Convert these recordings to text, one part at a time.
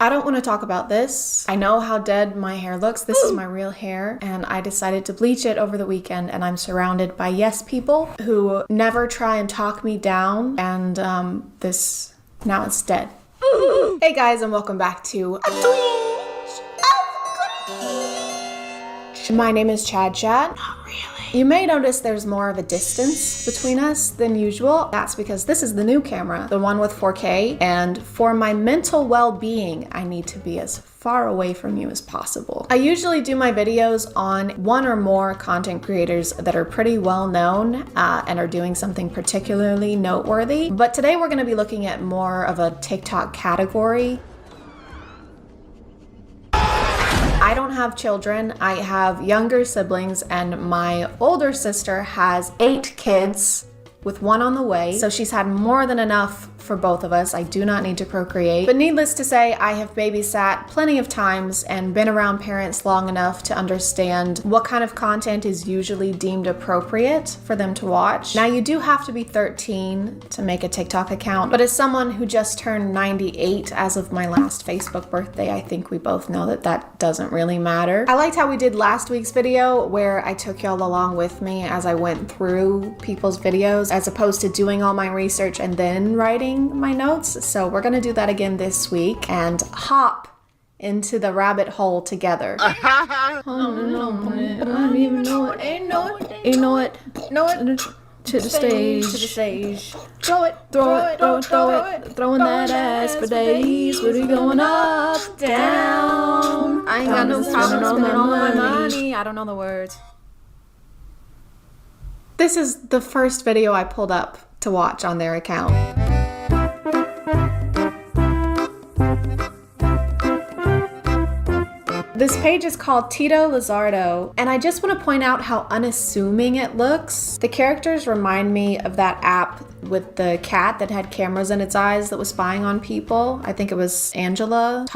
I don't want to talk about this. I know how dead my hair looks. This is my real hair, and I decided to bleach it over the weekend, and I'm surrounded by yes people who never try and talk me down, and now it's dead. Hey guys, and welcome back to My name is ChadChad. Not really. You may notice there's more of a distance between us than usual. That's because this is the new camera, the one with 4K, and for my mental well-being, I need to be as far away from you as possible. I usually do my videos on one or more content creators that are pretty well known and are doing something particularly noteworthy, but today we're gonna be looking at more of a TikTok category. I don't have children, I have younger siblings, and my older sister has 8 kids with 1 on the way, so she's had more than enough for both of us. I do not need to procreate. But needless to say, I have babysat plenty of times and been around parents long enough to understand what kind of content is usually deemed appropriate for them to watch. Now, you do have to be 13 to make a TikTok account, but as someone who just turned 98 as of my last Facebook birthday, I think we both know that that doesn't really matter. I liked how we did last week's video where I took y'all along with me as I went through people's videos as opposed to doing all my research and then writing my notes. So we're gonna do that again this week and hop into the rabbit hole together. I don't even know it. Ain't know it. To the stage. Throw it. Throwing that ass for days. We're going up, down. I ain't got no problem spending all my money. I don't know the words. This is the first video I pulled up to watch on their account. This page is called Tito Lizardo, and I just want to point out how unassuming it looks. The characters remind me of that app with the cat that had cameras in its eyes that was spying on people. I think it was Angela.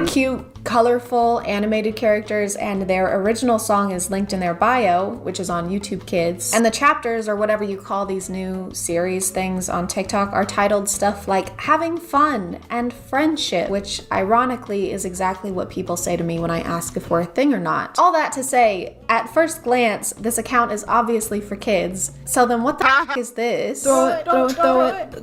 Cute, colorful, animated characters, and their original song is linked in their bio, which is on YouTube Kids. And the chapters, or whatever you call these new series things on TikTok, are titled stuff like having fun and friendship, which ironically is exactly what people say to me when I ask if we're a thing or not. All that to say, at first glance, this account is obviously for kids. So then what the f is this? Throw it,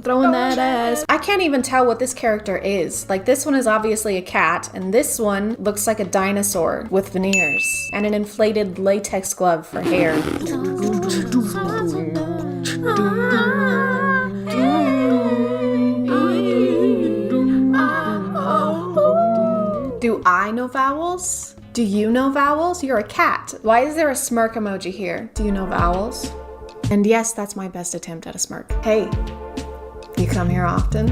throwing that ass. I can't even tell what this character is. Like, this one is obviously a cat, and this one looks like a dinosaur with veneers and an inflated latex glove for hair. Do I know vowels? Do you know vowels? You're a cat. Why is there a smirk emoji here? Do you know vowels? And yes, that's my best attempt at a smirk. Hey, you come here often?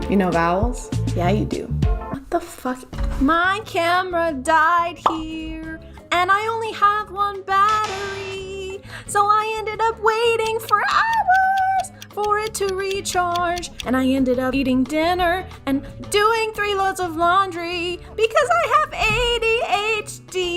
You know vowels? Yeah, you do. What the fuck? My camera died here, and I only have 1 battery, so I ended up waiting for hours for it to recharge, and I ended up eating dinner and doing 3 loads of laundry because I have ADHD.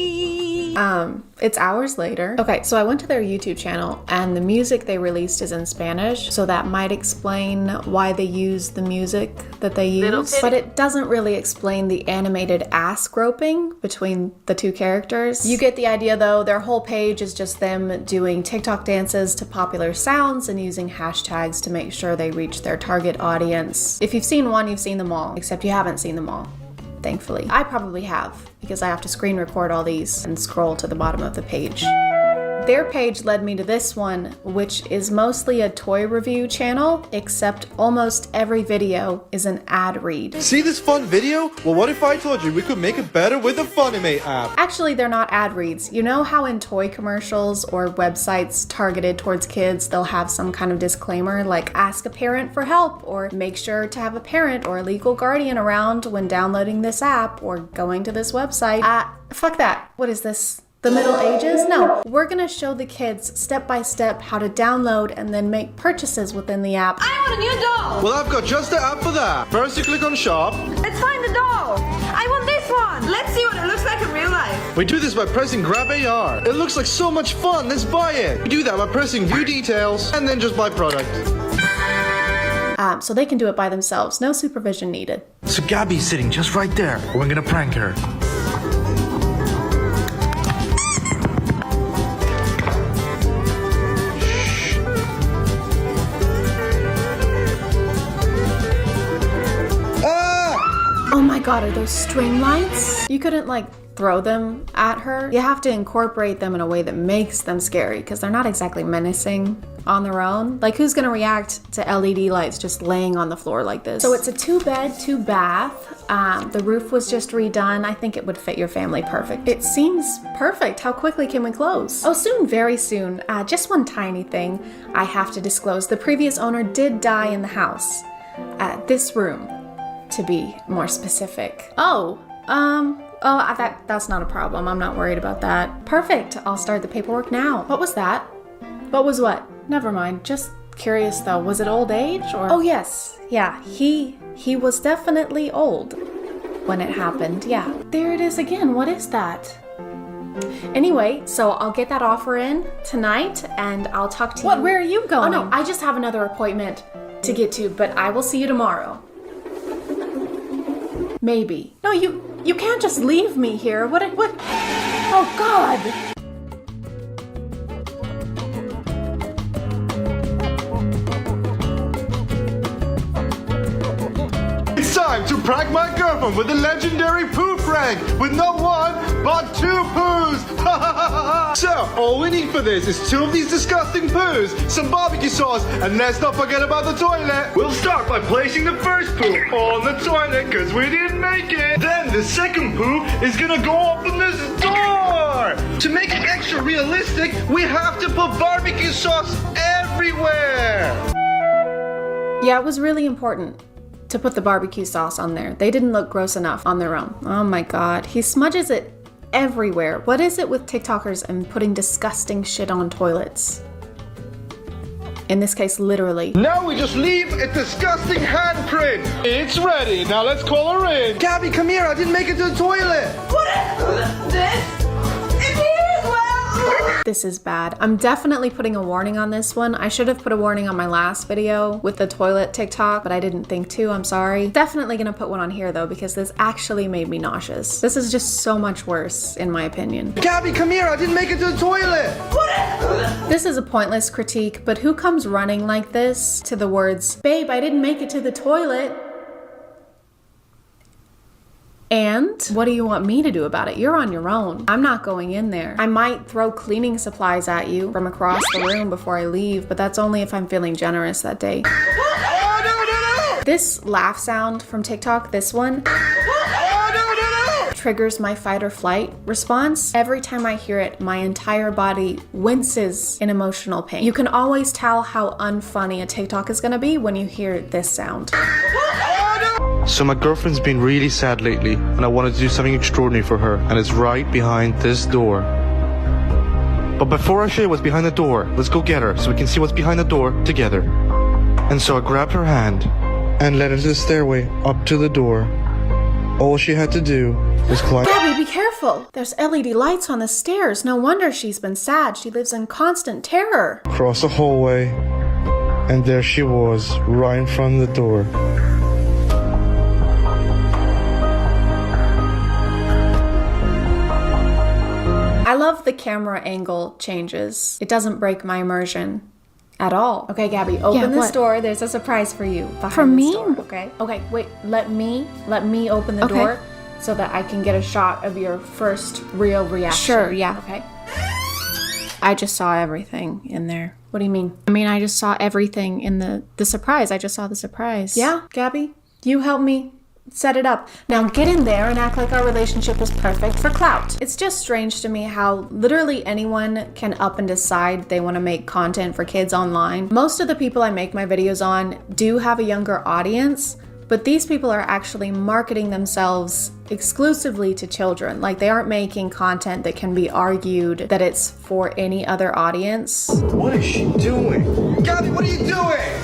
It's hours later. Okay, so I went to their YouTube channel, and the music they released is in Spanish, so that might explain why they use the music that they use, but it doesn't really explain the animated ass groping between the 2 characters. You get the idea though. Their whole page is just them doing TikTok dances to popular sounds and using hashtags to make sure they reach their target audience. If you've seen one, you've seen them all, except you haven't seen them all. Thankfully. I probably have, because I have to screen record all these and scroll to the bottom of the page. Their page led me to this one, which is mostly a toy review channel, except almost every video is an ad read. See this fun video? Well, what if I told you we could make it better with the Funimate app? Actually, they're not ad reads. You know how in toy commercials or websites targeted towards kids, they'll have some kind of disclaimer like ask a parent for help, or make sure to have a parent or a legal guardian around when downloading this app or going to this website. Fuck that. What is this? The Middle Ages? No, we're gonna show the kids step by step how to download and then make purchases within the app. I want a new doll! Well, I've got just the app for that. First you click on shop. Let's find the doll! I want this one! Let's see what it looks like in real life. We do this by pressing grab AR. It looks like so much fun. Let's buy it. We do that by pressing view details and then just buy product. So they can do it by themselves. No supervision needed. So Gabby's sitting just right there. We're gonna prank her. Oh my god, are those string lights? You couldn't like throw them at her. You have to incorporate them in a way that makes them scary because they're not exactly menacing on their own. Like who's gonna react to LED lights just laying on the floor like this? So it's a 2-bed, 2-bath. The roof was just redone. I think it would fit your family perfect. It seems perfect. How quickly can we close? Oh, soon, very soon. Just one tiny thing I have to disclose. The previous owner did die in the house. This room, to be more specific. That's not a problem. I'm not worried about that. Perfect. I'll start the paperwork now. What was that? What was what? Never mind. Just curious though. Was it old age or? Oh yes. Yeah. He was definitely old when it happened. Yeah. There it is again. What is that? Anyway, so I'll get that offer in tonight and I'll talk to you. What? Where are you going? Oh no, I just have another appointment to get to, but I will see you tomorrow. Maybe. No, you can't just leave me here. What? Oh God. It's time to prank my girlfriend with the legendary poo prank with not one, but 2 poos. So, all we need for this is 2 of these disgusting poos, some barbecue sauce, and let's not forget about the toilet. We'll start by placing the first poo on the toilet because we didn't make it. Then the second poo is gonna go up in this door. To make it extra realistic, we have to put barbecue sauce everywhere. Yeah, it was really important to put the barbecue sauce on there. They didn't look gross enough on their own. Oh my God, he smudges it everywhere. What is it with TikTokers and putting disgusting shit on toilets? In this case, literally. Now we just leave a disgusting handprint. It's ready. Now let's call her in. Gabby, come here. I didn't make it to the toilet. What is this? It is well. This is bad. I'm definitely putting a warning on this one. I should have put a warning on my last video with the toilet TikTok, but I didn't think to. I'm sorry. Definitely gonna put one on here though, because this actually made me nauseous. This is just so much worse, in my opinion. Gabby, come here. I didn't make it to the toilet. This is a pointless critique, but who comes running like this to the words, "Babe, I didn't make it to the toilet"? And what do you want me to do about it? You're on your own. I'm not going in there. I might throw cleaning supplies at you from across the room before I leave, but that's only if I'm feeling generous that day. Oh, no. This laugh sound from TikTok, this one, triggers my fight or flight response. Every time I hear it, my entire body winces in emotional pain. You can always tell how unfunny a TikTok is gonna be when you hear this sound. So my girlfriend's been really sad lately, and I wanted to do something extraordinary for her, and it's right behind this door. But before I show you what's behind the door, let's go get her so we can see what's behind the door together. And so I grabbed her hand and led her to the stairway up to the door. All she had to do was climb. Gabby, be careful. There's LED lights on the stairs. No wonder she's been sad. She lives in constant terror. Across the hallway, and there she was, right in front of the door. I love the camera angle changes. It doesn't break my immersion at all. Okay, Gabby, open this door. There's a surprise for you. For me? Okay. Okay, wait. Let me open the door so that I can get a shot of your first real reaction. Sure, yeah. Okay. I just saw everything in there. What do you mean? I mean, I just saw everything in the surprise. I just saw the surprise. Yeah, Gabby, you help me set it up. Now get in there and act like our relationship is perfect for clout. It's just strange to me how literally anyone can up and decide they want to make content for kids online. Most of the people I make my videos on do have a younger audience, but these people are actually marketing themselves exclusively to children. Like they aren't making content that can be argued that it's for any other audience. What is she doing? Gabby, what are you doing?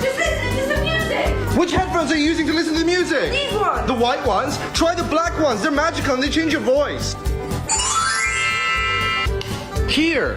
Just listen to some music. Which headphones are you using to listen to the music? These ones. The white ones? Try the black ones. They're magical and they change your voice. Here!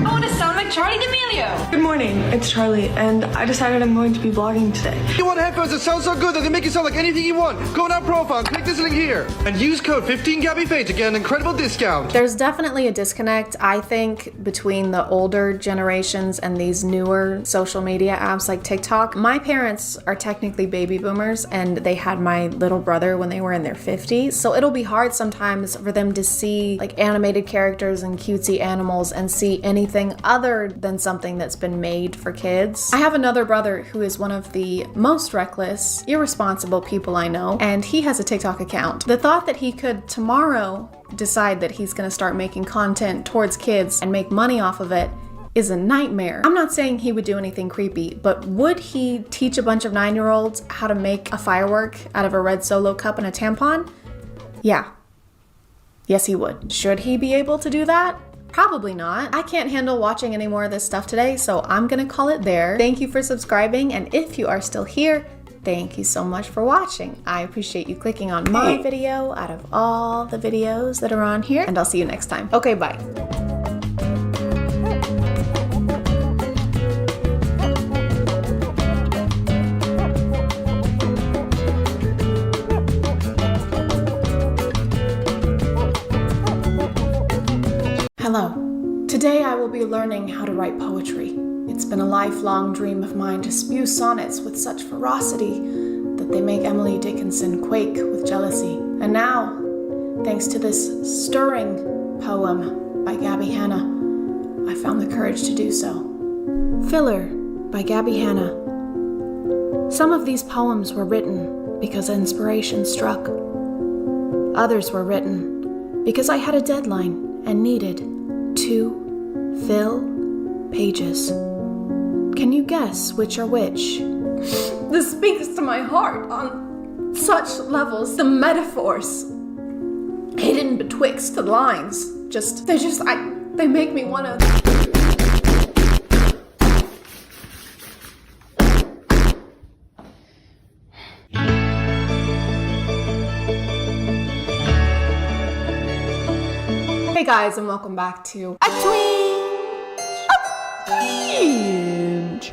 Oh, to sound like Charlie D'Amelio. Good morning, it's Charlie, and I decided I'm going to be vlogging today. You want headphones that sound so good that they make you sound like anything you want? Go on our profile and click this link here. And use code 15GabbyFay to get an incredible discount. There's definitely a disconnect, I think, between the older generations and these newer social media apps like TikTok. My parents are technically baby boomers, and they had my little brother when they were in their 50s. So it'll be hard sometimes for them to see like animated characters and cutesy animals and see anything other than something that's been made for kids. I have another brother who is one of the most reckless, irresponsible people I know, and he has a TikTok account. The thought that he could tomorrow decide that he's gonna start making content towards kids and make money off of it is a nightmare. I'm not saying he would do anything creepy, but would he teach a bunch of 9-year-olds how to make a firework out of a red Solo cup and a tampon? Yeah. Yes, he would. Should he be able to do that? Probably not. I can't handle watching any more of this stuff today, so I'm gonna call it there. Thank you for subscribing, and if you are still here, thank you so much for watching. I appreciate you clicking on my video out of all the videos that are on here, and I'll see you next time. Okay, bye. Hello. Today I will be learning how to write poetry. It's been a lifelong dream of mine to spew sonnets with such ferocity that they make Emily Dickinson quake with jealousy. And now, thanks to this stirring poem by Gabby Hanna, I found the courage to do so. Filler by Gabby Hanna. Some of these poems were written because inspiration struck. Others were written because I had a deadline and needed to fill pages. Can you guess which are which? This speaks to my heart on such levels. The metaphors hidden betwixt the lines they make me wanna. Hey guys, and welcome back to A Twinge.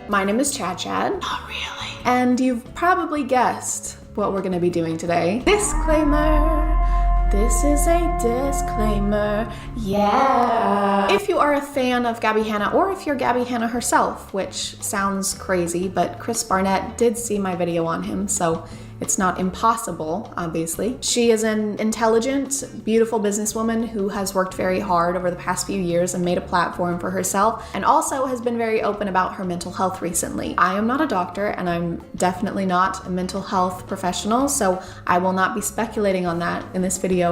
My name is ChadChad. Not really. And you've probably guessed what we're gonna be doing today. Disclaimer. This is a disclaimer, yeah. If you are a fan of Gabby Hanna, or if you're Gabby Hanna herself, which sounds crazy, but Chris Barnett did see my video on him, so it's not impossible, obviously. She is an intelligent, beautiful businesswoman who has worked very hard over the past few years and made a platform for herself, and also has been very open about her mental health recently. I am not a doctor, and I'm definitely not a mental health professional, so I will not be speculating on that in this video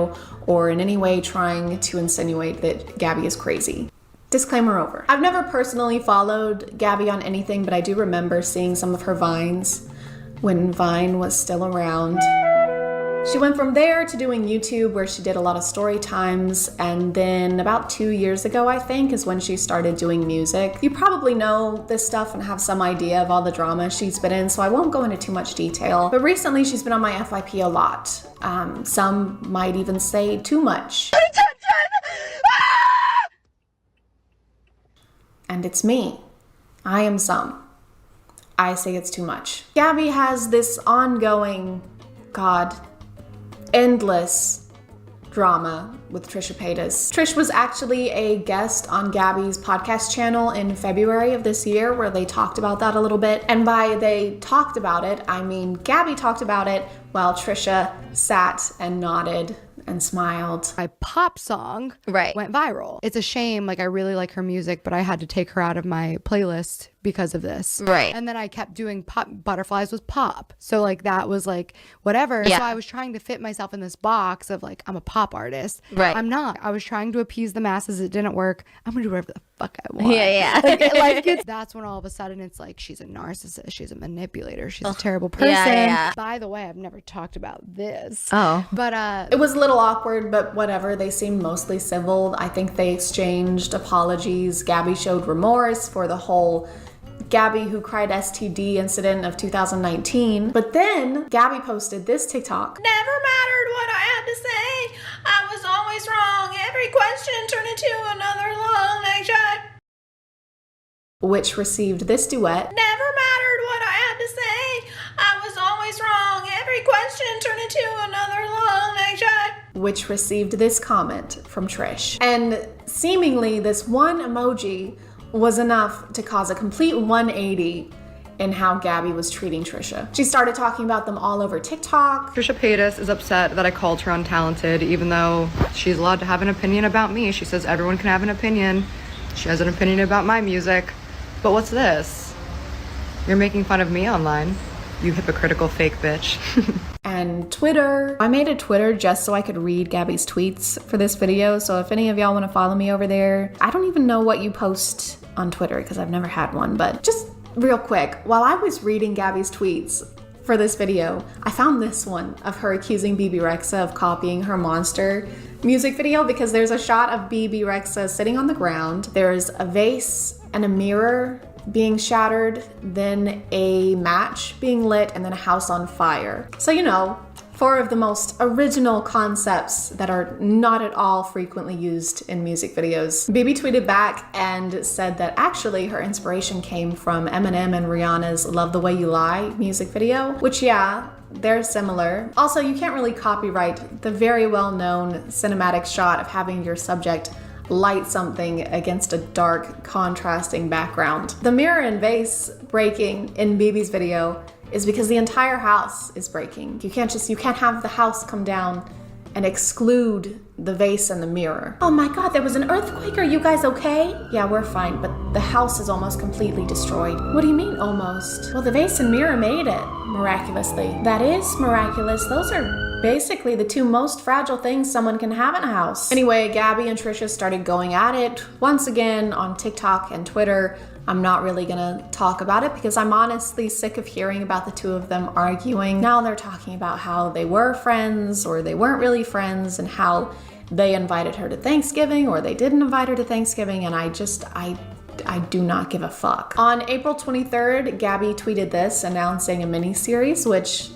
or in any way trying to insinuate that Gabby is crazy. Disclaimer over. I've never personally followed Gabby on anything, but I do remember seeing some of her Vines when Vine was still around. She went from there to doing YouTube, where she did a lot of story times, and then about 2 years ago, I think, is when she started doing music. You probably know this stuff and have some idea of all the drama she's been in, so I won't go into too much detail. But recently, she's been on my FYP a lot. Some might even say too much. And it's me. I am some. I say it's too much. Gabby has this ongoing, endless drama with Trisha Paytas. Trish was actually a guest on Gabby's podcast channel in February of this year, where they talked about that a little bit. And by they talked about it, I mean Gabby talked about it while Trisha sat and nodded and smiled. My pop song went viral. It's a shame. Like, I really like her music, but I had to take her out of my playlist because of this. Right. And then I kept doing pop. Butterflies was pop. So like that was like whatever. Yeah. So I was trying to fit myself in this box of like, I'm a pop artist. Right. I'm not. I was trying to appease the masses. It didn't work. I'm gonna do whatever the fuck I want. Yeah. Like that's when all of a sudden it's like, she's a narcissist. She's a manipulator. She's a terrible person. Yeah. By the way, I've never talked about this. Oh. But it was a little awkward, but whatever. They seemed mostly civil. I think they exchanged apologies. Gabby showed remorse for the whole Gabby who cried STD incident of 2019. But then Gabby posted this TikTok. Never mattered what I had to say. I was always wrong every every question turned into another long night chat. which received this duet. Never mattered what I had to say. I was always wrong. Every question turned into another long night chat. Which received this comment from Trish. And seemingly this one emoji was enough to cause a complete 180 in how Gabby was treating Trisha. She started talking about them all over TikTok. Trisha Paytas is upset that I called her untalented, even though she's allowed to have an opinion about me. She says everyone can have an opinion. She has an opinion about my music. But what's this? You're making fun of me online, you hypocritical fake bitch. And Twitter. I made a Twitter just so I could read Gabby's tweets for this video. So if any of y'all want to follow me over there, I don't even know what you post on Twitter because I've never had one, but just real quick, while I was reading Gabby's tweets for this video, I found this one of her accusing BB Rexa of copying her Monster music video because there's a shot of BB Rexa sitting on the ground. There's a vase and a mirror being shattered, then a match being lit, and then a house on fire. So, you know, 4 of the most original concepts that are not at all frequently used in music videos. BB tweeted back and said that actually her inspiration came from Eminem and Rihanna's Love the Way You Lie music video, which yeah, they're similar. Also, you can't really copyright the very well-known cinematic shot of having your subject light something against a dark, contrasting background. The mirror and vase breaking in BB's video is because the entire house is breaking. You can't have the house come down and exclude the vase and the mirror. Oh my God, there was an earthquake. Are you guys okay? Yeah, we're fine, but the house is almost completely destroyed. What do you mean almost? Well, the vase and mirror made it, miraculously. That is miraculous. Those are basically the 2 most fragile things someone can have in a house. Anyway, Gabby and Trisha started going at it once again on TikTok and Twitter. I'm not really gonna talk about it because I'm honestly sick of hearing about the 2 of them arguing. Now they're talking about how they were friends or they weren't really friends and how they invited her to Thanksgiving or they didn't invite her to Thanksgiving, and I do not give a fuck. On April 23rd, Gabby tweeted this announcing a mini-series, which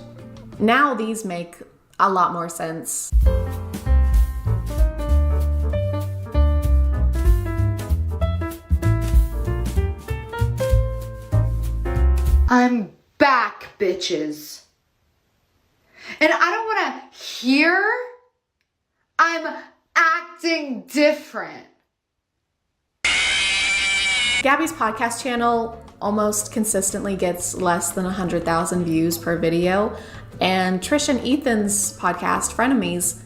now these make a lot more sense. I'm back, bitches. And I don't want to hear I'm acting different. Gabby's podcast channel almost consistently gets less than 100,000 views per video, and Trish and Ethan's podcast, Frenemies,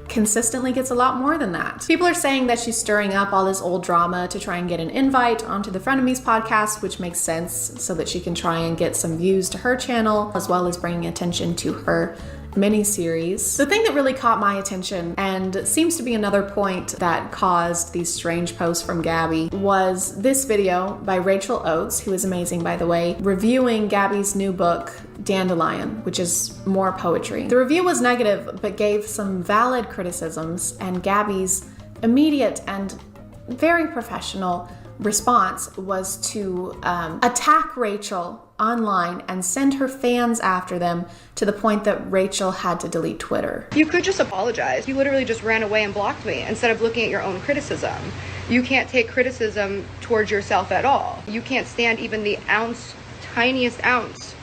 consistently gets a lot more than that. People are saying that she's stirring up all this old drama to try and get an invite onto the Frenemies podcast, which makes sense so that she can try and get some views to her channel, as well as bringing attention to her mini-series. The thing that really caught my attention, and seems to be another point that caused these strange posts from Gabby, was this video by Rachel Oates, who is amazing by the way, reviewing Gabby's new book, Dandelion, which is more poetry. The review was negative, but gave some valid criticisms, and Gabby's immediate and very professional response was to attack Rachel online and send her fans after them to the point that Rachel had to delete Twitter. You could just apologize. You literally just ran away and blocked me instead of looking at your own criticism. You can't take criticism towards yourself at all. You can't stand even the tiniest ounce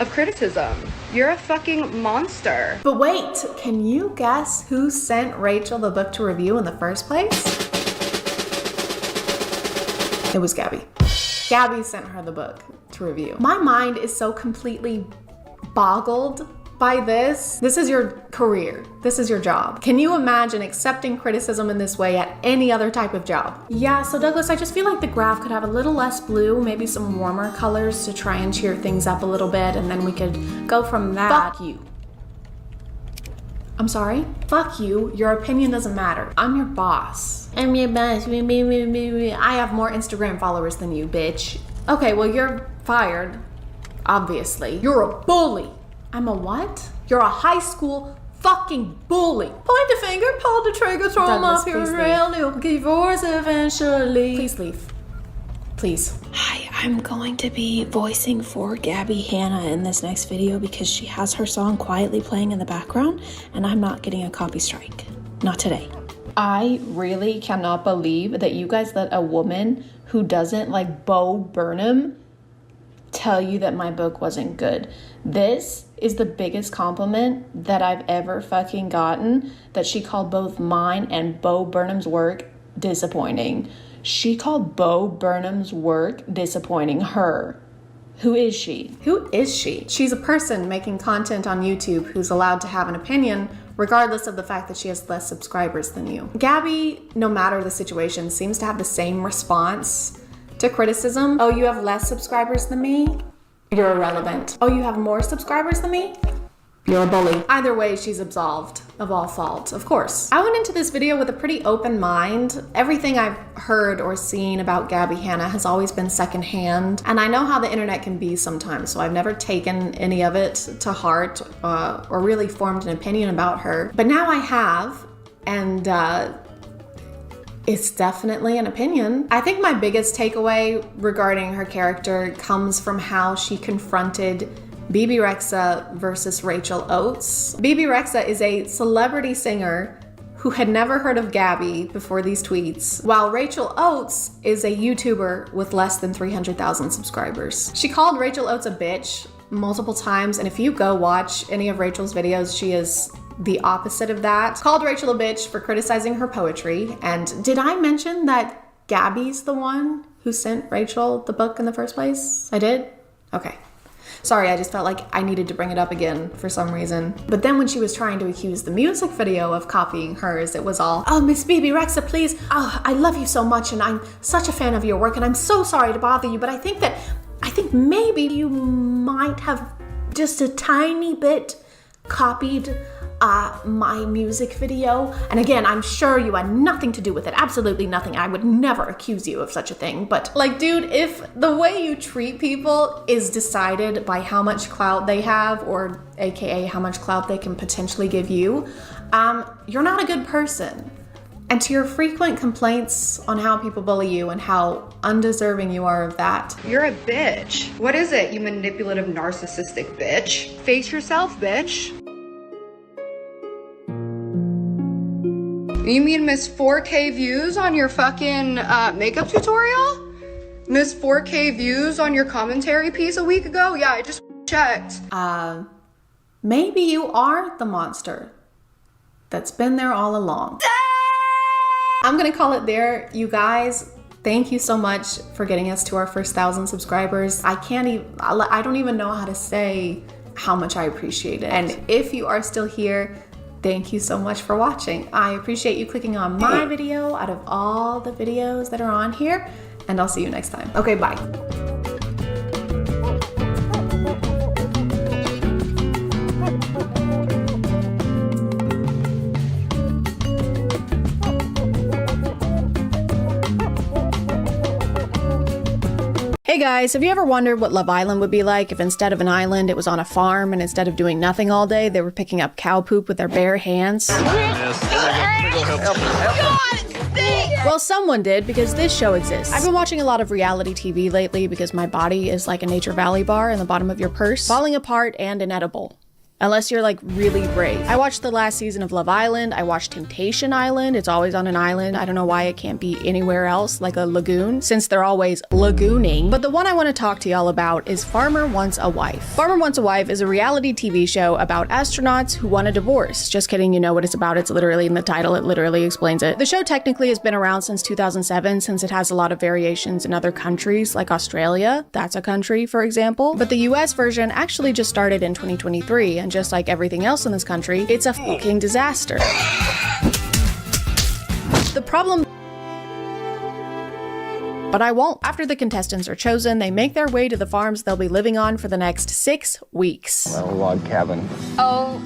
of criticism. You're a fucking monster. But wait, can you guess who sent Rachel the book to review in the first place? It was Gabby. Gabby sent her the book to review. My mind is so completely boggled by this. This is your career. This is your job. Can you imagine accepting criticism in this way at any other type of job? Yeah, so Douglas, I just feel like the graph could have a little less blue, maybe some warmer colors to try and cheer things up a little bit, and then we could go from that. Fuck you. I'm sorry? Fuck you. Your opinion doesn't matter. I'm your boss. I'm your boss. I have more Instagram followers than you, bitch. Okay, well, you're fired. Obviously. You're a bully. I'm a what? You're a high school fucking bully. Point the finger, pull the trigger, throw them up here, real you'll divorce eventually. Please leave. Please. Hi, I'm going to be voicing for Gabby Hanna in this next video because she has her song quietly playing in the background and I'm not getting a copy strike. Not today. I really cannot believe that you guys let a woman who doesn't like Bo Burnham tell you that my book wasn't good. This is the biggest compliment that I've ever fucking gotten, that she called both mine and Bo Burnham's work disappointing. She called Bo Burnham's work disappointing. Her. Who is she? Who is she? She's a person making content on YouTube who's allowed to have an opinion regardless of the fact that she has less subscribers than you. Gabby, no matter the situation, seems to have the same response to criticism. Oh, you have less subscribers than me? You're irrelevant. Oh, you have more subscribers than me? You're a bully. Either way, she's absolved of all fault, of course. I went into this video with a pretty open mind. Everything I've heard or seen about Gabby Hanna has always been secondhand, and I know how the internet can be sometimes, so I've never taken any of it to heart or really formed an opinion about her. But now I have, and it's definitely an opinion. I think my biggest takeaway regarding her character comes from how she confronted Bebe Rexha versus Rachel Oates. Bebe Rexha is a celebrity singer who had never heard of Gabby before these tweets, while Rachel Oates is a YouTuber with less than 300,000 subscribers. She called Rachel Oates a bitch multiple times, and if you go watch any of Rachel's videos, she is the opposite of that. Called Rachel a bitch for criticizing her poetry. And did I mention that Gabby's the one who sent Rachel the book in the first place? I did? Okay. Sorry, I just felt like I needed to bring it up again for some reason. But then when she was trying to accuse the music video of copying hers, it was all, oh, Miss Bebe Rexha, please. Oh, I love you so much and I'm such a fan of your work and I'm so sorry to bother you, but I think maybe you might have just a tiny bit copied my music video. And again, I'm sure you had nothing to do with it. Absolutely nothing. I would never accuse you of such a thing. But like, dude, if the way you treat people is decided by how much clout they have, or AKA how much clout they can potentially give you, you're not a good person. And to your frequent complaints on how people bully you and how undeserving you are of that. You're a bitch. What is it, you manipulative, narcissistic bitch? Face yourself, bitch. You mean Miss 4K views on your fucking makeup tutorial? Miss 4K views on your commentary piece a week ago? Yeah, I just checked. Maybe you are the monster that's been there all along. I'm gonna call it there, you guys. Thank you so much for getting us to our first 1,000 subscribers. I don't even know how to say how much I appreciate it. And if you are still here, thank you so much for watching. I appreciate you clicking on my video out of all the videos that are on here, and I'll see you next time. Okay, bye. Hey guys, have you ever wondered what Love Island would be like if instead of an island, it was on a farm, and instead of doing nothing all day, they were picking up cow poop with their bare hands? Well, someone did, because this show exists. I've been watching a lot of reality TV lately because my body is like a Nature Valley bar in the bottom of your purse, falling apart and inedible. Unless you're like really brave. I watched the last season of Love Island. I watched Temptation Island. It's always on an island. I don't know why it can't be anywhere else, like a lagoon, since they're always lagooning. But the one I want to talk to y'all about is Farmer Wants a Wife. Farmer Wants a Wife is a reality TV show about astronauts who want a divorce. Just kidding, you know what it's about. It's literally in the title. It literally explains it. The show technically has been around since 2007, since it has a lot of variations in other countries, like Australia. That's a country, for example. But the US version actually just started in 2023, and just like everything else in this country, it's a fucking disaster. The problem... But I won't. After the contestants are chosen, they make their way to the farms they'll be living on for the next 6 weeks. Well, log cabin. Oh,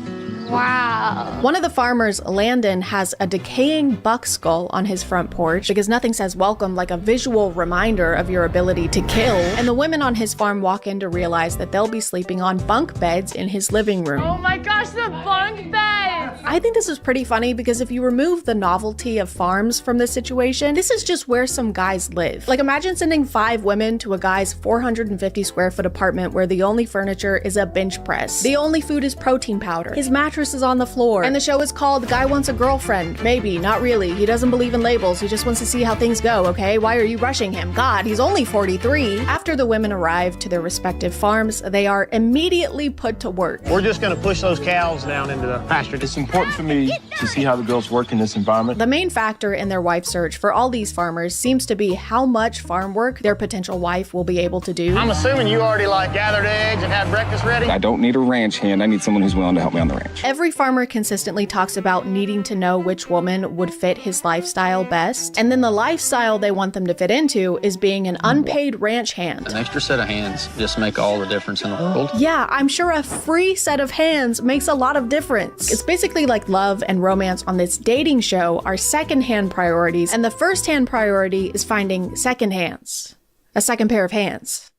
wow. One of the farmers, Landon, has a decaying buck skull on his front porch because nothing says welcome like a visual reminder of your ability to kill, and the women on his farm walk in to realize that they'll be sleeping on bunk beds in his living room. Oh my gosh, the bunk beds! I think this is pretty funny because if you remove the novelty of farms from this situation, this is just where some guys live. Like, imagine sending 5 women to a guy's 450 square foot apartment where the only furniture is a bench press. The only food is protein powder. His mattress is on the floor. And the show is called Guy Wants a Girlfriend. Maybe, not really. He doesn't believe in labels. He just wants to see how things go, okay? Why are you rushing him? God, he's only 43. After the women arrive to their respective farms, they are immediately put to work. We're just gonna push those cows down into the pasture. It's important for me to see how the girls work in this environment. The main factor in their wife search for all these farmers seems to be how much farm work their potential wife will be able to do. I'm assuming you already gathered eggs and had breakfast ready? I don't need a ranch hand. I need someone who's willing to help me on the ranch. Every farmer consistently talks about needing to know which woman would fit his lifestyle best. And then the lifestyle they want them to fit into is being an unpaid ranch hand. An extra set of hands just make all the difference in the world. Yeah, I'm sure a free set of hands makes a lot of difference. It's basically like love and romance on this dating show are second-hand priorities, and the first-hand priority is finding second hands. A second pair of hands.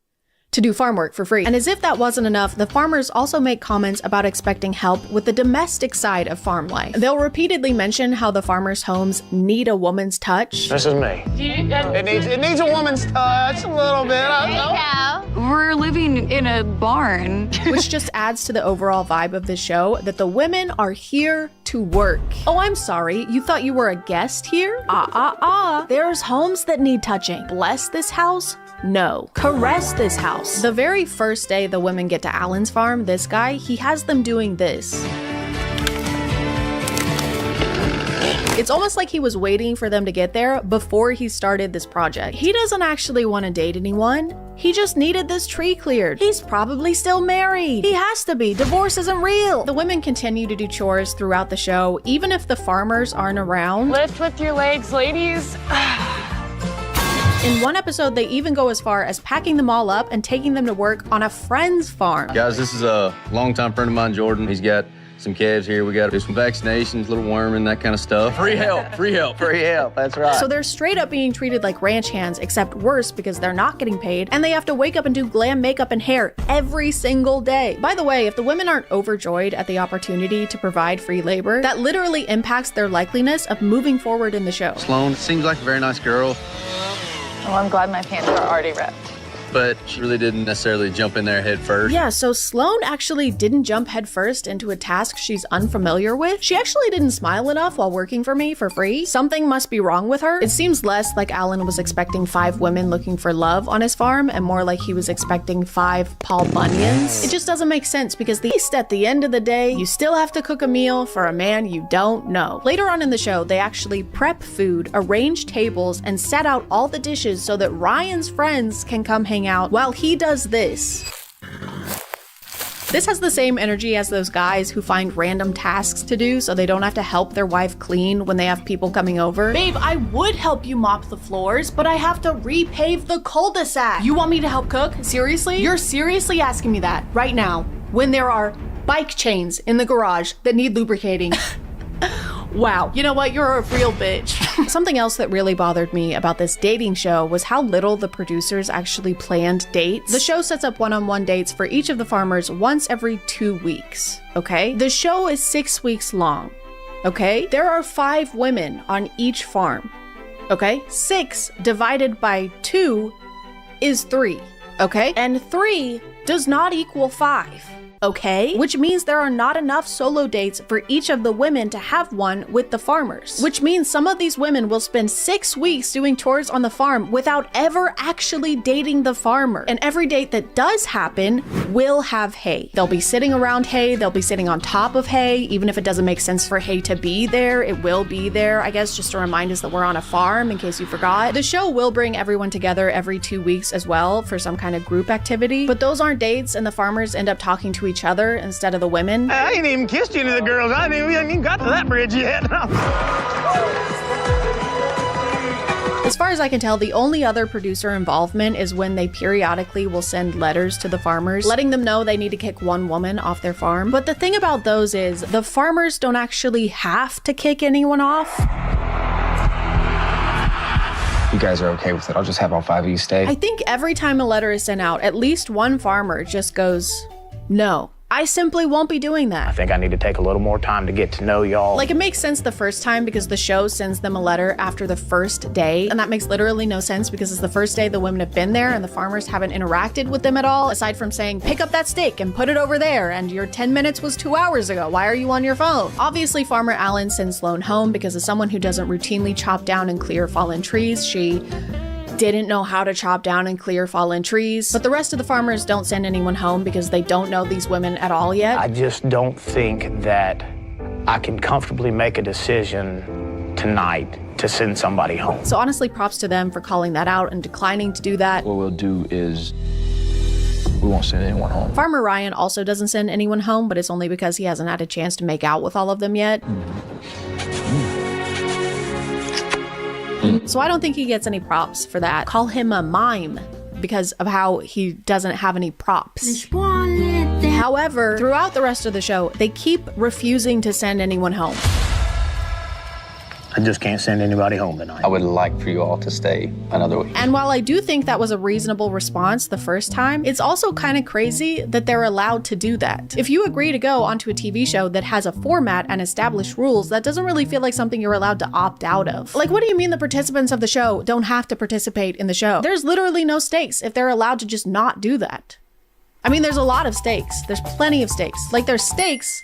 To do farm work for free. And as if that wasn't enough, the farmers also make comments about expecting help with the domestic side of farm life. They'll repeatedly mention how the farmers' homes need a woman's touch. This is me. It needs a woman's touch a little bit. Yeah. We're living in a barn. Which just adds to the overall vibe of the show that the women are here to work. Oh, I'm sorry. You thought you were a guest here? There's homes that need touching. Bless this house? No. Caress this house. The very first day the women get to Alan's farm, this guy, he has them doing this. It's almost like he was waiting for them to get there before he started this project. He doesn't actually want to date anyone. He just needed this tree cleared. He's probably still married. He has to be. Divorce isn't real. The women continue to do chores throughout the show, even if the farmers aren't around. Lift with your legs, ladies. In one episode, they even go as far as packing them all up and taking them to work on a friend's farm. Guys, this is a longtime friend of mine, Jordan. He's got some calves here. We got to do some vaccinations, little worming, that kind of stuff. Free help, free help. Free help, that's right. So they're straight up being treated like ranch hands, except worse because they're not getting paid, and they have to wake up and do glam makeup and hair every single day. By the way, if the women aren't overjoyed at the opportunity to provide free labor, that literally impacts their likeliness of moving forward in the show. Sloan seems like a very nice girl, Well, I'm glad my pants are already ripped. but she really didn't necessarily jump in there head first. Yeah, so Sloan actually didn't jump headfirst into a task she's unfamiliar with. She actually didn't smile enough while working for me for free. Something must be wrong with her. It seems less like Alan was expecting 5 women looking for love on his farm and more like he was expecting 5 Paul Bunyans. It just doesn't make sense because at the end of the day, you still have to cook a meal for a man you don't know. Later on in the show, they actually prep food, arrange tables, and set out all the dishes so that Ryan's friends can come hang out while he does this. This has the same energy as those guys who find random tasks to do so they don't have to help their wife clean when they have people coming over. Babe, I would help you mop the floors, but I have to repave the cul-de-sac. You want me to help cook? Seriously? You're seriously asking me that right now when there are bike chains in the garage that need lubricating. Wow, you know what? You're a real bitch. Something else that really bothered me about this dating show was how little the producers actually planned dates. The show sets up one-on-one dates for each of the farmers once every 2 weeks, okay? The show is 6 weeks long, okay? There are 5 women on each farm, okay? 6 divided by 2 is 3, okay? And 3 does not equal 5. Okay? Which means there are not enough solo dates for each of the women to have one with the farmers. Which means some of these women will spend 6 weeks doing chores on the farm without ever actually dating the farmer. And every date that does happen will have hay. They'll be sitting around hay, they'll be sitting on top of hay, even if it doesn't make sense for hay to be there, it will be there, I guess, just to remind us that we're on a farm in case you forgot. The show will bring everyone together every 2 weeks as well for some kind of group activity, but those aren't dates and the farmers end up talking to each other instead of the women. I ain't even kissed any of the girls. I ain't even got to that bridge yet. As far as I can tell, the only other producer involvement is when they periodically will send letters to the farmers, letting them know they need to kick one woman off their farm. But the thing about those is the farmers don't actually have to kick anyone off. You guys are okay with it. I'll just have all 5 of you stay. I think every time a letter is sent out, at least one farmer just goes, no. I simply won't be doing that. I think I need to take a little more time to get to know y'all. Like, it makes sense the first time because the show sends them a letter after the first day, and that makes literally no sense because it's the first day the women have been there and the farmers haven't interacted with them at all, aside from saying, pick up that steak and put it over there, and your 10 minutes was 2 hours ago. Why are you on your phone? Obviously, Farmer Allen sends Sloan home because as someone who doesn't routinely chop down and clear fallen trees, she didn't know how to chop down and clear fallen trees. But the rest of the farmers don't send anyone home because they don't know these women at all yet. I just don't think that I can comfortably make a decision tonight to send somebody home. So honestly, props to them for calling that out and declining to do that. What we'll do is we won't send anyone home. Farmer Ryan also doesn't send anyone home, but it's only because he hasn't had a chance to make out with all of them yet. So I don't think he gets any props for that. Call him a mime because of how he doesn't have any props. However, throughout the rest of the show, they keep refusing to send anyone home. I just can't send anybody home tonight. I would like for you all to stay another week. And while I do think that was a reasonable response the first time, it's also kind of crazy that they're allowed to do that. If you agree to go onto a TV show that has a format and established rules, that doesn't really feel like something you're allowed to opt out of. Like, what do you mean the participants of the show don't have to participate in the show? There's literally no stakes if they're allowed to just not do that. I mean, there's a lot of stakes. There's plenty of stakes. Like, there's stakes,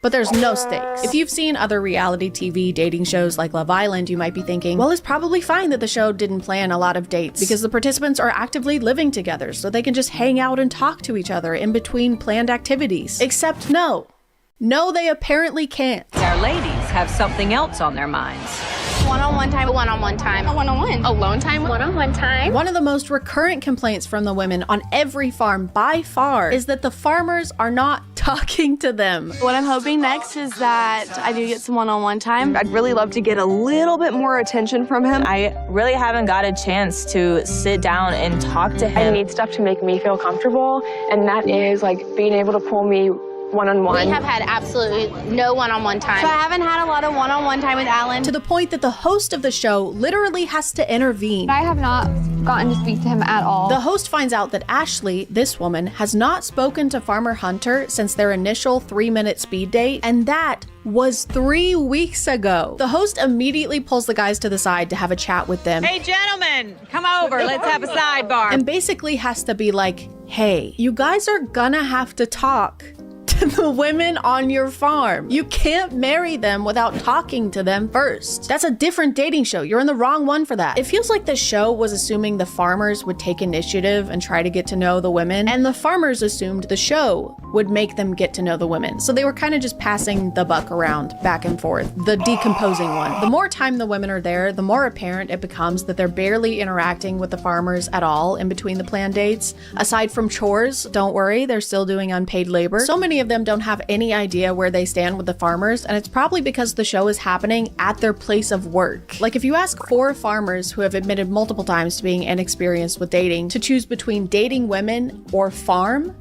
but there's no stakes. If you've seen other reality TV dating shows like Love Island, you might be thinking, well, it's probably fine that the show didn't plan a lot of dates because the participants are actively living together so they can just hang out and talk to each other in between planned activities. Except no. No, they apparently can't. Our ladies have something else on their minds. One-on-one time, one-on-one time, one-on-one, alone time, one-on-one time. One of the most recurrent complaints from the women on every farm by far is that the farmers are not talking to them. What I'm hoping next is that I do get some one-on-one time. I'd really love to get a little bit more attention from him. I really haven't got a chance to sit down and talk to him. I need stuff to make me feel comfortable, and that is like being able to pull me one-on-one. We have had absolutely no one-on-one time. So I haven't had a lot of one-on-one time with Alan. To the point that the host of the show literally has to intervene. I have not gotten to speak to him at all. The host finds out that Ashley, this woman, has not spoken to Farmer Hunter since their initial 3-minute speed date, and that was 3 weeks ago. The host immediately pulls the guys to the side to have a chat with them. Hey, gentlemen, come over. Let's have a sidebar. And basically has to be like, hey, you guys are gonna have to talk to the women on your farm. You can't marry them without talking to them first. That's a different dating show. You're in the wrong one for that. It feels like the show was assuming the farmers would take initiative and try to get to know the women, and the farmers assumed the show would make them get to know the women. So they were kind of just passing the buck around back and forth, the decomposing one. The more time the women are there, the more apparent it becomes that they're barely interacting with the farmers at all in between the planned dates. Aside from chores, don't worry, they're still doing unpaid labor. So many of them don't have any idea where they stand with the farmers, and it's probably because the show is happening at their place of work. Like, if you ask 4 farmers who have admitted multiple times to being inexperienced with dating to choose between dating women or farm,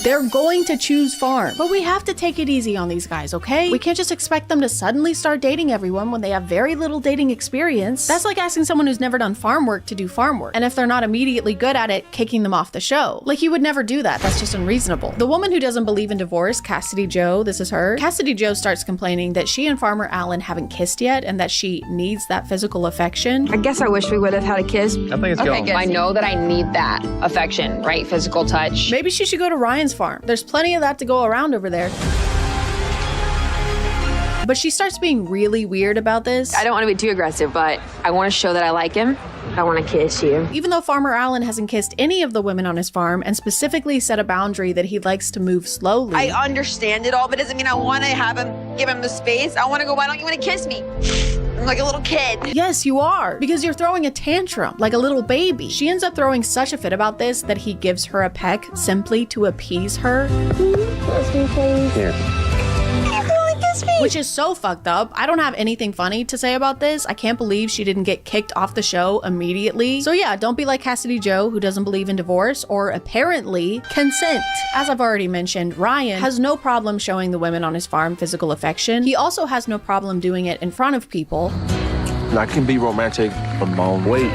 they're going to choose farm. But we have to take it easy on these guys, okay? We can't just expect them to suddenly start dating everyone when they have very little dating experience. That's like asking someone who's never done farm work to do farm work, and if they're not immediately good at it, kicking them off the show. Like, you would never do that. That's just unreasonable. The woman who doesn't believe in divorce, Cassidy Joe, this is her. Cassidy Joe starts complaining that she and Farmer Allen haven't kissed yet and that she needs that physical affection. I guess I wish we would have had a kiss. I think it's going. I know that I need that affection, right? Physical touch. Maybe she should go to Ryan's farm. There's plenty of that to go around over there. But she starts being really weird about this. I don't want to be too aggressive, but I want to show that I like him. I want to kiss you. Even though Farmer Allen hasn't kissed any of the women on his farm and specifically set a boundary that he likes to move slowly. I understand it all, but it doesn't mean I want to have him, give him the space. I want to go, why don't you want to kiss me? I'm like a little kid. Yes, you are, because you're throwing a tantrum like a little baby. She ends up throwing such a fit about this that he gives her a peck simply to appease her. Kiss me, please. Here. Which is so fucked up. I don't have anything funny to say about this. I can't believe she didn't get kicked off the show immediately. So yeah, don't be like Cassidy Joe, who doesn't believe in divorce or apparently consent. As I've already mentioned, Ryan has no problem showing the women on his farm physical affection. He also has no problem doing it in front of people. I can be romantic, but my own way.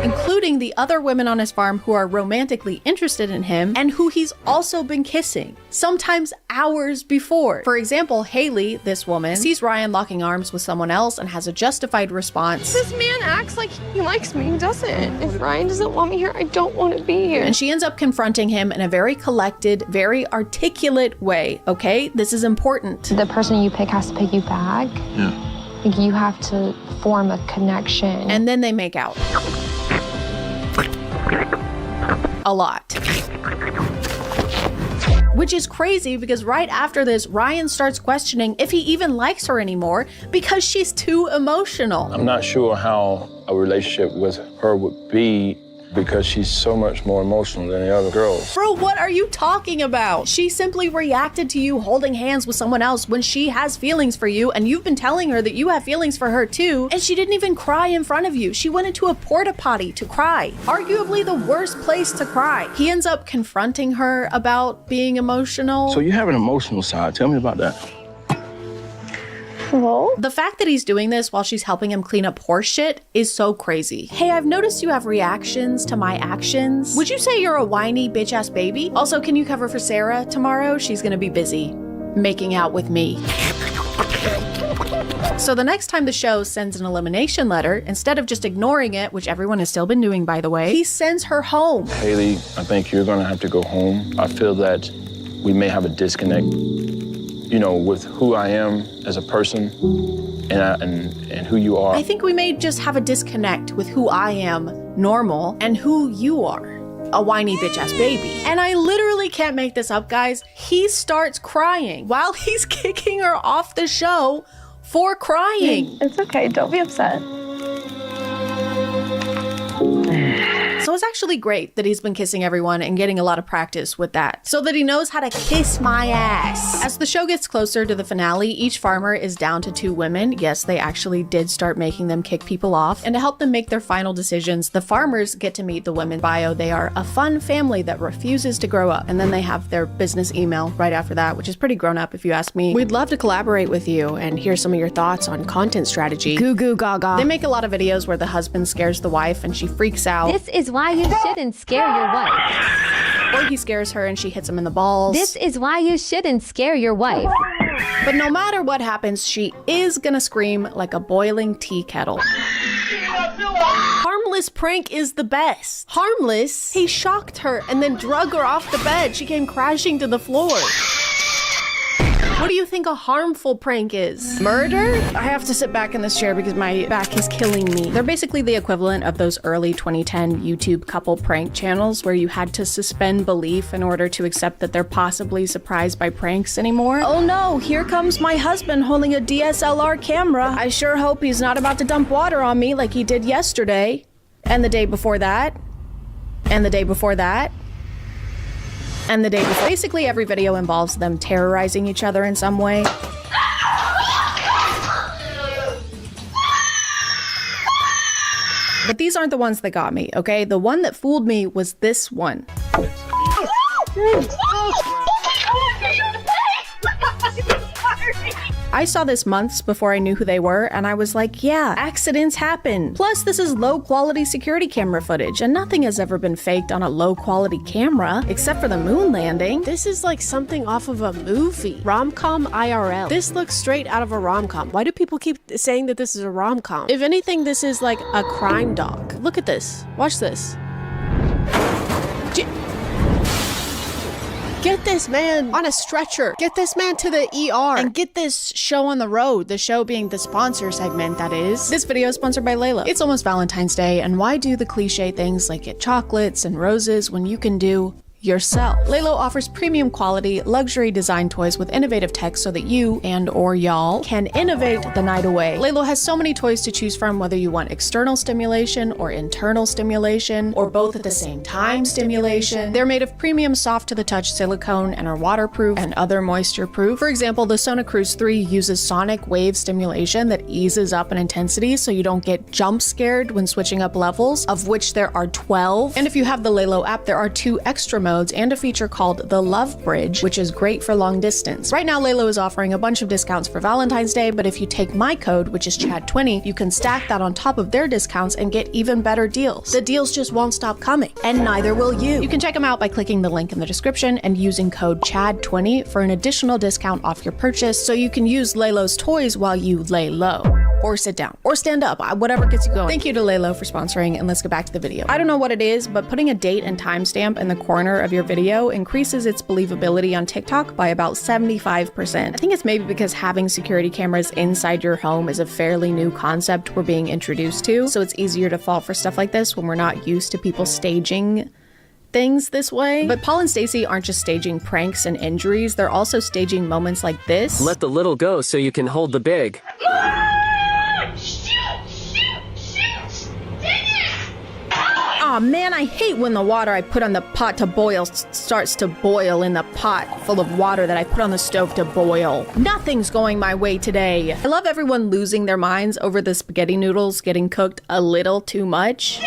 including the other women on his farm who are romantically interested in him and who he's also been kissing, sometimes hours before. For example, Haley, this woman, sees Ryan locking arms with someone else and has a justified response. This man acts like he likes me. He doesn't. If Ryan doesn't want me here, I don't want to be here. And she ends up confronting him in a very collected, very articulate way, okay? This is important. The person you pick has to pick you back. Yeah. Like, you have to form a connection. And then they make out. A lot. Which is crazy because right after this, Ryan starts questioning if he even likes her anymore because she's too emotional. I'm not sure how a relationship with her would be because she's so much more emotional than the other girls. Bro, what are you talking about? She simply reacted to you holding hands with someone else when she has feelings for you, and you've been telling her that you have feelings for her too, and she didn't even cry in front of you. She went into a porta potty to cry. Arguably the worst place to cry. He ends up confronting her about being emotional. So you have an emotional side. Tell me about that. Well, the fact that he's doing this while she's helping him clean up horse shit is so crazy. Hey, I've noticed you have reactions to my actions. Would you say you're a whiny bitch-ass baby? Also, can you cover for Sarah tomorrow? She's gonna be busy making out with me. So the next time the show sends an elimination letter, instead of just ignoring it, which everyone has still been doing by the way, he sends her home. Haley, I think you're gonna have to go home. I feel that we may have a disconnect, you know, with who I am as a person and who you are. I think we may just have a disconnect with who I am, normal, and who you are, a whiny bitch-ass baby. And I literally can't make this up, guys. He starts crying while he's kicking her off the show for crying. It's okay, don't be upset. So it's actually great that he's been kissing everyone and getting a lot of practice with that, so that he knows how to kiss my ass. As the show gets closer to the finale, each farmer is down to 2 women. Yes, they actually did start making them kick people off. And to help them make their final decisions, the farmers get to meet the women's bio. They are a fun family that refuses to grow up. And then they have their business email right after that, which is pretty grown up if you ask me. We'd love to collaborate with you and hear some of your thoughts on content strategy. Goo goo gaga. They make a lot of videos where the husband scares the wife and she freaks out. This is why you shouldn't scare your wife. Or he scares her and she hits him in the balls. This is why you shouldn't scare your wife. But no matter what happens, she is gonna scream like a boiling tea kettle. Harmless prank is the best. Harmless? He shocked her and then drug her off the bed. She came crashing to the floor. What do you think a harmful prank is? Murder? I have to sit back in this chair because my back is killing me. They're basically the equivalent of those early 2010 YouTube couple prank channels where you had to suspend belief in order to accept that they're possibly surprised by pranks anymore. Oh no, here comes my husband holding a DSLR camera. I sure hope he's not about to dump water on me like he did yesterday. And the day before that. And the day before that. And the day before. Basically, every video involves them terrorizing each other in some way. But these aren't the ones that got me, okay? The one that fooled me was this one. I saw this months before I knew who they were, and I was like, yeah, accidents happen. Plus, this is low-quality security camera footage, and nothing has ever been faked on a low-quality camera, except for the moon landing. This is like something off of a movie. Rom-com IRL. This looks straight out of a rom-com. Why do people keep saying that this is a rom-com? If anything, this is like a crime doc. Look at this. Watch this. Get this man on a stretcher. Get this man to the ER. And get this show on the road. The show being the sponsor segment, that is. This video is sponsored by Laylo. It's almost Valentine's Day, and why do the cliche things like get chocolates and roses when you can do yourself? Laylo offers premium quality, luxury design toys with innovative tech so that you and or y'all can innovate the night away. Laylo has so many toys to choose from, whether you want external stimulation or internal stimulation or both at the same time stimulation. They're made of premium soft to the touch silicone and are waterproof and other moisture proof. For example, the Sona Cruise 3 uses sonic wave stimulation that eases up in intensity so you don't get jump scared when switching up levels, of which there are 12. And if you have the Laylo app, there are 2 extra modes modes and a feature called the Love Bridge, which is great for long distance. Right now, Laylo is offering a bunch of discounts for Valentine's Day, but if you take my code, which is CHAD20, you can stack that on top of their discounts and get even better deals. The deals just won't stop coming, and neither will you. You can check them out by clicking the link in the description and using code CHAD20 for an additional discount off your purchase, so you can use Laylo's toys while you lay low. Or sit down, or stand up, whatever gets you going. Thank you to Laylo for sponsoring, and let's get back to the video. I don't know what it is, but putting a date and timestamp in the corner of your video increases its believability on TikTok by about 75%. I think it's maybe because having security cameras inside your home is a fairly new concept we're being introduced to, so it's easier to fall for stuff like this when we're not used to people staging things this way. But Paul and Stacey aren't just staging pranks and injuries, they're also staging moments like this. Let the little go so you can hold the big. Aw man, I hate when the water I put on the pot to boil starts to boil in the pot full of water that I put on the stove to boil. Nothing's going my way today. I love everyone losing their minds over the spaghetti noodles getting cooked a little too much.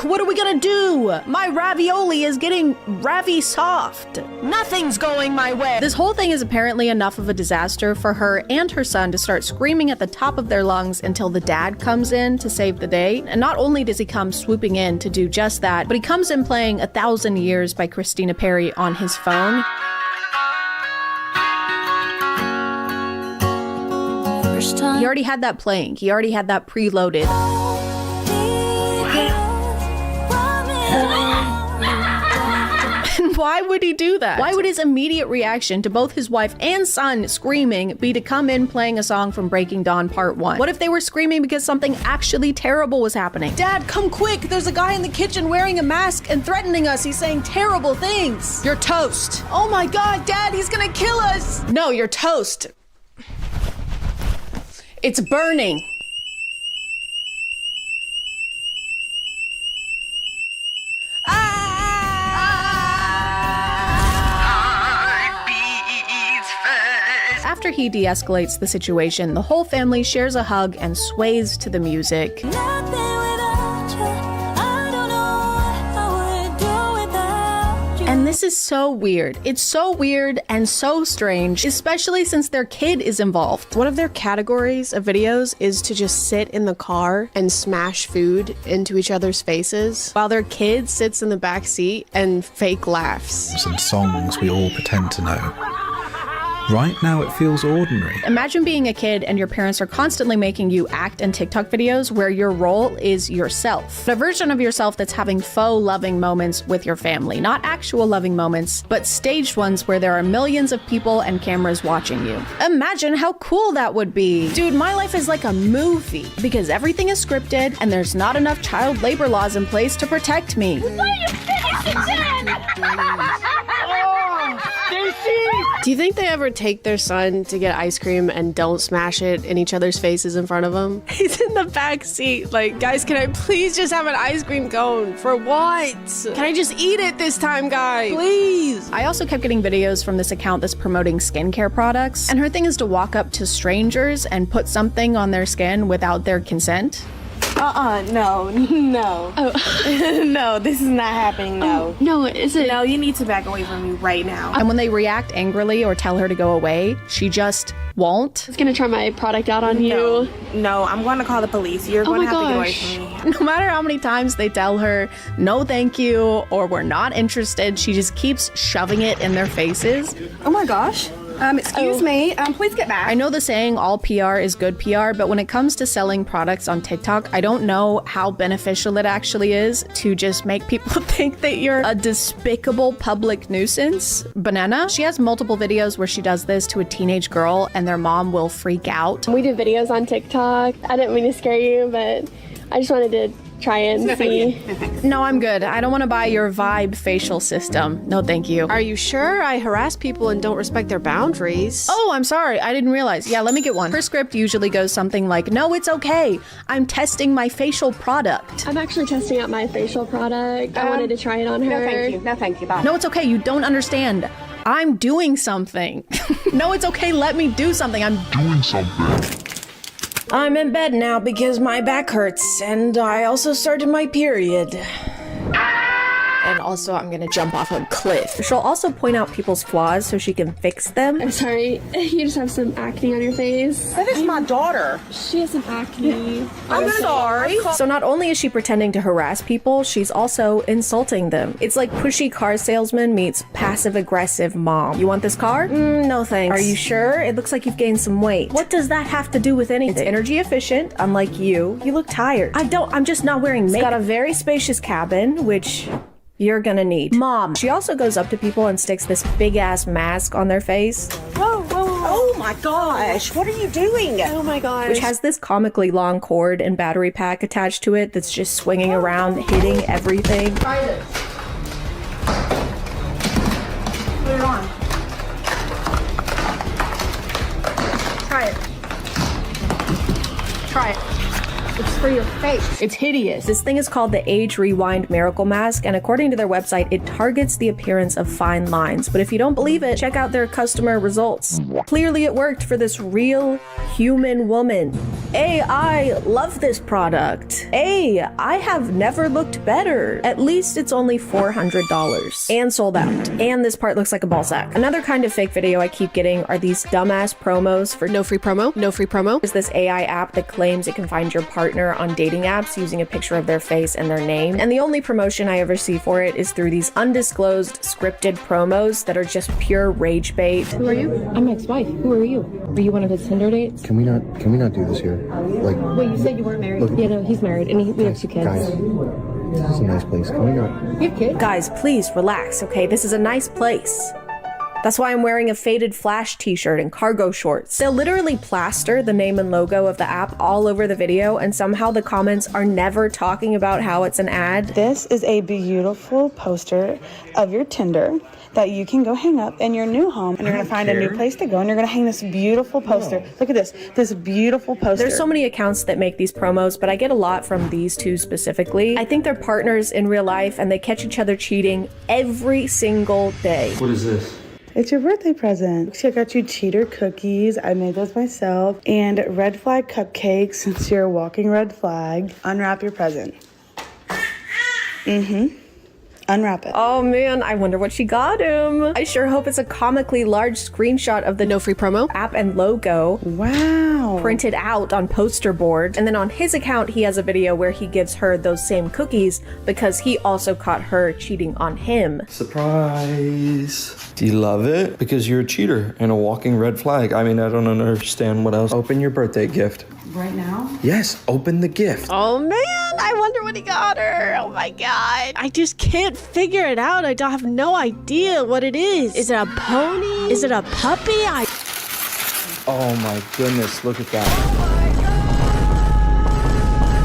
What are we gonna do? My ravioli is getting ravi soft. Nothing's going my way. This whole thing is apparently enough of a disaster for her and her son to start screaming at the top of their lungs until the dad comes in to save the day. And not only does he come swooping in to do just that, but he comes in playing 1,000 Years by Christina Perri on his phone. He already had that playing. He already had that preloaded. Why would he do that? Why would his immediate reaction to both his wife and son screaming be to come in playing a song from Breaking Dawn Part 1? What if they were screaming because something actually terrible was happening? Dad, come quick! There's a guy in the kitchen wearing a mask and threatening us. He's saying terrible things. You're toast. Oh my god, Dad, he's gonna kill us! No, you're toast. It's burning. After he de-escalates the situation, the whole family shares a hug and sways to the music. And this is so weird. It's so weird and so strange, especially since their kid is involved. One of their categories of videos is to just sit in the car and smash food into each other's faces while their kid sits in the back seat and fake laughs. And songs we all pretend to know. Right now it feels ordinary. Imagine being a kid and your parents are constantly making you act in TikTok videos where your role is yourself. A version of yourself that's having faux loving moments with your family. Not actual loving moments, but staged ones where there are millions of people and cameras watching you. Imagine how cool that would be. Dude, my life is like a movie because everything is scripted and there's not enough child labor laws in place to protect me. Do you think they ever take their son to get ice cream and don't smash it in each other's faces in front of him? He's in the back seat like, guys, can I please just have an ice cream cone? For what? Can I just eat it this time, guys? Please. I also kept getting videos from this account that's promoting skincare products, and her thing is to walk up to strangers and put something on their skin without their consent. No. Oh. No, this is not happening, no. No, is it? No, you need to back away from me right now. And when they react angrily or tell her to go away, she just won't. I was gonna try my product out on you. No, I'm gonna call the police. You're gonna have to get away from me. No matter how many times they tell her, no thank you, or we're not interested, she just keeps shoving it in their faces. Oh my gosh. Excuse me, please get back. I know the saying all PR is good PR, but when it comes to selling products on TikTok, I don't know how beneficial it actually is to just make people think that you're a despicable public nuisance. Banana, she has multiple videos where she does this to a teenage girl and their mom will freak out. We do videos on TikTok. I didn't mean to scare you, but I just wanted to try and see. No, I'm good. I don't want to buy your Vibe facial system. No, thank you. Are you sure? I harass people and don't respect their boundaries. Oh, I'm sorry. I didn't realize. Yeah, let me get one. Her script usually goes something like, no, it's okay. I'm testing my facial product. I'm actually testing out my facial product. I wanted to try it on her. No, thank you. No, thank you. Bye. No, it's okay. You don't understand. I'm doing something. No, it's okay. Let me do something. I'm doing something. I'm in bed now because my back hurts, and I also started my period. and also I'm gonna jump off a cliff. She'll also point out people's flaws so she can fix them. I'm sorry, you just have some acne on your face. That is my daughter. She has some acne. I'm sorry. So not only is she pretending to harass people, she's also insulting them. It's like pushy car salesman meets passive-aggressive mom. You want this car? No thanks. Are you sure? It looks like you've gained some weight. What does that have to do with anything? It's energy efficient, unlike you. You look tired. I'm just not wearing makeup. It's got a very spacious cabin, which you're gonna need. Mom. She also goes up to people and sticks this big-ass mask on their face. Whoa, whoa, whoa. Oh my gosh, what are you doing? Oh my gosh. Which has this comically long cord and battery pack attached to it that's just swinging around, hitting everything. Try this. Put it on. Try it. Try it. It's for your face. It's hideous. This thing is called the Age Rewind Miracle Mask, and according to their website, it targets the appearance of fine lines. But if you don't believe it, check out their customer results. Clearly it worked for this real human woman. I love this product. I have never looked better. At least it's only $400. And sold out. And this part looks like a ball sack. Another kind of fake video I keep getting are these dumbass promos for no free promo. No free promo is this AI app that claims it can find your partner on dating apps using a picture of their face and their name. And the only promotion I ever see for it is through these undisclosed scripted promos that are just pure rage bait. Who are you? I'm my ex-wife. Who are you? Are you one of his Tinder dates? Can we not do this here? Like, Wait, you said you weren't married? Yeah, no, he's married, and we have 2 kids. guys, this is a nice place. Can we not? You have kids? Guys, please relax, okay? This is a nice place. That's why I'm wearing a faded Flash t-shirt and cargo shorts. They'll literally plaster the name and logo of the app all over the video, and somehow the comments are never talking about how it's an ad. This is a beautiful poster of your Tinder that you can go hang up in your new home, and you're gonna find a new place to go, and you're gonna hang this beautiful poster. Look at this beautiful poster. There's so many accounts that make these promos, but I get a lot from these two specifically. I think they're partners in real life, and they catch each other cheating every single day. What is this? It's your birthday present. See, I got you cheater cookies. I made those myself. And red flag cupcakes, since you're a walking red flag. Unwrap your present. Unwrap it. Oh man, I wonder what she got him. I sure hope it's a comically large screenshot of the no free promo app and logo. Wow. Printed out on poster board. And then on his account, he has a video where he gives her those same cookies because he also caught her cheating on him. Surprise. Do you love it? Because you're a cheater and a walking red flag. I mean, I don't understand what else. Open your birthday gift. Right now? Yes, open the gift. Oh man, I wonder what he got her. Oh my god. I just can't figure it out. I don't have no idea what it is. Is it a pony? Is it a puppy? Oh my goodness, look at that.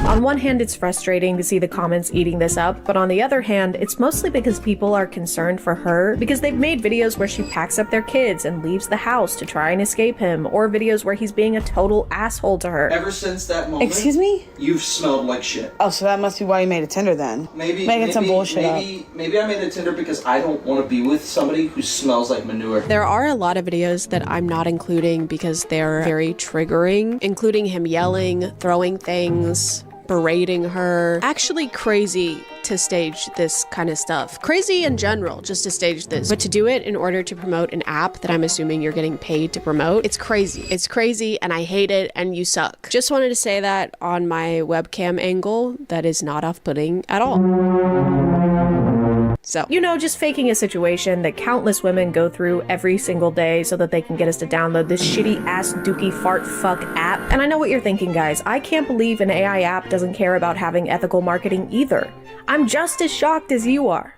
On one hand, it's frustrating to see the comments eating this up, but on the other hand, it's mostly because people are concerned for her because they've made videos where she packs up their kids and leaves the house to try and escape him, or videos where he's being a total asshole to her. Ever since that moment, Excuse me? you've smelled like shit. Oh, so that must be why you made a Tinder then. Maybe some bullshit maybe I made a Tinder because I don't want to be with somebody who smells like manure. There are a lot of videos that I'm not including because they're very triggering, including him yelling, throwing things, berating her. Actually crazy to stage this kind of stuff. Crazy in general, just to stage this. But to do it in order to promote an app that I'm assuming you're getting paid to promote, it's crazy. It's crazy and I hate it and you suck. Just wanted to say that on my webcam angle, that is not off-putting at all. So, you know, just faking a situation that countless women go through every single day so that they can get us to download this shitty ass dookie fart fuck app. And I know what you're thinking, guys. I can't believe an AI app doesn't care about having ethical marketing either. I'm just as shocked as you are.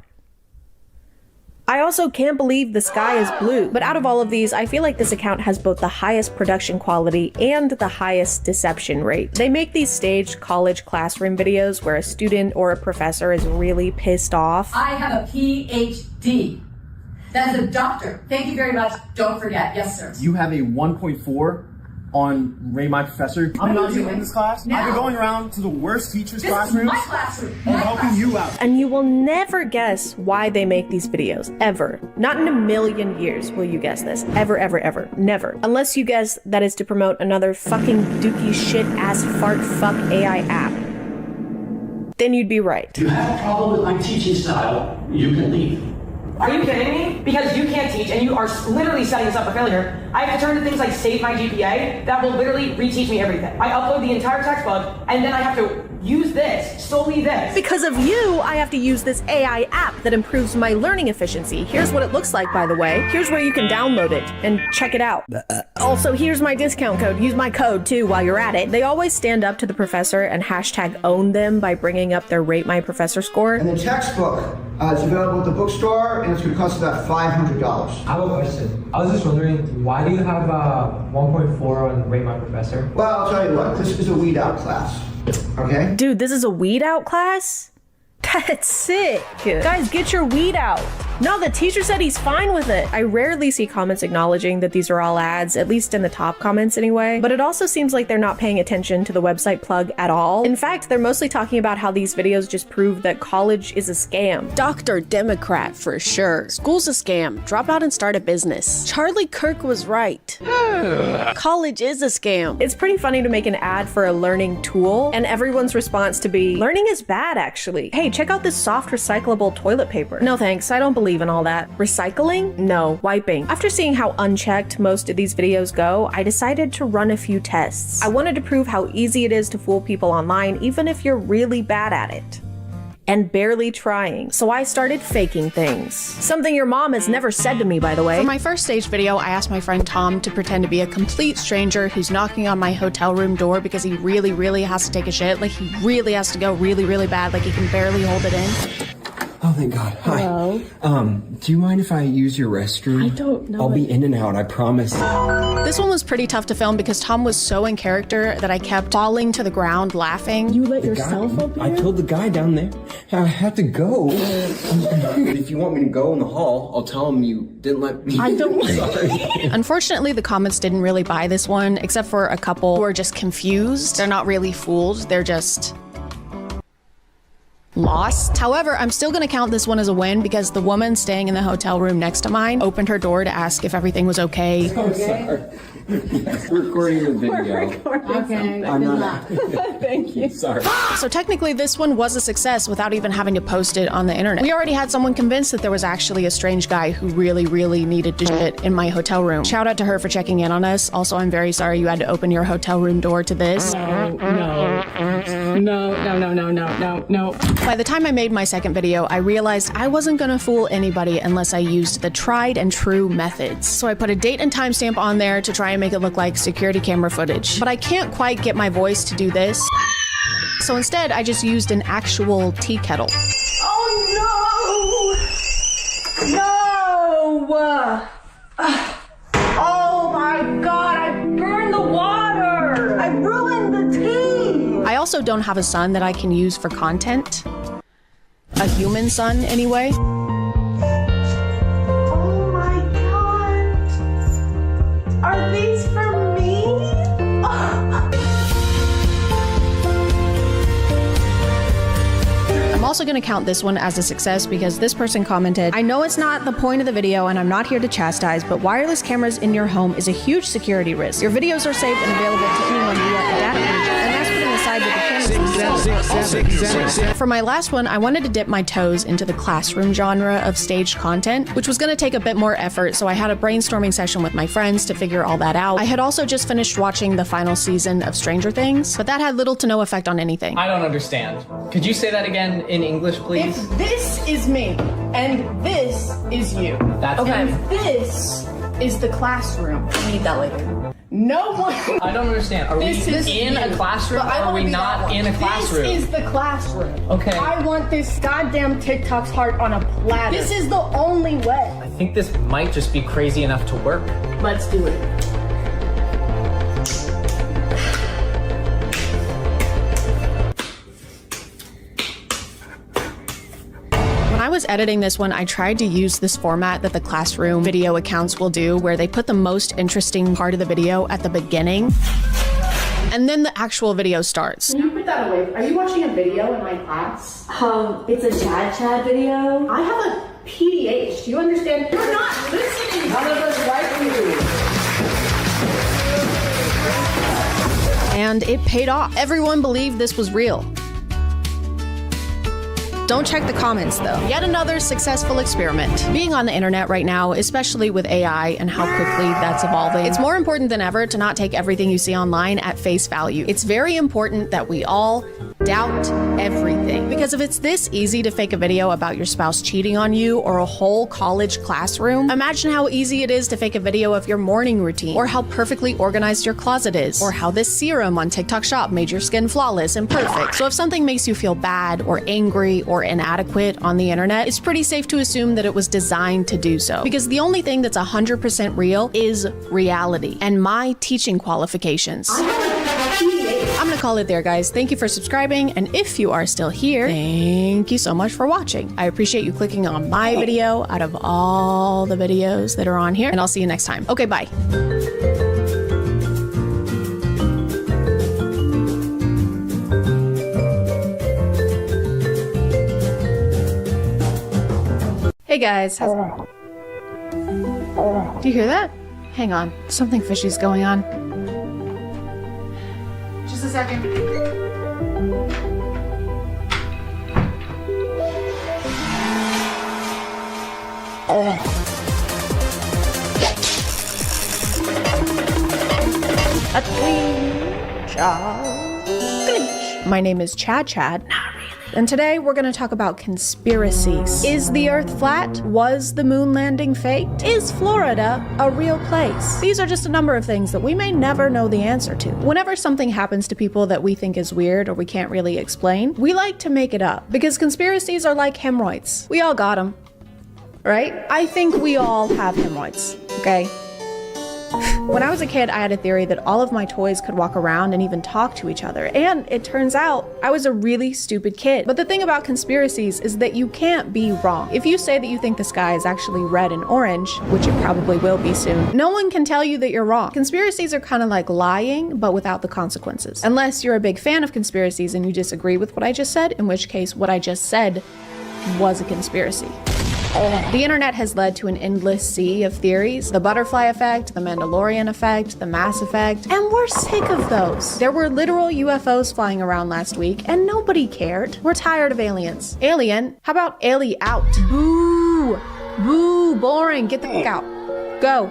I also can't believe the sky is blue. But out of all of these, I feel like this account has both the highest production quality and the highest deception rate. They make these staged college classroom videos where a student or a professor is really pissed off. I have a PhD. That's a doctor. Thank you very much. Don't forget. Yes, sir. You have a 1.4 on Ray My Professor. I'm not even in this class. Now. I've been going around to the worst teachers' This classrooms. is my classroom. I'm helping you out. And you will never guess why they make these videos, ever. Not in a million years will you guess this. Ever, ever, ever. Never. Unless you guess that is to promote another fucking dookie shit ass fart fuck AI app. then you'd be right. If you have a problem with my teaching style, you can leave. Are you kidding me? Because you can't teach and you are literally setting us up for failure. I have to turn to things like Save My GPA that will literally reteach me everything. I upload the entire textbook and then I have to use this, solely this. Because of you, I have to use this AI app that improves my learning efficiency. Here's what it looks like, by the way. Here's where you can download it and check it out. Also, here's my discount code. Use my code too while you're at it. They always stand up to the professor and hashtag own them by bringing up their Rate My Professor score. And the textbook is available at the bookstore, and it's going to cost about $500. I have a question. I was just wondering, why do you have 1.4 on Rate My Professor? Well, I'll tell you what, this is a weed out class. Okay? Dude, this is a weed out class? That's sick. Guys, get your weed out. No, the teacher said he's fine with it. I rarely see comments acknowledging that these are all ads, at least in the top comments anyway. But it also seems like they're not paying attention to the website plug at all. In fact, they're mostly talking about how these videos just prove that college is a scam. Dr. Democrat for sure. School's a scam. Drop out and start a business. Charlie Kirk was right. College is a scam. It's pretty funny to make an ad for a learning tool and everyone's response to be, learning is bad actually. Hey, check out this soft recyclable toilet paper. No thanks, I don't believe in all that. Recycling? No, wiping. After seeing how unchecked most of these videos go, I decided to run a few tests. I wanted to prove how easy it is to fool people online, even if you're really bad at it. And barely trying. So I started faking things. Something your mom has never said to me, by the way. For my first stage video, I asked my friend Tom to pretend to be a complete stranger who's knocking on my hotel room door because he really, really has to take a shit. Like he really has to go really, really bad. Like he can barely hold it in. Oh, thank God. Hi. Hello? Do you mind if I use your restroom? I don't know. I'll be in and out, I promise. This one was pretty tough to film because Tom was so in character that I kept falling to the ground laughing. You let yourself up here? I told the guy down there I had to go. If you want me to go in the hall, I'll tell him you didn't let me. I don't. Sorry. Unfortunately, the comments didn't really buy this one, except for a couple who are just confused. They're not really fooled. They're just lost. However, I'm still gonna count this one as a win because the woman staying in the hotel room next to mine opened her door to ask if everything was okay. I'm sorry. We're recording the video. Okay. I'm not. Thank you. Sorry. So technically this one was a success without even having to post it on the internet. We already had someone convinced that there was actually a strange guy who really, really needed to shit in my hotel room. Shout out to her for checking in on us. Also, I'm very sorry you had to open your hotel room door to this. No. By the time I made my second video, I realized I wasn't gonna fool anybody unless I used the tried and true methods. So I put a date and timestamp on there to try and make it look like security camera footage. But I can't quite get my voice to do this. So instead, I just used an actual tea kettle. Oh no! No! Oh my God! I burned the water! I ruined the tea! I also don't have a son that I can use for content. A human son, anyway. Oh my God! Are these for me? I'm also gonna count this one as a success because this person commented, I know it's not the point of the video and I'm not here to chastise, but wireless cameras in your home is a huge security risk. Your videos are safe and available to anyone via a data breach, and that's putting aside that the cameras themselves are also safe. For my last one, I wanted to dip my toes into the classroom genre of staged content, which was gonna take a bit more effort, so I had a brainstorming session with my friends to figure all that out. I had also just finished watching the final season of Stranger Things, but that had little to no effect on anything. I don't understand. Could you say that again in English, please? If this is me and this is you, That's and him. this is the classroom. I need that later. No one. I don't understand. Are we in a classroom or are we not in a classroom? This is the classroom. Okay. I want this goddamn TikTok's heart on a platter. This is the only way. I think this might just be crazy enough to work. Let's do it. When I was editing this one, I tried to use this format that the classroom video accounts will do, where they put the most interesting part of the video at the beginning, and then the actual video starts. Can you put that away? Are you watching a video in my class? It's a ChadChad video. I have a PDH. Do you understand? You're not listening. None of us like you. And it paid off. Everyone believed this was real. Don't check the comments though. Yet another successful experiment. Being on the internet right now, especially with AI and how quickly that's evolving, it's more important than ever to not take everything you see online at face value. It's very important that we all doubt everything. Because if it's this easy to fake a video about your spouse cheating on you or a whole college classroom, imagine how easy it is to fake a video of your morning routine, or how perfectly organized your closet is, or how this serum on TikTok Shop made your skin flawless and perfect. So if something makes you feel bad or angry or inadequate on the internet, it's pretty safe to assume that it was designed to do so. Because the only thing that's 100% real is reality and my teaching qualifications. I'm gonna call it there, guys. Thank you for subscribing, and if you are still here, thank you so much for watching. I appreciate you clicking on my video out of all the videos that are on here, and I'll see you next time. Okay, bye. Hey guys, do you hear that? Hang on, something fishy's going on. Just a second. A clean job. My name is ChadChad. And today we're going to talk about conspiracies. Is the Earth flat? Was the moon landing fake? Is Florida a real place? These are just a number of things that we may never know the answer to. Whenever something happens to people that we think is weird or we can't really explain, we like to make it up because conspiracies are like hemorrhoids. We all got them, right? I think we all have hemorrhoids, okay? When I was a kid, I had a theory that all of my toys could walk around and even talk to each other. And it turns out I was a really stupid kid. But the thing about conspiracies is that you can't be wrong. If you say that you think the sky is actually red and orange, which it probably will be soon, no one can tell you that you're wrong. Conspiracies are kind of like lying, but without the consequences. Unless you're a big fan of conspiracies and you disagree with what I just said, in which case what I just said was a conspiracy. The internet has led to an endless sea of theories. The butterfly effect, the Mandalorian effect, the Mass effect, and we're sick of those. There were literal UFOs flying around last week and nobody cared. We're tired of aliens. Alien? How about Ali out? Boo! Boo! Boring. Get the fuck out. Go.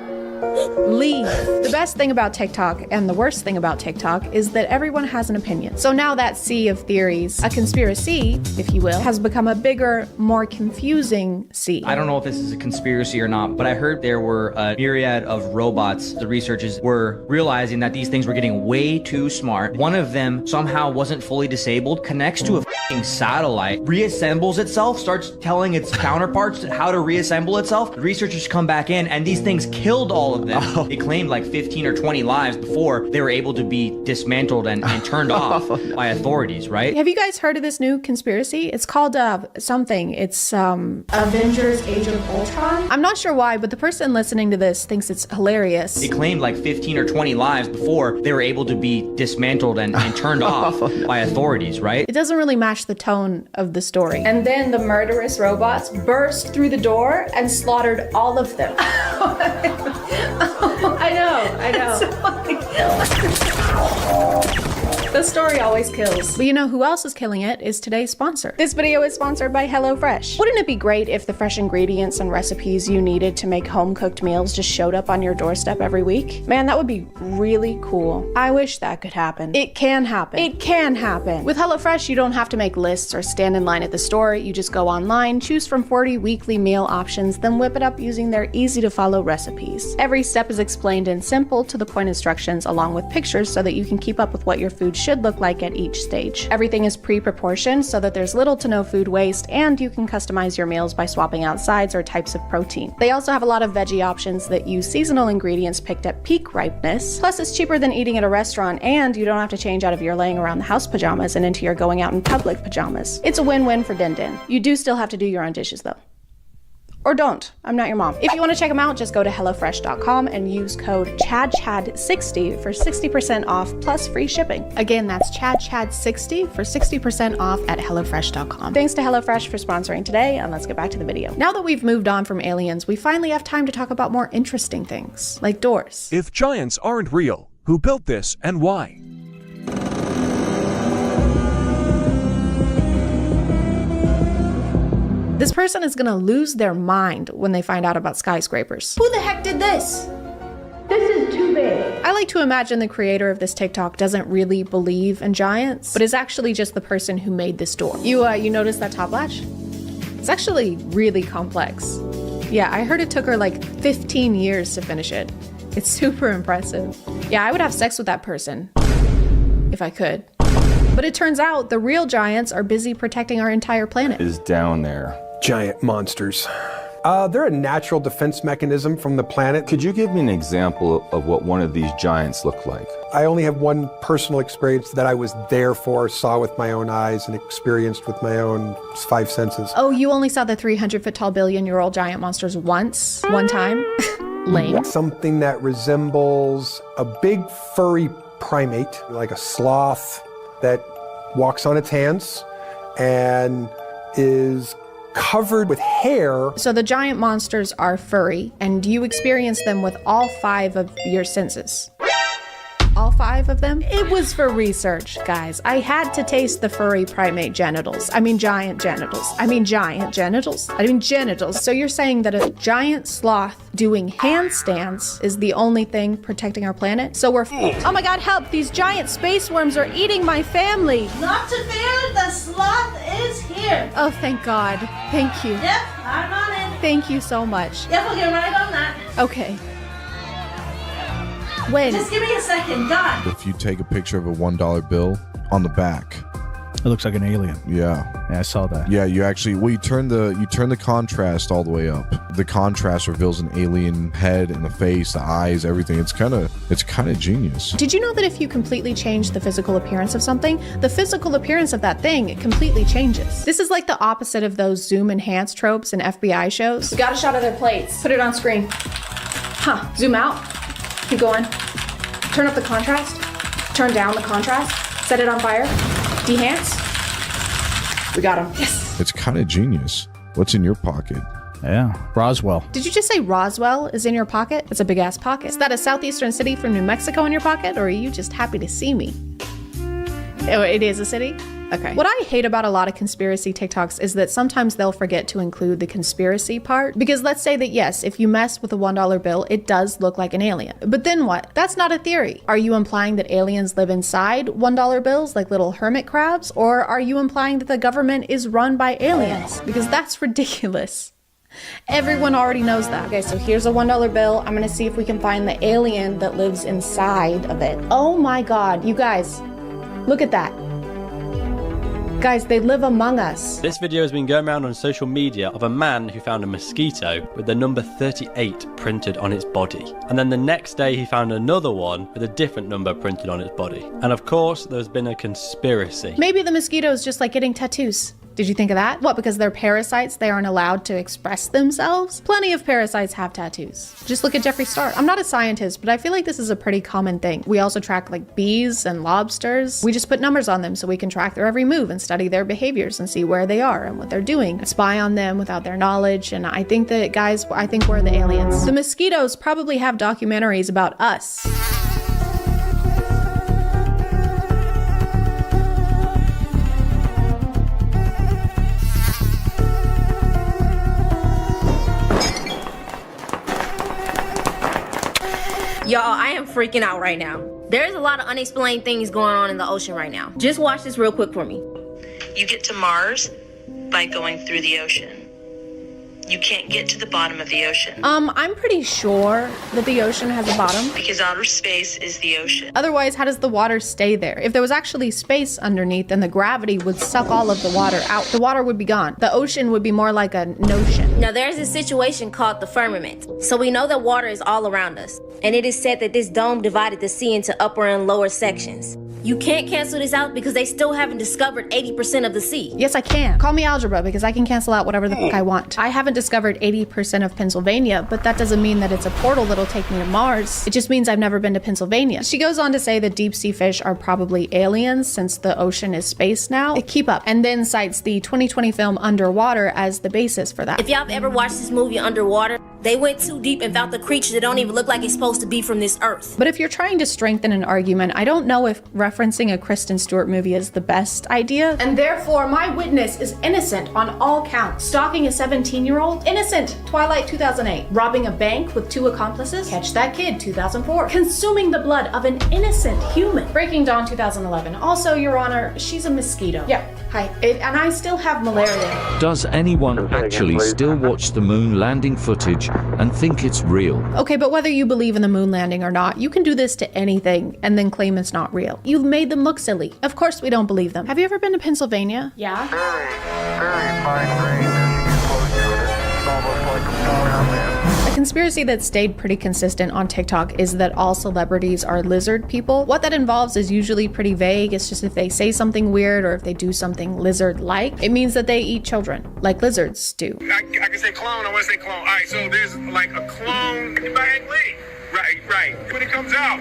Leave. The best thing about TikTok and the worst thing about TikTok is that everyone has an opinion. So now that sea of theories, a conspiracy, if you will, has become a bigger, more confusing sea. I don't know if this is a conspiracy or not, but I heard there were a myriad of robots. The researchers were realizing that these things were getting way too smart. One of them somehow wasn't fully disabled, connects to a f***ing satellite, reassembles itself, starts telling its counterparts how to reassemble itself. The researchers come back in and these things killed all of them. They claimed like 15 or 20 lives before they were able to be dismantled and turned off by authorities, right? Have you guys heard of this new conspiracy? It's called something. It's Avengers Age of Ultron. I'm not sure why, but the person listening to this thinks it's hilarious. They claimed like 15 or 20 lives before they were able to be dismantled and turned off by authorities, right? It doesn't really match the tone of the story. And then the murderous robots burst through the door and slaughtered all of them. I know. The story always kills. But you know who else is killing it is today's sponsor. This video is sponsored by HelloFresh. Wouldn't it be great if the fresh ingredients and recipes you needed to make home-cooked meals just showed up on your doorstep every week? Man, that would be really cool. I wish that could happen. It can happen. It can happen. With HelloFresh, you don't have to make lists or stand in line at the store. You just go online, choose from 40 weekly meal options, then whip it up using their easy-to-follow recipes. Every step is explained in simple, to-the-point instructions along with pictures so that you can keep up with what your food should look like at each stage. Everything is pre-proportioned so that there's little to no food waste, and you can customize your meals by swapping out sides or types of protein. They also have a lot of veggie options that use seasonal ingredients picked at peak ripeness. Plus, it's cheaper than eating at a restaurant, and you don't have to change out of your laying around the house pajamas and into your going out in public pajamas. It's a win-win for Din Din. You do still have to do your own dishes though. Or don't. I'm not your mom. If you want to check them out, just go to HelloFresh.com and use code ChadChad60 for 60% off plus free shipping. Again, that's ChadChad60 for 60% off at HelloFresh.com. Thanks to HelloFresh for sponsoring today, and let's get back to the video. Now that we've moved on from aliens, we finally have time to talk about more interesting things, like doors. If giants aren't real, who built this and why? This person is gonna lose their mind when they find out about skyscrapers. Who the heck did this? This is too big. I like to imagine the creator of this TikTok doesn't really believe in giants, but is actually just the person who made this door. You notice that top latch? It's actually really complex. Yeah, I heard it took her like 15 years to finish it. It's super impressive. Yeah, I would have sex with that person if I could. But it turns out the real giants are busy protecting our entire planet. Is down there. Giant monsters. They're a natural defense mechanism from the planet. Could you give me an example of what one of these giants look like? I only have one personal experience that I was there for, saw with my own eyes, and experienced with my own 5 senses. Oh, you only saw the 300-foot tall billion-year-old giant monsters one time? Lame. Something that resembles a big furry primate, like a sloth that walks on its hands and is covered with hair. So the giant monsters are furry, and you experience them with all 5 of your senses. All 5 of them? It was for research, guys. I had to taste the furry primate genitals. I mean giant genitals. I mean giant genitals. I mean genitals. So you're saying that a giant sloth doing handstands is the only thing protecting our planet? So we're oh my god, help! These giant space worms are eating my family! Not to fear, the sloth is here. Oh, thank God. Thank you. Yep, I'm on it. Thank you so much. Yep, we'll get right on that. Okay. When? Just give me a second, God. If you take a picture of a $1 bill, on the back, it looks like an alien. Yeah, I saw that. Yeah, you actually, well, you turn the contrast all the way up. The contrast reveals an alien head and the face, the eyes, everything. It's kind of genius. Did you know that if you completely change the physical appearance of something, the physical appearance of that thing completely changes? This is like the opposite of those zoom enhanced tropes in FBI shows. We got a shot of their plates. Put it on screen. Huh, zoom out. Keep going. Turn up the contrast. Turn down the contrast. Set it on fire. Dehance. We got him. Yes. It's kind of genius. What's in your pocket? Yeah, Roswell. Did you just say Roswell is in your pocket? It's a big ass pocket. Is that a southeastern city from New Mexico in your pocket, or are you just happy to see me? Oh, it is a city? Okay. What I hate about a lot of conspiracy TikToks is that sometimes they'll forget to include the conspiracy part. Because let's say that yes, if you mess with a $1 bill, it does look like an alien. But then what? That's not a theory. Are you implying that aliens live inside $1 bills like little hermit crabs? Or are you implying that the government is run by aliens? Because that's ridiculous. Everyone already knows that. Okay, so here's a $1 bill. I'm gonna see if we can find the alien that lives inside of it. Oh my God, you guys, look at that. Guys, they live among us. This video has been going around on social media of a man who found a mosquito with the number 38 printed on its body. And then the next day he found another one with a different number printed on its body. And of course, there's been a conspiracy. Maybe the mosquito is just like getting tattoos. Did you think of that? What, because they're parasites, they aren't allowed to express themselves? Plenty of parasites have tattoos. Just look at Jeffree Star. I'm not a scientist, but I feel like this is a pretty common thing. We also track like bees and lobsters. We just put numbers on them so we can track their every move and study their behaviors and see where they are and what they're doing. Spy on them without their knowledge. And I think that, guys, I think we're the aliens. The mosquitoes probably have documentaries about us. Y'all, I am freaking out right now. There's a lot of unexplained things going on in the ocean right now. Just watch this real quick for me. You get to Mars by going through the ocean. You can't get to the bottom of the ocean. I'm pretty sure that the ocean has a bottom. Because outer space is the ocean. Otherwise, how does the water stay there? If there was actually space underneath, then the gravity would suck all of the water out. The water would be gone. The ocean would be more like a notion. Now, there's a situation called the firmament. So we know that water is all around us. And it is said that this dome divided the sea into upper and lower sections. You can't cancel this out because they still haven't discovered 80% of the sea. Yes, I can. Call me algebra because I can cancel out whatever the fuck I want. I haven't discovered 80% of Pennsylvania, but that doesn't mean that it's a portal that'll take me to Mars. It just means I've never been to Pennsylvania. She goes on to say that deep sea fish are probably aliens since the ocean is space now. Keep up. And then cites the 2020 film Underwater as the basis for that. If y'all have ever watched this movie Underwater, They went too deep and found the creature that don't even look like it's supposed to be from this earth. But if you're trying to strengthen an argument, I don't know if referencing a Kristen Stewart movie is the best idea. And therefore, my witness is innocent on all counts. Stalking a 17-year-old? Innocent. Twilight 2008. Robbing a bank with 2 accomplices? Catch That Kid 2004. Consuming the blood of an innocent human? Breaking Dawn 2011. Also, Your Honor, she's a mosquito. Yeah, hi. And I still have malaria. Does anyone actually still watch the moon landing footage and think it's real? Okay, but whether you believe in the moon landing or not, you can do this to anything and then claim it's not real. You made them look silly. Of course we don't believe them. Have you ever been to Pennsylvania? Yeah. Very fine grain as you get close to it. It's almost like a flower around there. A conspiracy that stayed pretty consistent on TikTok is that all celebrities are lizard people. What that involves is usually pretty vague. It's just if they say something weird or if they do something lizard-like, it means that they eat children, like lizards do. I can say clone, I want to say clone. All right, so there's like a clone by Ang Lee. Right. When it comes out,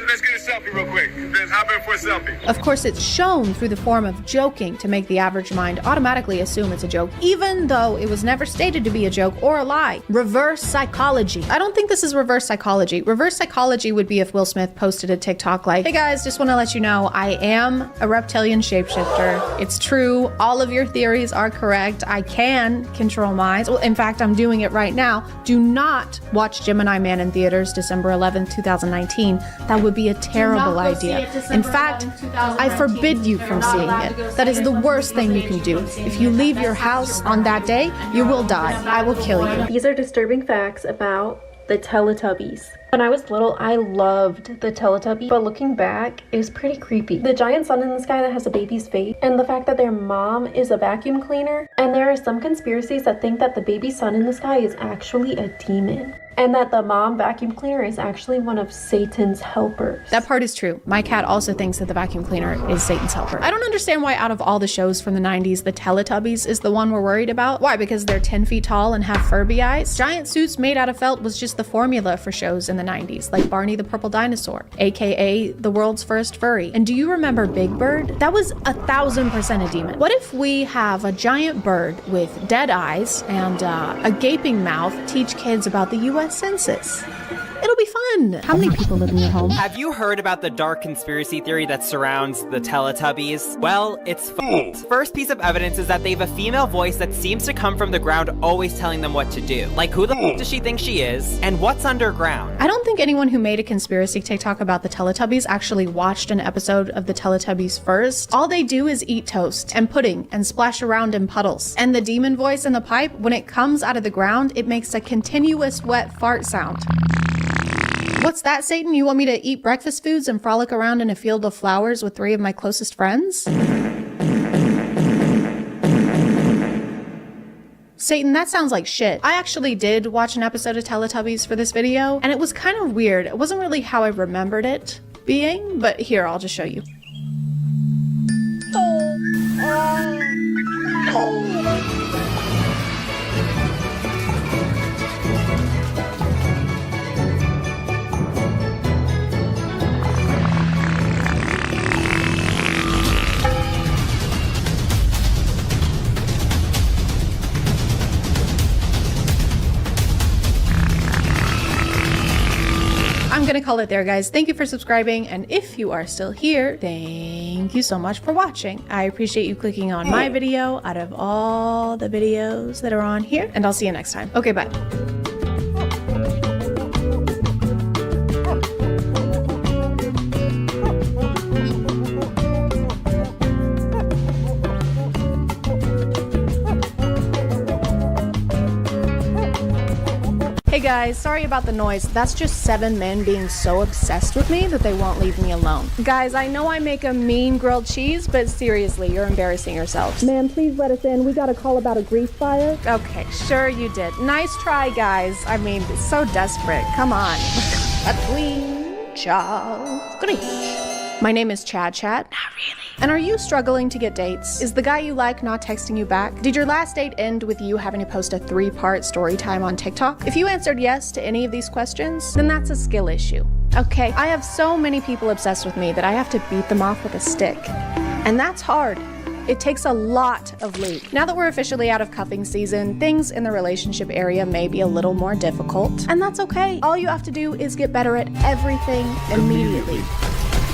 let's get a selfie real quick. Let's hop in for a selfie. Of course, it's shown through the form of joking to make the average mind automatically assume it's a joke, even though it was never stated to be a joke or a lie. Reverse psychology. I don't think this is reverse psychology. Reverse psychology would be if Will Smith posted a TikTok like, "Hey guys, just want to let you know I am a reptilian shapeshifter. It's true. All of your theories are correct. I can control minds. Well, in fact, I'm doing it right now. Do not watch Gemini Man in theaters December 11th, 2019. That would be a terrible idea. In fact, I forbid you from seeing it. That is the worst thing you can do. If you leave your house on that day, you will die. I will kill you." These are disturbing facts about the Teletubbies. When I was little, I loved the Teletubbies, but looking back, it was pretty creepy. The giant sun in the sky that has a baby's face, and the fact that their mom is a vacuum cleaner, and there are some conspiracies that think that the baby sun in the sky is actually a demon, and that the mom vacuum cleaner is actually one of Satan's helpers. That part is true. My cat also thinks that the vacuum cleaner is Satan's helper. I don't understand why out of all the shows from the 90s, the Teletubbies is the one we're worried about. Why? Because they're 10 feet tall and have Furby eyes? Giant suits made out of felt was just the formula for shows in the 90s, like Barney the Purple Dinosaur, aka the world's first furry. And do you remember Big Bird? That was 1000% a demon. What if we have a giant bird with dead eyes and a gaping mouth teach kids about the US Census? It'll be fun. How many people live in your home? Have you heard about the dark conspiracy theory that surrounds the Teletubbies? Well, it's First piece of evidence is that they have a female voice that seems to come from the ground, always telling them what to do. Like, who the does she think she is? And what's underground? I don't think anyone who made a conspiracy TikTok about the Teletubbies actually watched an episode of the Teletubbies first. All they do is eat toast and pudding and splash around in puddles. And the demon voice in the pipe, when it comes out of the ground, it makes a continuous wet fart sound. What's that, Satan? You want me to eat breakfast foods and frolic around in a field of flowers with 3 of my closest friends? Satan, that sounds like shit. I actually did watch an episode of Teletubbies for this video, and it was kind of weird. It wasn't really how I remembered it being, but here, I'll just show you. I'm gonna call it there, guys. Thank you for subscribing, and if you are still here, thank you so much for watching. I appreciate you clicking on my video out of all the videos that are on here, and I'll see you next time. Okay, bye. Hey guys, sorry about the noise. That's just 7 men being so obsessed with me that they won't leave me alone. Guys, I know I make a mean grilled cheese, but seriously, you're embarrassing yourselves. Ma'am, please let us in. We got a call about a grease fire. Okay, sure you did. Nice try, guys. I mean, it's so desperate. Come on. A queen, Charles. My name is ChadChad. Not really. And are you struggling to get dates? Is the guy you like not texting you back? Did your last date end with you having to post a 3-part story time on TikTok? If you answered yes to any of these questions, then that's a skill issue. Okay, I have so many people obsessed with me that I have to beat them off with a stick. And that's hard. It takes a lot of lube. Now that we're officially out of cuffing season, things in the relationship area may be a little more difficult, and that's okay. All you have to do is get better at everything immediately.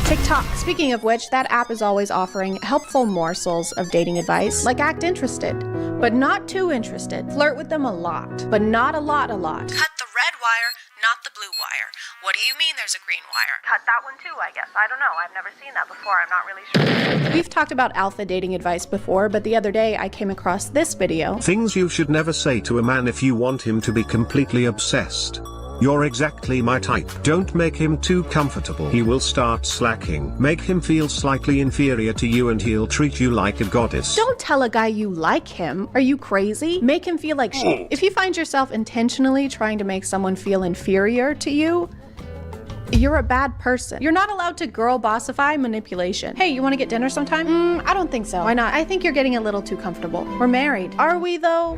TikTok. Speaking of which, that app is always offering helpful morsels of dating advice, like act interested, but not too interested. Flirt with them a lot, but not a lot. Cut the red wire, not the blue wire. What do you mean there's a green wire? Cut that one too, I guess. I don't know. I've never seen that before. I'm not really sure. We've talked about alpha dating advice before, but the other day I came across this video. Things you should never say to a man if you want him to be completely obsessed. You're exactly my type. Don't make him too comfortable. He will start slacking. Make him feel slightly inferior to you and he'll treat you like a goddess. Don't tell a guy you like him. Are you crazy? Make him feel like shit. If you find yourself intentionally trying to make someone feel inferior to you, you're a bad person. You're not allowed to girl bossify manipulation. Hey, you want to get dinner sometime? I don't think so. Why not? I think you're getting a little too comfortable. We're married. Are we though?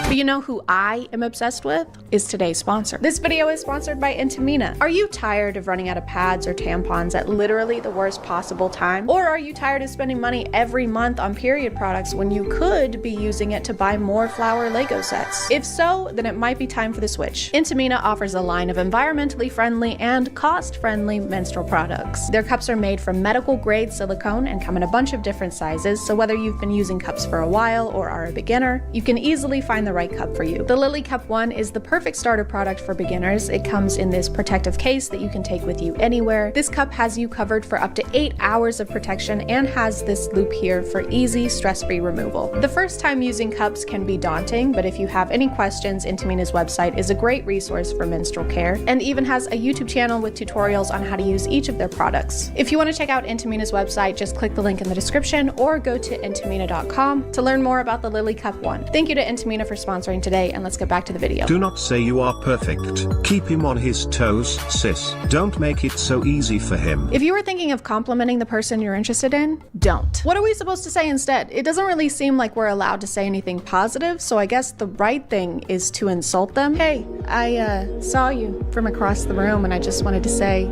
But you know who I am obsessed with? Is today's sponsor. This video is sponsored by Intimina. Are you tired of running out of pads or tampons at literally the worst possible time? Or are you tired of spending money every month on period products when you could be using it to buy more flower Lego sets? If so, then it might be time for the switch. Intimina offers a line of environmentally friendly and cost-friendly menstrual products. Their cups are made from medical-grade silicone and come in a bunch of different sizes, so whether you've been using cups for a while or are a beginner, you can easily find the right cup for you. The Lily Cup 1 is the perfect starter product for beginners. It comes in this protective case that you can take with you anywhere. This cup has you covered for up to 8 hours of protection and has this loop here for easy, stress-free removal. The first time using cups can be daunting, but if you have any questions, Intimina's website is a great resource for menstrual care and even has a YouTube channel with tutorials on how to use each of their products. If you want to check out Intimina's website, just click the link in the description or go to intimina.com to learn more about the Lily Cup 1. Thank you to Intimina for sponsoring today, and let's get back to the video. Do not say you are perfect. Keep him on his toes, sis. Don't make it so easy for him. If you were thinking of complimenting the person you're interested in, don't. What are we supposed to say instead? It doesn't really seem like we're allowed to say anything positive, so I guess the right thing is to insult them. Hey, I saw you from across the room and I just wanted to say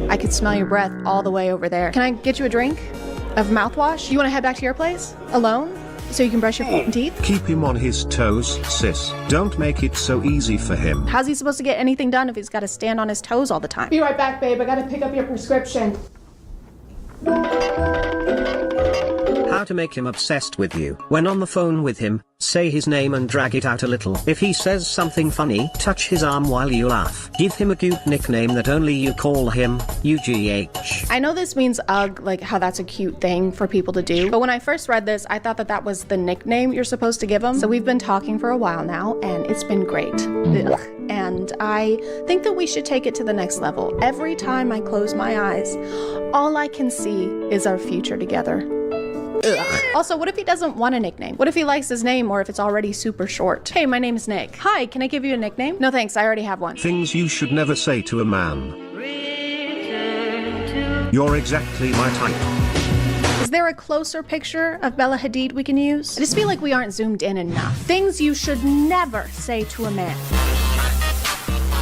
I could smell your breath all the way over there. Can I get you a drink of mouthwash? You want to head back to your place alone? So you can brush your teeth? Keep him on his toes, sis. Don't make it so easy for him. How's he supposed to get anything done if he's got to stand on his toes all the time? Be right back, babe. I gotta pick up your prescription. How to make him obsessed with you. When on the phone with him, say his name and drag it out a little. If he says something funny, touch his arm while you laugh. Give him a cute nickname that only you call him, UGH. I know this means ugh, like how that's a cute thing for people to do, but when I first read this, I thought that that was the nickname you're supposed to give him. So we've been talking for a while now, and it's been great. Ugh. And I think that we should take it to the next level. Every time I close my eyes, all I can see is our future together. Ugh. Also, what if he doesn't want a nickname? What if he likes his name or if it's already super short? Hey, my name's Nick. Hi, can I give you a nickname? No thanks, I already have one. Things you should never say to a man. You're exactly my type. Is there a closer picture of Bella Hadid we can use? I just feel like we aren't zoomed in enough. Things you should never say to a man.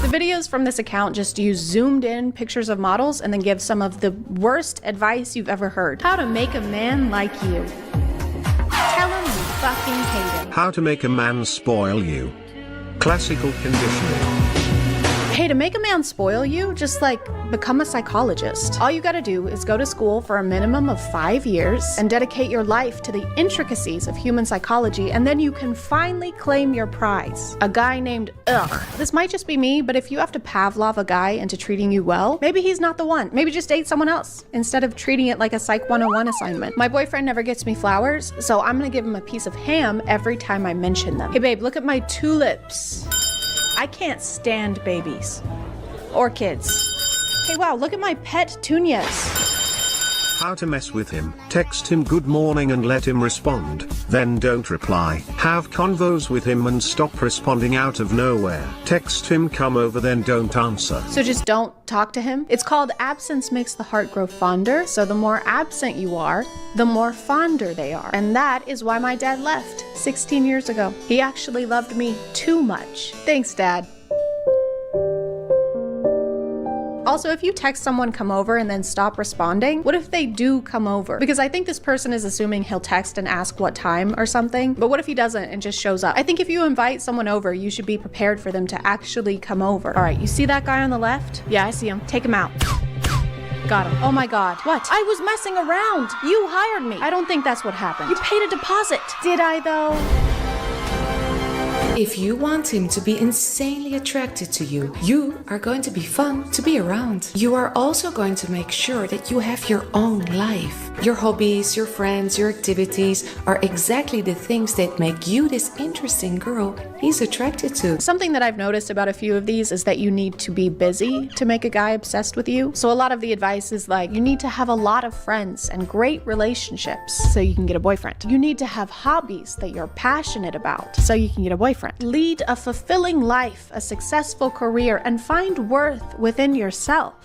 The videos from this account just use zoomed in pictures of models and then give some of the worst advice you've ever heard. How to make a man like you. Tell him you fucking hate him. How to make a man spoil you. Classical conditioning. Hey, to make a man spoil you, just like become a psychologist. All you gotta do is go to school for a minimum of 5 years and dedicate your life to the intricacies of human psychology, and then you can finally claim your prize. A guy named Ugh. This might just be me, but if you have to Pavlov a guy into treating you well, maybe he's not the one. Maybe just date someone else instead of treating it like a Psych 101 assignment. My boyfriend never gets me flowers, so I'm gonna give him a piece of ham every time I mention them. Hey babe, look at my tulips. I can't stand babies. Or kids. Hey wow, look at my pet Tunias. How to mess with him. Text him good morning and let him respond, then don't reply. Have convos with him and stop responding out of nowhere. Text him come over, then don't answer. So just don't talk to him? It's called absence makes the heart grow fonder, so the more absent you are, the more fonder they are. And that is why my dad left 16 years ago. He actually loved me too much. Thanks, Dad. Also, if you text someone come over and then stop responding, what if they do come over? Because I think this person is assuming he'll text and ask what time or something, but what if he doesn't and just shows up? I think if you invite someone over, you should be prepared for them to actually come over. All right, you see that guy on the left? Yeah, I see him. Take him out. Got him. Oh my God. What? I was messing around. You hired me. I don't think that's what happened. You paid a deposit. Did I though? If you want him to be insanely attracted to you, you are going to be fun to be around. You are also going to make sure that you have your own life. Your hobbies, your friends, your activities are exactly the things that make you this interesting girl he's attracted to. Something that I've noticed about a few of these is that you need to be busy to make a guy obsessed with you. So a lot of the advice is like, you need to have a lot of friends and great relationships so you can get a boyfriend. You need to have hobbies that you're passionate about so you can get a boyfriend. Lead a fulfilling life, a successful career, and find worth within yourself.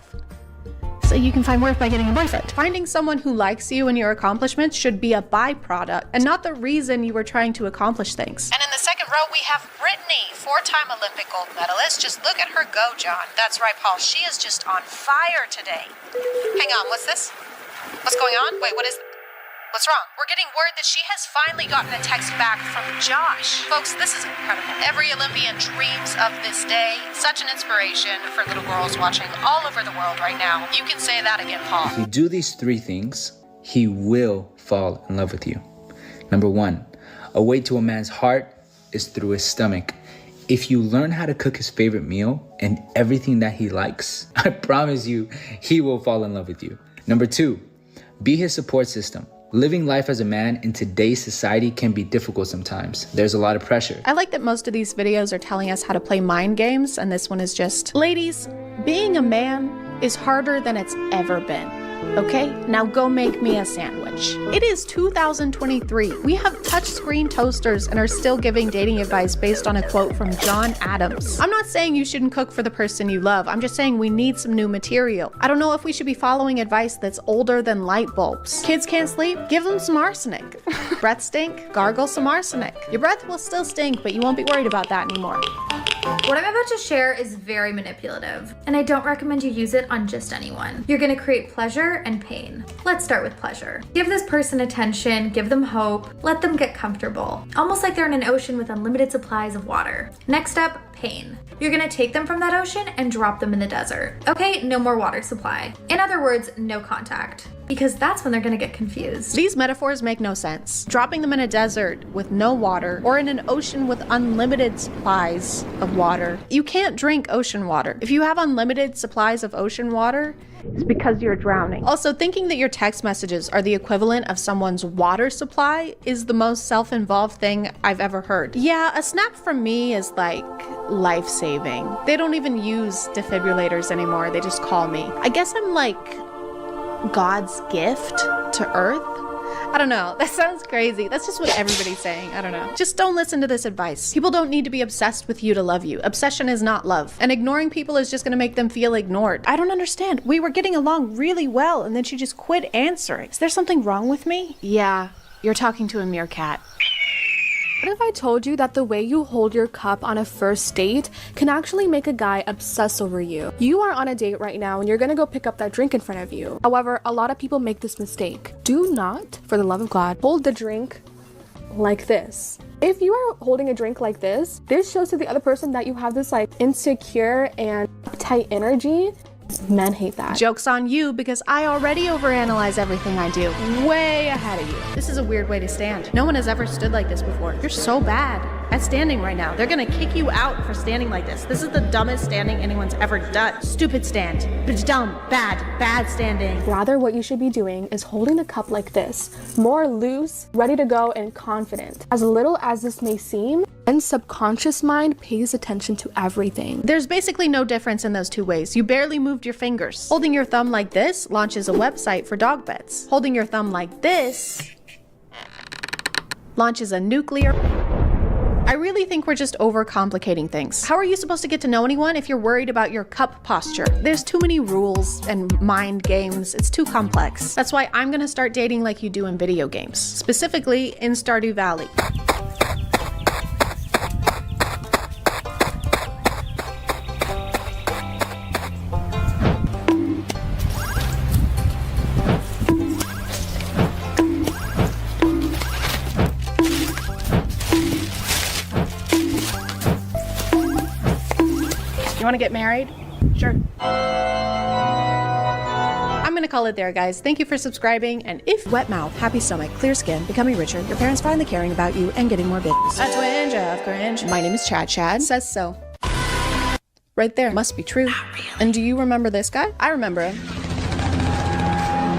So you can find worth by getting a boyfriend. Finding someone who likes you and your accomplishments should be a byproduct and not the reason you were trying to accomplish things. And in the second row, we have Brittany, 4-time Olympic gold medalist. Just look at her go, John. That's right, Paul. She is just on fire today. Hang on, what's this? What's going on? Wait, what's wrong? We're getting word that she has finally gotten a text back from Josh. Folks, this is incredible. Every Olympian dreams of this day. Such an inspiration for little girls watching all over the world right now. You can say that again, Paul. If you do these 3 things, he will fall in love with you. Number 1, a way to a man's heart is through his stomach. If you learn how to cook his favorite meal and everything that he likes, I promise you, he will fall in love with you. Number 2, be his support system. Living life as a man in today's society can be difficult sometimes. There's a lot of pressure. I like that most of these videos are telling us how to play mind games, and this one is just, ladies, being a man is harder than it's ever been. Okay, now go make me a sandwich. It is 2023. We have touchscreen toasters and are still giving dating advice based on a quote from John Adams. I'm not saying you shouldn't cook for the person you love. I'm just saying we need some new material. I don't know if we should be following advice that's older than light bulbs. Kids can't sleep? Give them some arsenic. Breath stink? Gargle some arsenic. Your breath will still stink, but you won't be worried about that anymore. What I'm about to share is very manipulative, and I don't recommend you use it on just anyone. You're gonna create pleasure and pain. Let's start with pleasure. Give this person attention, give them hope, let them get comfortable, almost like they're in an ocean with unlimited supplies of water. Next up, pain. You're gonna take them from that ocean and drop them in the desert. Okay, no more water supply. In other words, no contact. Because that's when they're gonna get confused. These metaphors make no sense. Dropping them in a desert with no water or in an ocean with unlimited supplies of water. You can't drink ocean water. If you have unlimited supplies of ocean water, it's because you're drowning. Also, thinking that your text messages are the equivalent of someone's water supply is the most self-involved thing I've ever heard. Yeah, a snap from me is like life-saving. They don't even use defibrillators anymore. They just call me. I guess I'm like God's gift to Earth. I don't know. That sounds crazy. That's just what everybody's saying. I don't know. Just don't listen to this advice. People don't need to be obsessed with you to love you. Obsession is not love. And ignoring people is just going to make them feel ignored. I don't understand. We were getting along really well and then she just quit answering. Is there something wrong with me? Yeah, you're talking to a meerkat. What if I told you that the way you hold your cup on a first date can actually make a guy obsess over you? You are on a date right now and you're gonna go pick up that drink in front of you. However, a lot of people make this mistake. Do not, for the love of God, hold the drink like this. If you are holding a drink like this shows to the other person that you have this like insecure and uptight energy. Men hate that. Joke's on you because I already overanalyze everything I do. Way ahead of you. This is a weird way to stand. No one has ever stood like this before. You're so bad at standing right now. They're gonna kick you out for standing like this. This is the dumbest standing anyone's ever done. Stupid stand. Dumb. Bad standing. Rather, what you should be doing is holding the cup like this. More loose, ready to go, and confident. As little as this may seem, and subconscious mind pays attention to everything. There's basically no difference in those two ways. You barely moved your fingers. Holding your thumb like this launches a website for dog beds. Holding your thumb like this launches a nuclear... I really think we're just overcomplicating things. How are you supposed to get to know anyone if you're worried about your cup posture? There's too many rules and mind games. It's too complex. That's why I'm gonna start dating like you do in video games, specifically in Stardew Valley. want to get married? Sure. I'm gonna call it there, guys. Thank you for subscribing, and if wet mouth, happy stomach, clear skin, becoming richer, your parents finally caring about you, and getting more bitches. A twinge of cringe. My name is ChadChad. Says so. Right there. Must be true. And do you remember this guy? I remember him.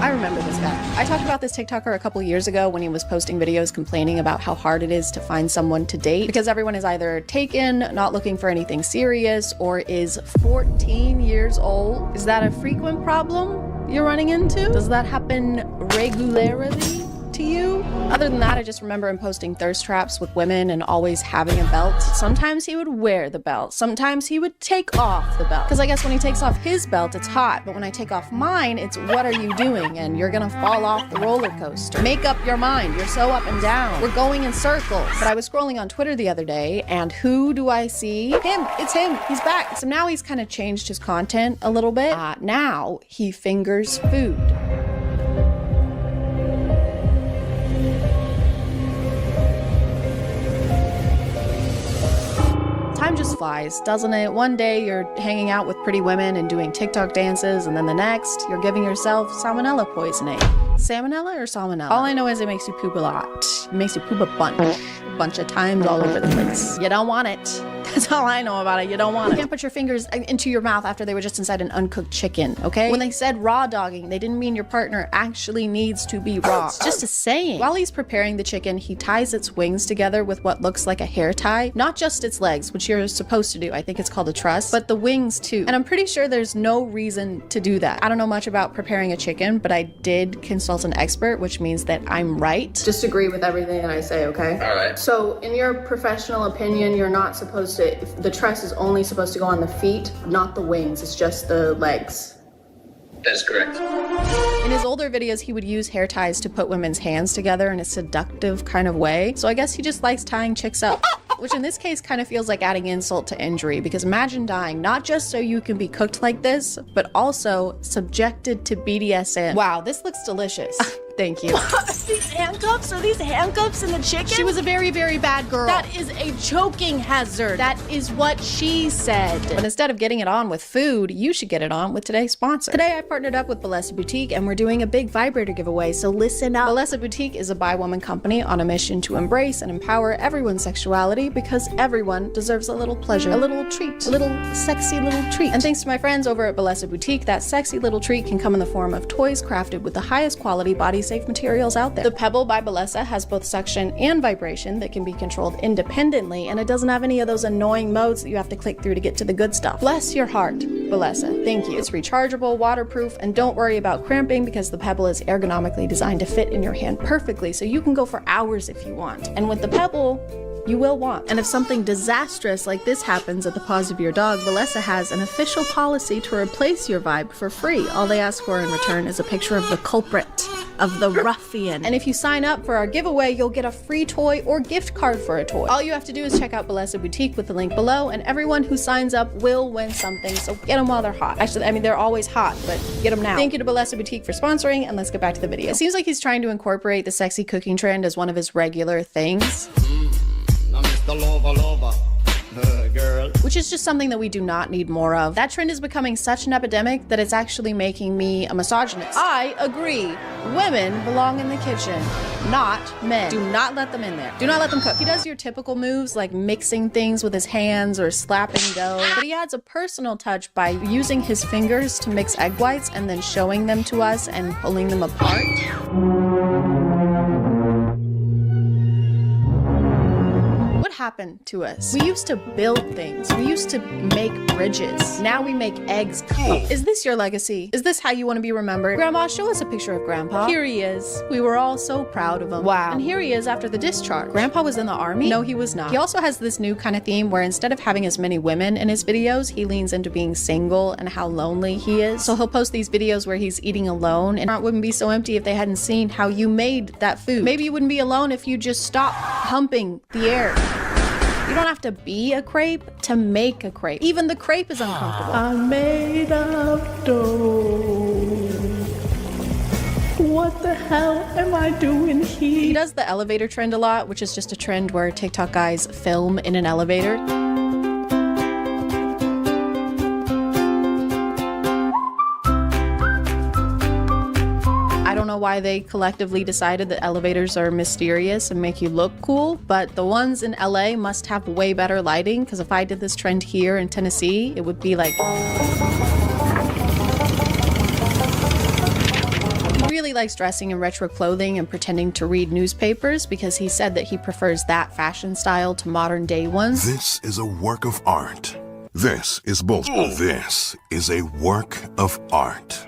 I remember this guy. I talked about this TikToker a couple years ago when he was posting videos complaining about how hard it is to find someone to date because everyone is either taken, not looking for anything serious, or is 14 years old. Is that a frequent problem you're running into? Does that happen regularly to you? Other than that, I just remember him posting thirst traps with women and always having a belt. Sometimes he would wear the belt. Sometimes he would take off the belt. Because I guess when he takes off his belt, it's hot. But when I take off mine, it's what are you doing? And you're gonna fall off the roller coaster. Make up your mind. You're so up and down. We're going in circles. But I was scrolling on Twitter the other day, and who do I see? Him. It's him. He's back. So now he's kind of changed his content a little bit. Now he fingers food. Time just flies, doesn't it? One day you're hanging out with pretty women and doing TikTok dances, and then the next you're giving yourself salmonella poisoning. Salmonella or salmonella? All I know is it makes you poop a lot. It makes you poop a bunch of times all over the place. You don't want it. That's all I know about it. You don't want it. You can't put your fingers into your mouth after they were just inside an uncooked chicken, okay? When they said raw dogging, they didn't mean your partner actually needs to be raw. It's just a saying. While he's preparing the chicken, he ties its wings together with what looks like a hair tie. Not just its legs, which you're supposed to do. I think it's called a truss, but the wings too. And I'm pretty sure there's no reason to do that. I don't know much about preparing a chicken, but I did consult an expert, which means that I'm right. Just agree with everything that I say, okay? All right. So in your professional opinion, you're not supposed to, the truss is only supposed to go on the feet, not the wings, it's just the legs. That's correct. In his older videos, he would use hair ties to put women's hands together in a seductive kind of way. So I guess he just likes tying chicks up. Which in this case kind of feels like adding insult to injury, because imagine dying not just so you can be cooked like this, but also subjected to BDSM. Wow, this looks delicious. Thank you. These handcuffs? Are these handcuffs in the chicken? She was a very, very bad girl. That is a choking hazard. That is what she said. But instead of getting it on with food, you should get it on with today's sponsor. Today I partnered up with Bellesa Boutique and we're doing a big vibrator giveaway, so listen up. Bellesa Boutique is a bi-woman company on a mission to embrace and empower everyone's sexuality because everyone deserves a little pleasure, a little treat, a little sexy little treat. And thanks to my friends over at Bellesa Boutique, that sexy little treat can come in the form of toys crafted with the highest quality body-safe materials out there. The Pebble by Bellesa has both suction and vibration that can be controlled independently, and it doesn't have any of those annoying modes that you have to click through to get to the good stuff. Bless your heart, Bellesa. Thank you. It's rechargeable, waterproof, and don't worry about cramping because the Pebble is ergonomically designed to fit in your hand perfectly, so you can go for hours if you want. And with the Pebble, you will want. And if something disastrous like this happens at the paws of your dog, Bellesa has an official policy to replace your vibe for free. All they ask for in return is a picture of the culprit, of the ruffian. And if you sign up for our giveaway, you'll get a free toy or gift card for a toy. All you have to do is check out Bellesa Boutique with the link below, and everyone who signs up will win something, so get them while they're hot. Actually, I mean, they're always hot, but get them now. Thank you to Bellesa Boutique for sponsoring, and let's get back to the video. It seems like he's trying to incorporate the sexy cooking trend as one of his regular things. Girl. Which is just something that we do not need more of. That trend is becoming such an epidemic that it's actually making me a misogynist. I agree. Women belong in the kitchen, not men. Do not let them in there. Do not let them cook. He does your typical moves like mixing things with his hands or slapping dough, but he adds a personal touch by using his fingers to mix egg whites and then showing them to us and pulling them apart. What happened to us? We used to build things. We used to make bridges. Now we make eggs. Is this your legacy? Is this how you want to be remembered? Grandma, show us a picture of Grandpa. Here he is. We were all so proud of him. Wow. And here he is after the discharge. Grandpa was in the army? No, he was not. He also has this new kind of theme where instead of having as many women in his videos, he leans into being single and how lonely he is. So he'll post these videos where he's eating alone, and it wouldn't be so empty if they hadn't seen how you made that food. Maybe you wouldn't be alone if you just stopped humping the air. You don't have to be a crepe to make a crepe. Even the crepe is uncomfortable. I'm made of dough. What the hell am I doing here? He does the elevator trend a lot, which is just a trend where TikTok guys film in an elevator. know why they collectively decided that elevators are mysterious and make you look cool, but the ones in LA must have way better lighting, because if I did this trend here in Tennessee, it would be like... He really likes dressing in retro clothing and pretending to read newspapers because he said that he prefers that fashion style to modern day ones. This is a work of art. This is bullshit. This is a work of art.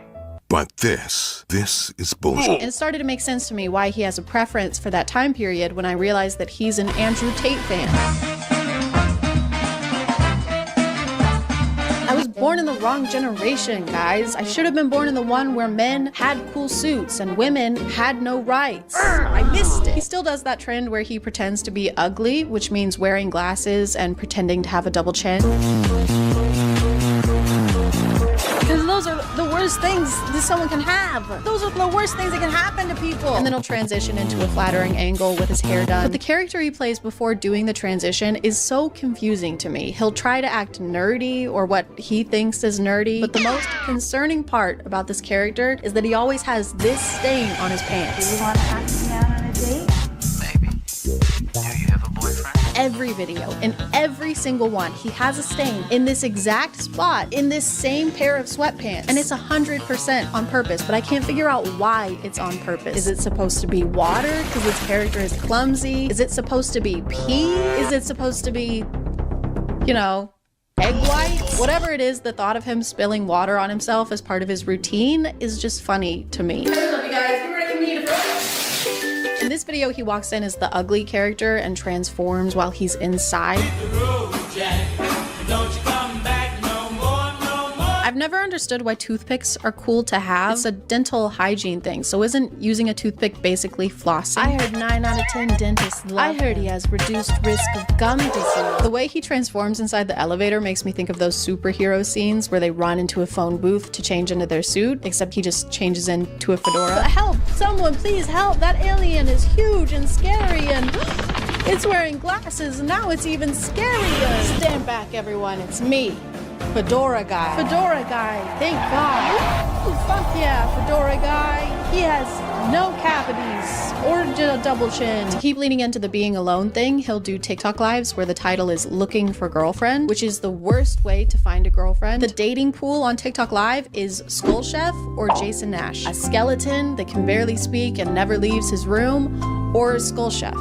But this is bullshit. And it started to make sense to me why he has a preference for that time period when I realized that he's an Andrew Tate fan. I was born in the wrong generation, guys. I should have been born in the one where men had cool suits and women had no rights. I missed it. He still does that trend where he pretends to be ugly, which means wearing glasses and pretending to have a double chin. Because those are the worst things that someone can have. Those are the worst things that can happen to people. And then he'll transition into a flattering angle with his hair done. But the character he plays before doing the transition is so confusing to me. He'll try to act nerdy or what he thinks is nerdy. But the most concerning part about this character is that he always has this stain on his pants. Do you want to ask me out on a date? Do you have a boyfriend? Every video, in every single one, he has a stain in this exact spot, in this same pair of sweatpants. And it's 100% on purpose, but I can't figure out why it's on purpose. Is it supposed to be water because his character is clumsy? Is it supposed to be pee? Is it supposed to be, you know, egg whites? Whatever it is, the thought of him spilling water on himself as part of his routine is just funny to me. I love you guys. Get ready for me to In this video, he walks in as the ugly character and transforms while he's inside. I've never understood why toothpicks are cool to have. It's a dental hygiene thing, so isn't using a toothpick basically flossing? I heard 9 out of 10 dentists love I heard he has reduced risk of gum disease. The way he transforms inside the elevator makes me think of those superhero scenes where they run into a phone booth to change into their suit, except he just changes into a fedora. But help! Someone please help! That alien is huge and scary and it's wearing glasses and now it's even scarier. Stand back, everyone. It's me. Fedora guy. Fedora guy. Thank God. Ooh, fuck yeah, Fedora guy. He has no cavities or a double chin. To keep leaning into the being alone thing, he'll do TikTok lives where the title is Looking for Girlfriend, which is the worst way to find a girlfriend. The dating pool on TikTok Live is Skull Chef or Jason Nash. A skeleton that can barely speak and never leaves his room, or Skull Chef.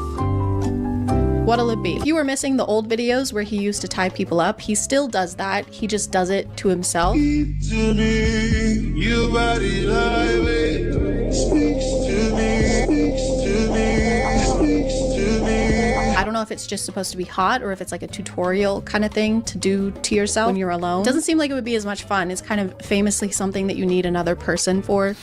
What'll it be? If you were missing the old videos where he used to tie people up, he still does that. He just does it to himself. I don't know if it's just supposed to be hot or if it's like a tutorial kind of thing to do to yourself when you're alone. It doesn't seem like it would be as much fun. It's kind of famously something that you need another person for.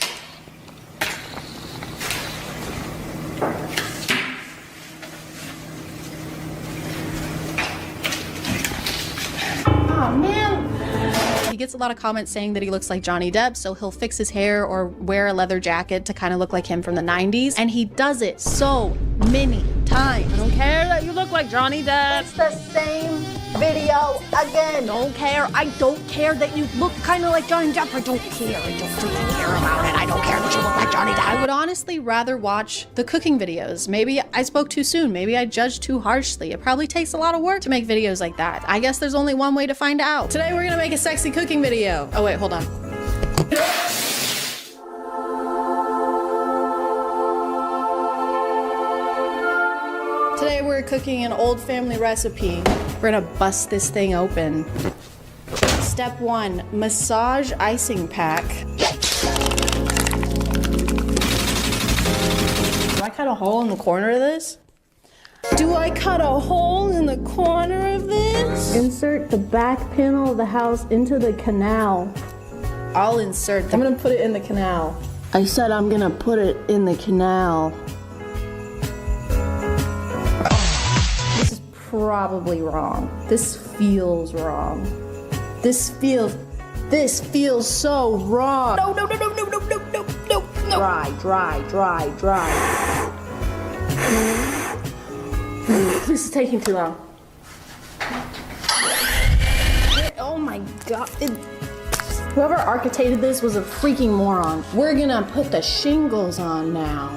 He gets a lot of comments saying that he looks like Johnny Depp, so he'll fix his hair or wear a leather jacket to kind of look like him from the 90s. And he does it so many times. I don't care that you look like Johnny Depp. It's the same video again. Don't care. I don't care that you look kind of like Johnny Depp. I don't care. I don't freaking care about it. I don't care that you look like Johnny Depp. I would honestly rather watch the cooking videos. Maybe I spoke too soon. Maybe I judged too harshly. It probably takes a lot of work to make videos like that. I guess there's only one way to find out. Today we're gonna make a sexy cooking video. Oh wait, hold on. Today we're cooking an old family recipe. We're gonna bust this thing open. Step 1, massage icing pack. Do I cut a hole in the corner of this? Do I cut a hole in the corner of this? Insert the back panel of the house into the canal. I'll insert I'm gonna put it in the canal. I said I'm gonna put it in the canal. This is probably wrong. This feels wrong. This feels so wrong. No. Dry. This is taking too long. Oh my God. Whoever architected this was a freaking moron. We're gonna put the shingles on now.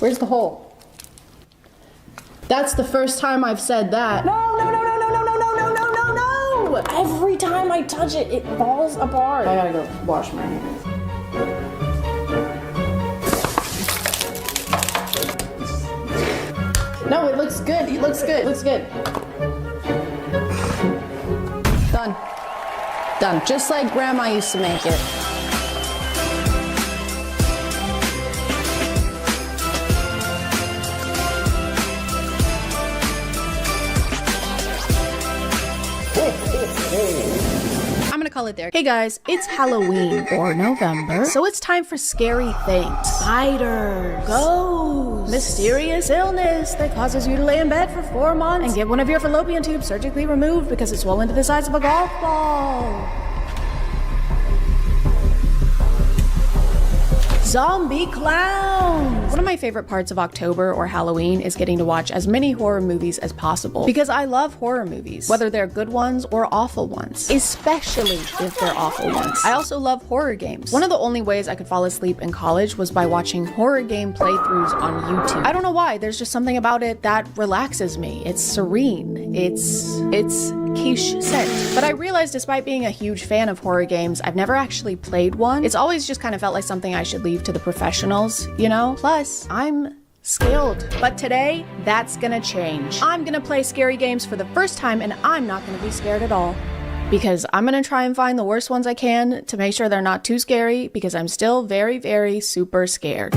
Where's the hole? That's the first time I've said that. No, no, no, no, no, no, no, no, no, no, no, no! Every time I touch it, it falls apart. I gotta go wash my hands. No, it looks good. It looks good. It looks good. Done. Done. Just like Grandma used to make it. I'm gonna call it there. Hey guys, it's Halloween or November, so it's time for scary things. Spiders, ghosts, mysterious illness that causes you to lay in bed for 4 months and get one of your fallopian tubes surgically removed because it's swollen to the size of a golf ball. Zombie clowns! One of my favorite parts of October or Halloween is getting to watch as many horror movies as possible because I love horror movies, whether they're good ones or awful ones, especially if they're awful ones. I also love horror games. One of the only ways I could fall asleep in college was by watching horror game playthroughs on YouTube. I don't know why, there's just something about it that relaxes me. It's serene. It's quiche scent. But I realized despite being a huge fan of horror games, I've never actually played one. It's always just kind of felt like something I should leave to the professionals, you know? Plus, I'm skilled. But today, that's gonna change. I'm gonna play scary games for the first time and I'm not gonna be scared at all. Because I'm gonna try and find the worst ones I can to make sure they're not too scary because I'm still very, very super scared.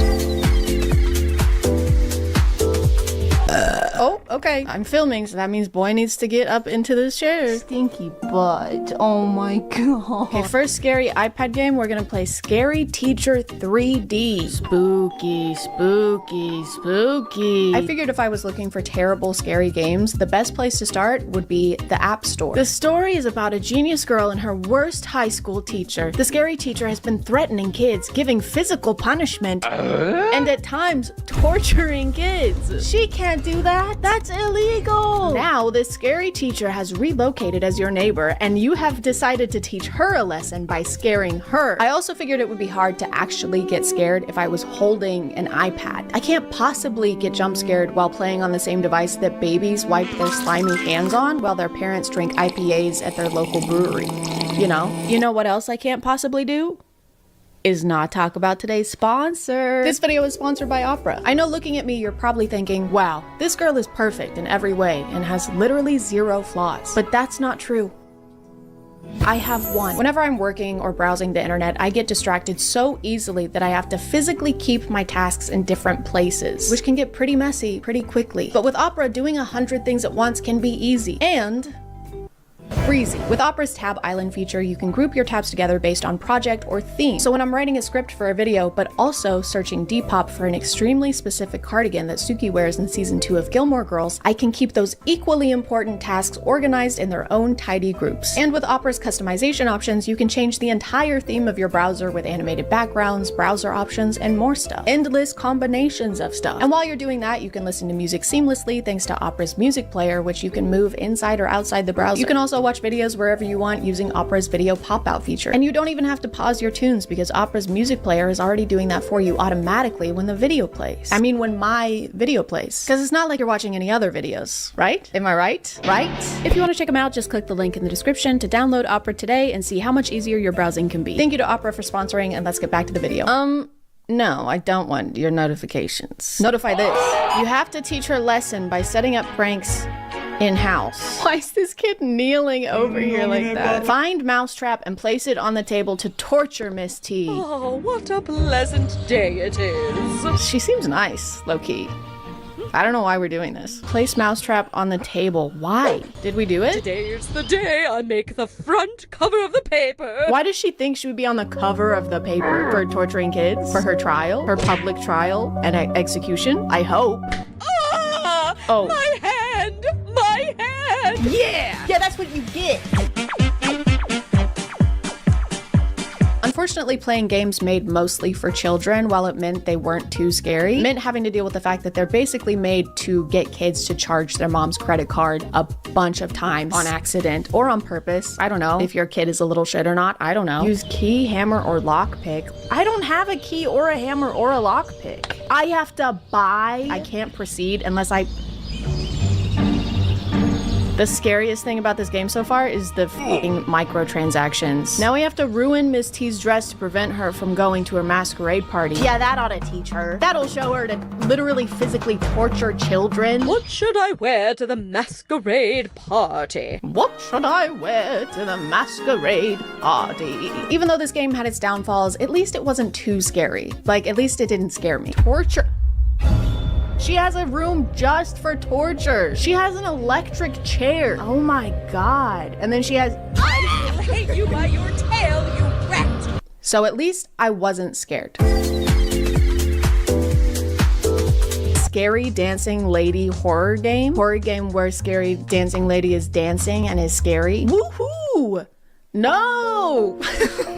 Oh, okay. I'm filming, so that means boy needs to get up into this chair. Stinky butt. Oh my god. Okay, first scary iPad game, we're gonna play Scary Teacher 3D. Spooky, spooky, spooky. I figured if I was looking for terrible, scary games, the best place to start would be the App Store. The story is about a genius girl and her worst high school teacher. The scary teacher has been threatening kids, giving physical punishment, and at times torturing kids. She can't do that. That's illegal. Now, this scary teacher has relocated as your neighbor, and you have decided to teach her a lesson by scaring her. I also figured it would be hard to actually get scared if I was holding an iPad. I can't possibly get jump scared while playing on the same device that babies wipe their slimy hands on while their parents drink IPAs at their local brewery. You know what else I can't possibly do? Is not talk about today's sponsor. This video is sponsored by Opera. I know looking at me, you're probably thinking, wow, this girl is perfect in every way and has literally 0 flaws. But that's not true. I have one. Whenever I'm working or browsing the internet, I get distracted so easily that I have to physically keep my tasks in different places, which can get pretty messy pretty quickly. But with Opera, doing 100 things at once can be easy and breezy. With Opera's Tab Island feature, you can group your tabs together based on project or theme. So when I'm writing a script for a video, but also searching Depop for an extremely specific cardigan that Suki wears in season 2 of Gilmore Girls, I can keep those equally important tasks organized in their own tidy groups. And with Opera's customization options, you can change the entire theme of your browser with animated backgrounds, browser options, and more stuff. Endless combinations of stuff. And while you're doing that, you can listen to music seamlessly thanks to Opera's music player, which you can move inside or outside the browser. You can also watch videos wherever you want using Opera's video pop-out feature. And you don't even have to pause your tunes because Opera's music player is already doing that for you automatically when the video plays. I mean, when my video plays. Because it's not like you're watching any other videos, right? Am I right? Right? If you want to check them out, just click the link in the description to download Opera today and see how much easier your browsing can be. Thank you to Opera for sponsoring, and let's get back to the video. No, I don't want your notifications. Notify this. You have to teach her lesson by setting up pranks in-house. Why is this kid kneeling over here like that? Find Mousetrap and place it on the table to torture Miss T. Oh, what a pleasant day it is. She seems nice, low-key. I don't know why we're doing this. Place Mousetrap on the table. Why? Did we do it? Today is the day I make the front cover of the paper. Why does she think she would be on the cover of the paper? For torturing kids? For her trial? Her public trial and execution? I hope. Ah! Oh. My hand! My hand! Yeah! Yeah, that's what you get! Unfortunately, playing games made mostly for children, while it meant they weren't too scary, meant having to deal with the fact that they're basically made to get kids to charge their mom's credit card a bunch of times on accident or on purpose. I don't know if your kid is a little shit or not. I don't know. Use key, hammer, or lockpick. I don't have a key or a hammer or a lockpick. I have to buy. I can't proceed unless I... The scariest thing about this game so far is the f***ing microtransactions. Now we have to ruin Miss T's dress to prevent her from going to her masquerade party. Yeah, that ought to teach her. That'll show her to literally physically torture children. What should I wear to the masquerade party? What should I wear to the masquerade party? Even though this game had its downfalls, at least it wasn't too scary. Like, at least it didn't scare me. Torture. She has a room just for torture. She has an electric chair. Oh my god. And then she has... I will hang you by your tail, you rat! So at least I wasn't scared. Scary dancing lady horror game. Horror game where scary dancing lady is dancing and is scary. Woohoo! No!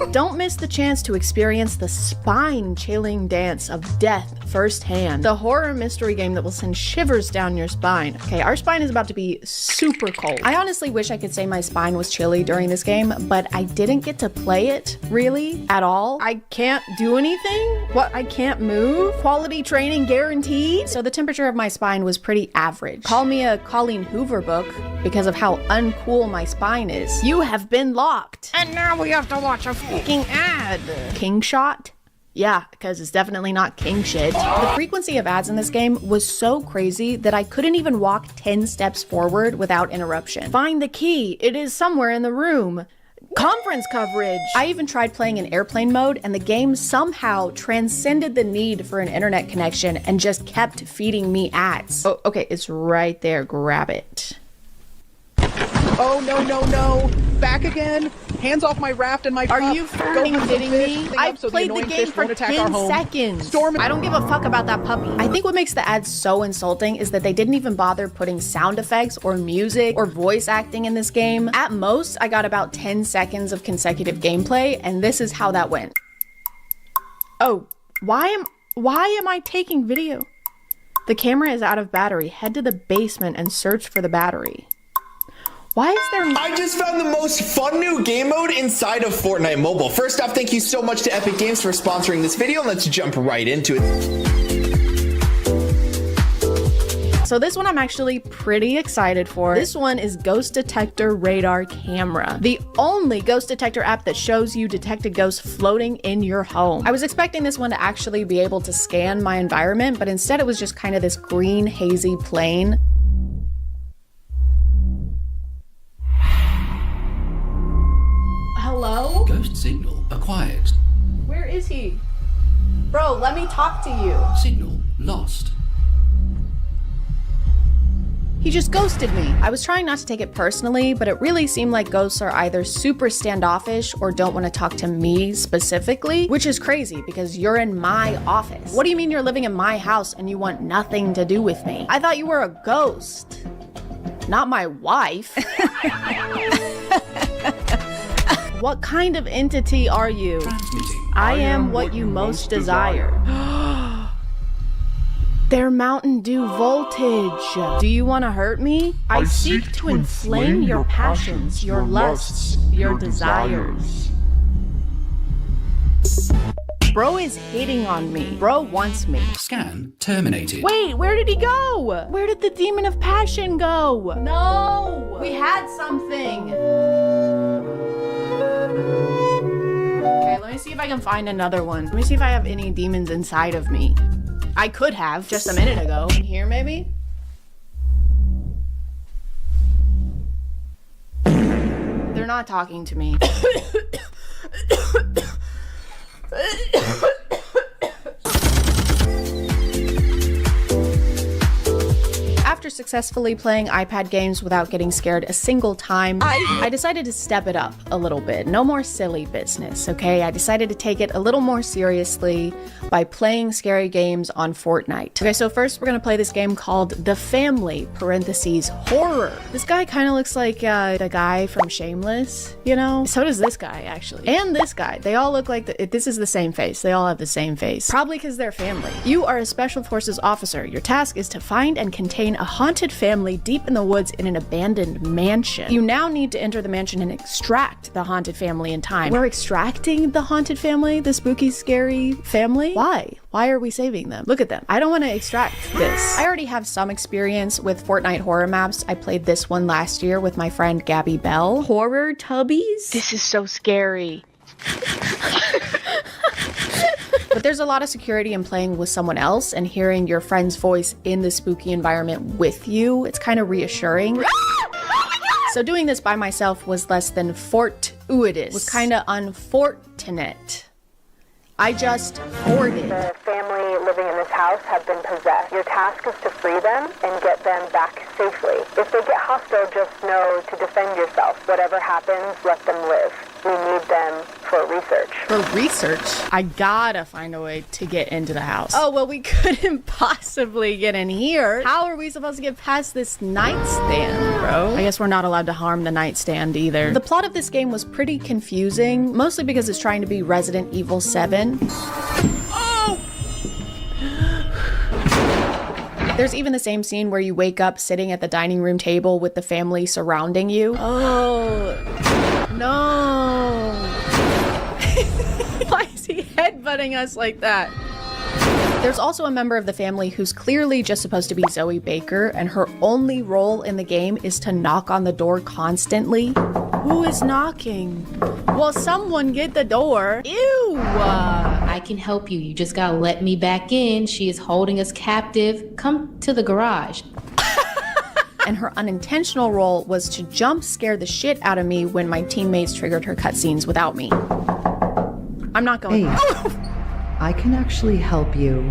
Don't miss the chance to experience the spine-chilling dance of death firsthand. The horror mystery game that will send shivers down your spine. Okay, our spine is about to be super cold. I honestly wish I could say my spine was chilly during this game, but I didn't get to play it, really, at all. I can't do anything? What, I can't move? Quality training guaranteed? So the temperature of my spine was pretty average. Call me a Colleen Hoover book because of how uncool my spine is. You have been locked. And now we have to watch a fucking ad. King shot? Yeah, because it's definitely not king shit. The frequency of ads in this game was so crazy that I couldn't even walk 10 steps forward without interruption. Find the key. It is somewhere in the room. Conference coverage. I even tried playing in airplane mode and the game somehow transcended the need for an internet connection and just kept feeding me ads. Oh, okay, it's right there. Grab it. Oh, no, no, no. Back again. Hands off my raft and my cup. Are you fucking kidding me? I played the game for 10 seconds. Storm. I don't give a fuck about that puppy. I think what makes the ads so insulting is that they didn't even bother putting sound effects or music or voice acting in this game. At most, I got about 10 seconds of consecutive gameplay, and this is how that went. Oh, why am I taking video? The camera is out of battery. Head to the basement and search for the battery. Why is there... I just found the most fun new game mode inside of Fortnite Mobile. First off, thank you so much to Epic Games for sponsoring this video. Let's jump right into it. So this one I'm actually pretty excited for. This one is Ghost Detector Radar Camera, the only ghost detector app that shows you detected ghosts floating in your home. I was expecting this one to actually be able to scan my environment, but instead it was just kind of this green, hazy plain. Hello? Ghost signal acquired. Where is he? Bro, let me talk to you. Signal lost. He just ghosted me. I was trying not to take it personally, but it really seemed like ghosts are either super standoffish or don't want to talk to me specifically, which is crazy because you're in my office. What do you mean you're living in my house and you want nothing to do with me? I thought you were a ghost, not my wife. What kind of entity are you? I am what you most desire. They're Mountain Dew voltage. Do you want to hurt me? I seek to inflame your passions, your lusts, your desires. Bro is hitting on me. Bro wants me. Scan terminated. Wait, where did he go? Where did the demon of passion go? No, we had something. Okay, let me see if I can find another one. Let me see if I have any demons inside of me. I could have just a minute ago. In here, maybe? They're not talking to me. After successfully playing iPad games without getting scared a single time, I decided to step it up a little bit. No more silly business, okay? I decided to take it a little more seriously by playing scary games on Fortnite. Okay, so first we're gonna play this game called The Family, parentheses, horror. This guy kind of looks like the guy from Shameless, you know? So does this guy, actually. And this guy. They all look like, this is the same face. They all have the same face. Probably because they're family. You are a Special Forces officer. Your task is to find and contain a haunted family deep in the woods in an abandoned mansion. You now need to enter the mansion and extract the haunted family in time. We're extracting the haunted family? The spooky, scary family? Why? Why are we saving them? Look at them. I don't want to extract this. I already have some experience with Fortnite horror maps. I played this one last year with my friend Gabby Bell. Horror tubbies? This is so scary. But there's a lot of security in playing with someone else and hearing your friend's voice in the spooky environment with you. It's kind of reassuring. So doing this by myself was less than fortuitous. Was kind of unfortunate. I just hoarded. The family living in this house have been possessed. Your task is to free them and get them back safely. If they get hostile, just know to defend yourself. Whatever happens, let them live. We need them for research. For research? I gotta find a way to get into the house. Oh, well, we couldn't possibly get in here. How are we supposed to get past this nightstand, bro? I guess we're not allowed to harm the nightstand either. The plot of this game was pretty confusing, mostly because it's trying to be Resident Evil 7. Oh! There's even the same scene where you wake up sitting at the dining room table with the family surrounding you. Oh, no. Why is he headbutting us like that? There's also a member of the family who's clearly just supposed to be Zoe Baker, and her only role in the game is to knock on the door constantly. Who is knocking? Well, someone get the door. Ew! I can help you. You just gotta let me back in. She is holding us captive. Come to the garage. And her unintentional role was to jump scare the shit out of me when my teammates triggered her cutscenes without me. I'm not going. Hey, I can actually help you.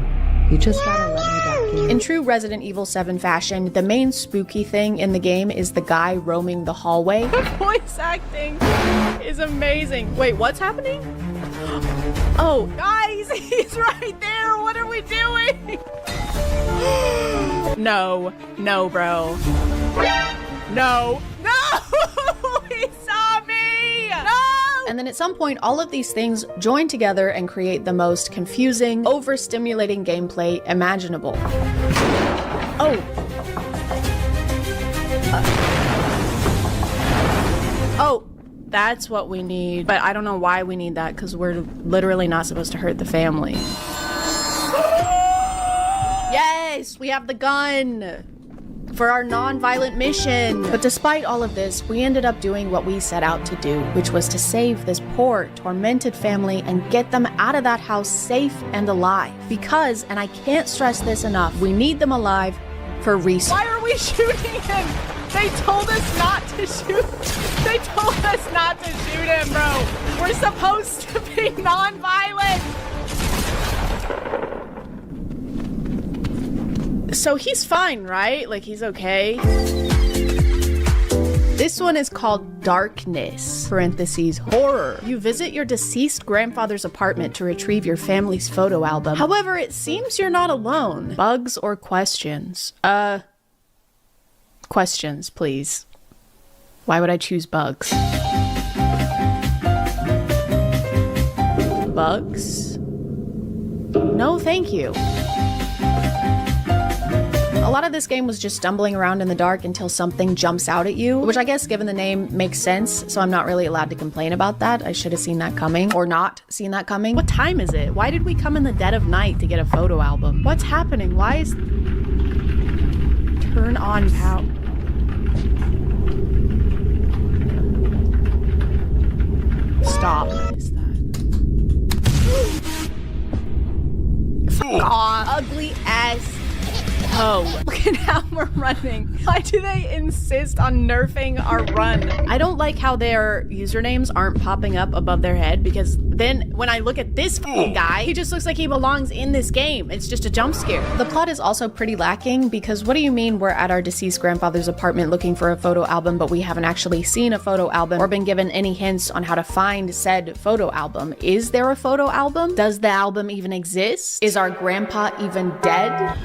You just gotta let me back in. In true Resident Evil 7 fashion, the main spooky thing in the game is the guy roaming the hallway. The voice acting is amazing. Wait, what's happening? Oh, guys, he's right there. What are we doing? No, no, bro. No, no! He saw me! No! And then at some point, all of these things join together and create the most confusing, overstimulating gameplay imaginable. Oh. Oh, that's what we need. But I don't know why we need that, because we're literally not supposed to hurt the family. Yes, we have the gun for our non-violent mission. But despite all of this, we ended up doing what we set out to do, which was to save this poor, tormented family and get them out of that house safe and alive. Because, and I can't stress this enough, we need them alive for research. Why are we shooting him? They told us not to shoot. They told us not to shoot him, bro. We're supposed to be non-violent. So he's fine, right? Like, he's okay. This one is called Darkness, parentheses, horror. You visit your deceased grandfather's apartment to retrieve your family's photo album. However, it seems you're not alone. Bugs or questions? Questions, please. Why would I choose bugs? Bugs? No, thank you. A lot of this game was just stumbling around in the dark until something jumps out at you, which I guess given the name makes sense, so I'm not really allowed to complain about that. I should have seen that coming, or not seen that coming. What time is it? Why did we come in the dead of night to get a photo album? What's happening? Why is... Turn on power. Stop. What is that? Fuck off. Ugly ass Oh, look at how we're running. Why do they insist on nerfing our run? I don't like how their usernames aren't popping up above their head, because then when I look at this guy, he just looks like he belongs in this game. It's just a jump scare. The plot is also pretty lacking, because what do you mean we're at our deceased grandfather's apartment looking for a photo album, but we haven't actually seen a photo album or been given any hints on how to find said photo album? Is there a photo album? Does the album even exist? Is our grandpa even dead?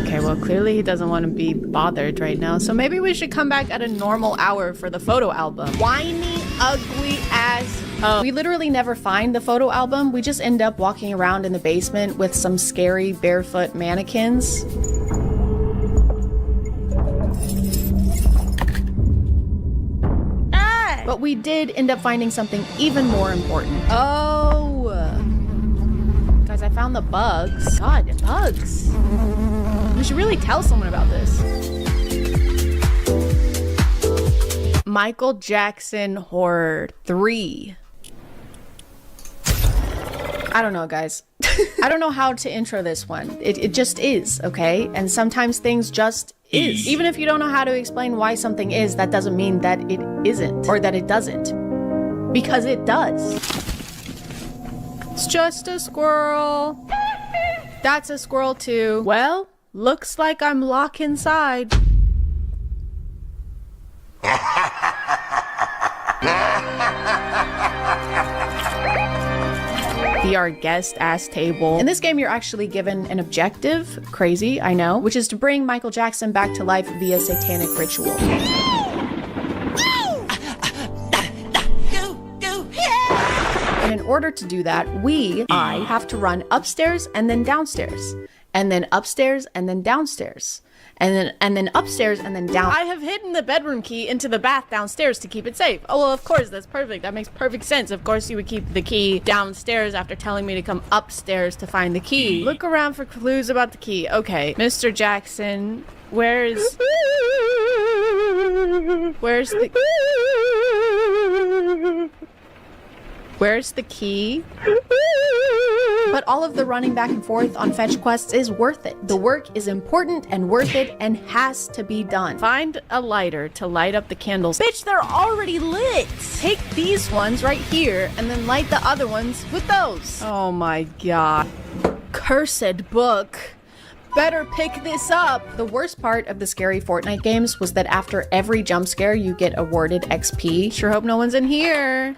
Okay, well, clearly he doesn't want to be bothered right now, so maybe we should come back at a normal hour for the photo album. Whiny, ugly ass. We literally never find the photo album. We just end up walking around in the basement with some scary barefoot mannequins. But we did end up finding something even more important. Oh. Guys, I found the bugs. God, bugs. We should really tell someone about this. Michael Jackson Horror 3. I don't know, guys. I don't know how to intro this one. It just is, okay? And sometimes things just is. Even if you don't know how to explain why something is, that doesn't mean that it isn't, or that it doesn't. Because it does. It's just a squirrel. That's a squirrel too. Well, looks like I'm locked inside. VR guest ass table. In this game, you're actually given an objective, crazy, I know, which is to bring Michael Jackson back to life via satanic ritual. And in order to do that, I have to run upstairs and then downstairs, and then upstairs and then downstairs, and then upstairs and then down. I have hidden the bedroom key into the bath downstairs to keep it safe. Oh, well, of course, that's perfect. That makes perfect sense. Of course, you would keep the key downstairs after telling me to come upstairs to find the key. Look around for clues about the key. Okay, Mr. Jackson, where's the key? But all of the running back and forth on fetch quests is worth it. The work is important and worth it and has to be done. Find a lighter to light up the candles. Bitch, they're already lit! Take these ones right here and then light the other ones with those. Oh my god. Cursed book. Better pick this up. The worst part of the scary Fortnite games was that after every jump scare, you get awarded XP. Sure hope no one's in here.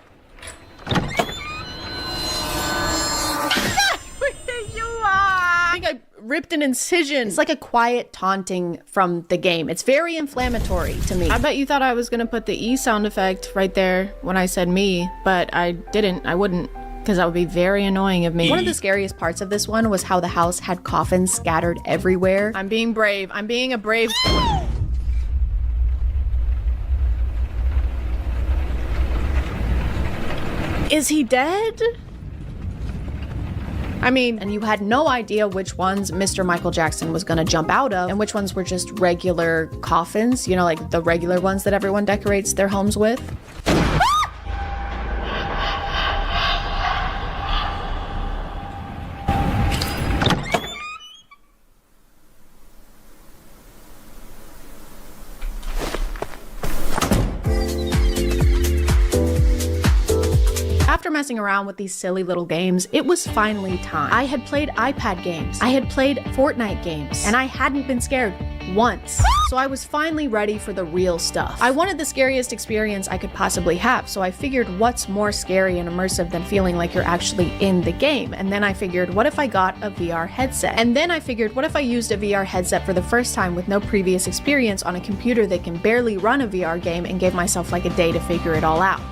I think I ripped an incision. It's like a quiet taunting from the game. It's very inflammatory to me. I bet you thought I was gonna put the E sound effect right there when I said me, but I didn't. I wouldn't, because that would be very annoying of me. One of the scariest parts of this one was how the house had coffins scattered everywhere. I'm being brave. I'm being a brave... Is he dead? I mean, and you had no idea which ones Mr. Michael Jackson was gonna jump out of and which ones were just regular coffins, you know, like the regular ones that everyone decorates their homes with. After messing around with these silly little games, it was finally time. I had played iPad games, I had played Fortnite games, and I hadn't been scared once. So I was finally ready for the real stuff. I wanted the scariest experience I could possibly have, so I figured what's more scary and immersive than feeling like you're actually in the game? And then I figured, what if I got a VR headset? And then I figured, what if I used a VR headset for the first time with no previous experience on a computer that can barely run a VR game and gave myself like a day to figure it all out?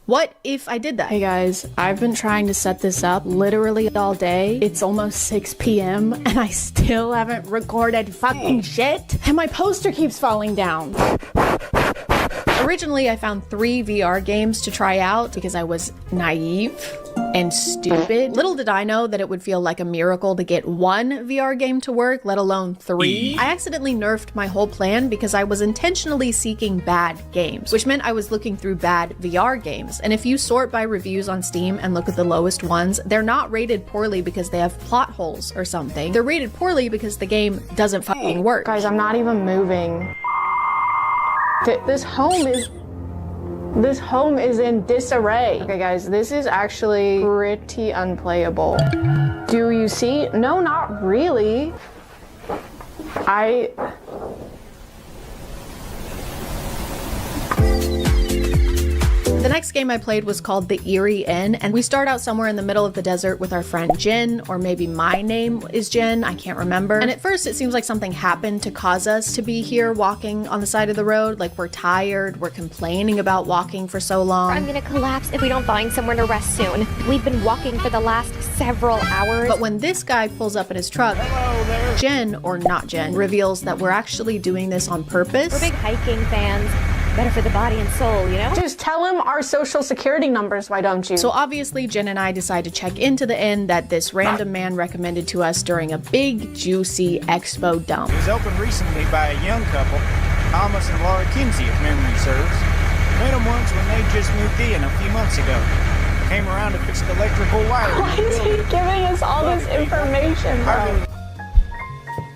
What if I did that? Hey guys, I've been trying to set this up literally all day. It's almost 6 p.m. and I still haven't recorded fucking shit. And my poster keeps falling down. Originally, I found 3 VR games to try out because I was naive. and stupid. Little did I know that it would feel like a miracle to get one VR game to work, let alone 3. I accidentally nerfed my whole plan because I was intentionally seeking bad games, which meant I was looking through bad VR games. And if you sort by reviews on Steam and look at the lowest ones, they're not rated poorly because they have plot holes or something. They're rated poorly because the game doesn't fucking work. Guys, I'm not even moving. This home is in disarray. Okay guys, this is actually pretty unplayable. Do you see? No, not really. The next game I played was called The Eerie Inn, and we start out somewhere in the middle of the desert with our friend Jen, or maybe my name is Jen, I can't remember. And at first it seems like something happened to cause us to be here walking on the side of the road, like we're tired, we're complaining about walking for so long. I'm gonna collapse if we don't find somewhere to rest soon. We've been walking for the last several hours. But when this guy pulls up in his truck, Jen, or not Jen, reveals that we're actually doing this on purpose. We're big hiking fans. Better for the body and soul, you know? Just tell him our social security numbers, why don't you? So obviously Jen and I decide to check into the inn that this random man recommended to us during a big, juicy expo dump. It was opened recently by a young couple, Thomas and Laura Kinsey, if memory serves. Met them once when they just moved in a few months ago. Came around to fix the electrical wire. Why is he giving us all this information, bro?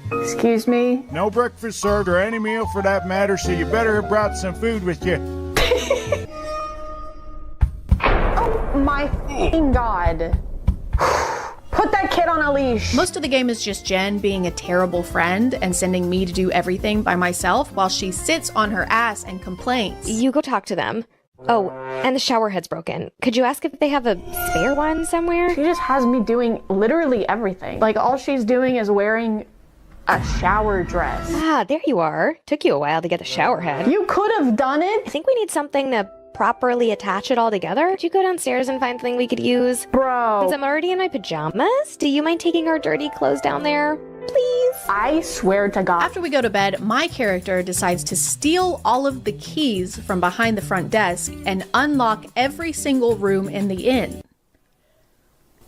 Excuse me? No breakfast served or any meal for that matter, so you better have brought some food with you. Oh my f***ing god. Put that kid on a leash. Most of the game is just Jen being a terrible friend and sending me to do everything by myself while she sits on her ass and complains. You go talk to them. Oh, and the shower head's broken. Could you ask if they have a spare one somewhere? She just has me doing literally everything. Like, all she's doing is wearing a shower dress. Ah, there you are. Took you a while to get the shower head. You could have done it. I think we need something to properly attach it all together. Could you go downstairs and find something we could use? Bro. Since I'm already in my pajamas, do you mind taking our dirty clothes down there? Please? I swear to God. After we go to bed, my character decides to steal all of the keys from behind the front desk and unlock every single room in the inn.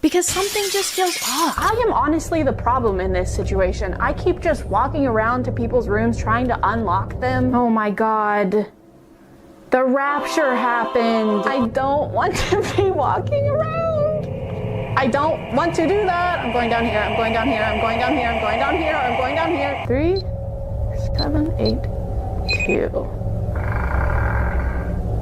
Because something just feels off. I am honestly the problem in this situation. I keep just walking around to people's rooms trying to unlock them. Oh my god. The rapture happened. I don't want to be walking around. I don't want to do that. I'm going down here, I'm going down here, I'm going down here, I'm going down here, I'm going down here. 3, 7, 8, 2.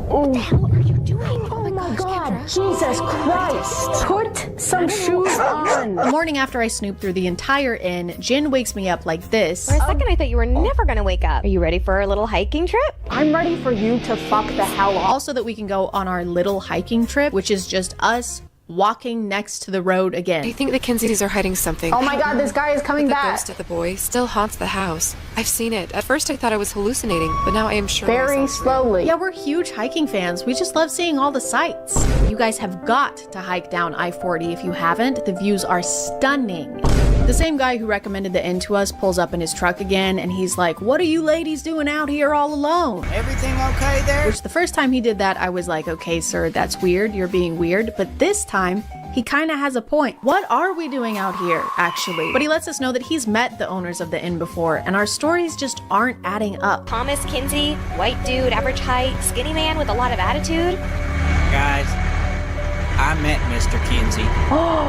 What the hell are you doing? Oh my god, Jesus Christ! Put some shoes on! The morning after I snoop through the entire inn, Jen wakes me up like this. For a second I thought you were never gonna wake up. Are you ready for our little hiking trip? I'm ready for you to fuck the hell off. Also that we can go on our little hiking trip, which is just us walking next to the road again. I think the Kinseys are hiding something. Oh my god, this guy is coming back. The ghost of the boy still haunts the house. I've seen it. At first I thought I was hallucinating, but now I am sure. Very slowly. Yeah, we're huge hiking fans. We just love seeing all the sights. You guys have got to hike down I-40 if you haven't. The views are stunning. The same guy who recommended the inn to us pulls up in his truck again, and he's like, "What are you ladies doing out here all alone?" Everything okay there? Which the first time he did that, I was like, "Okay, sir, that's weird. You're being weird." But this time, he kind of has a point. What are we doing out here, actually? But he lets us know that he's met the owners of the inn before, and our stories just aren't adding up. Thomas Kinsey, white dude, average height, skinny man with a lot of attitude. Guys, I met Mr. Kinsey.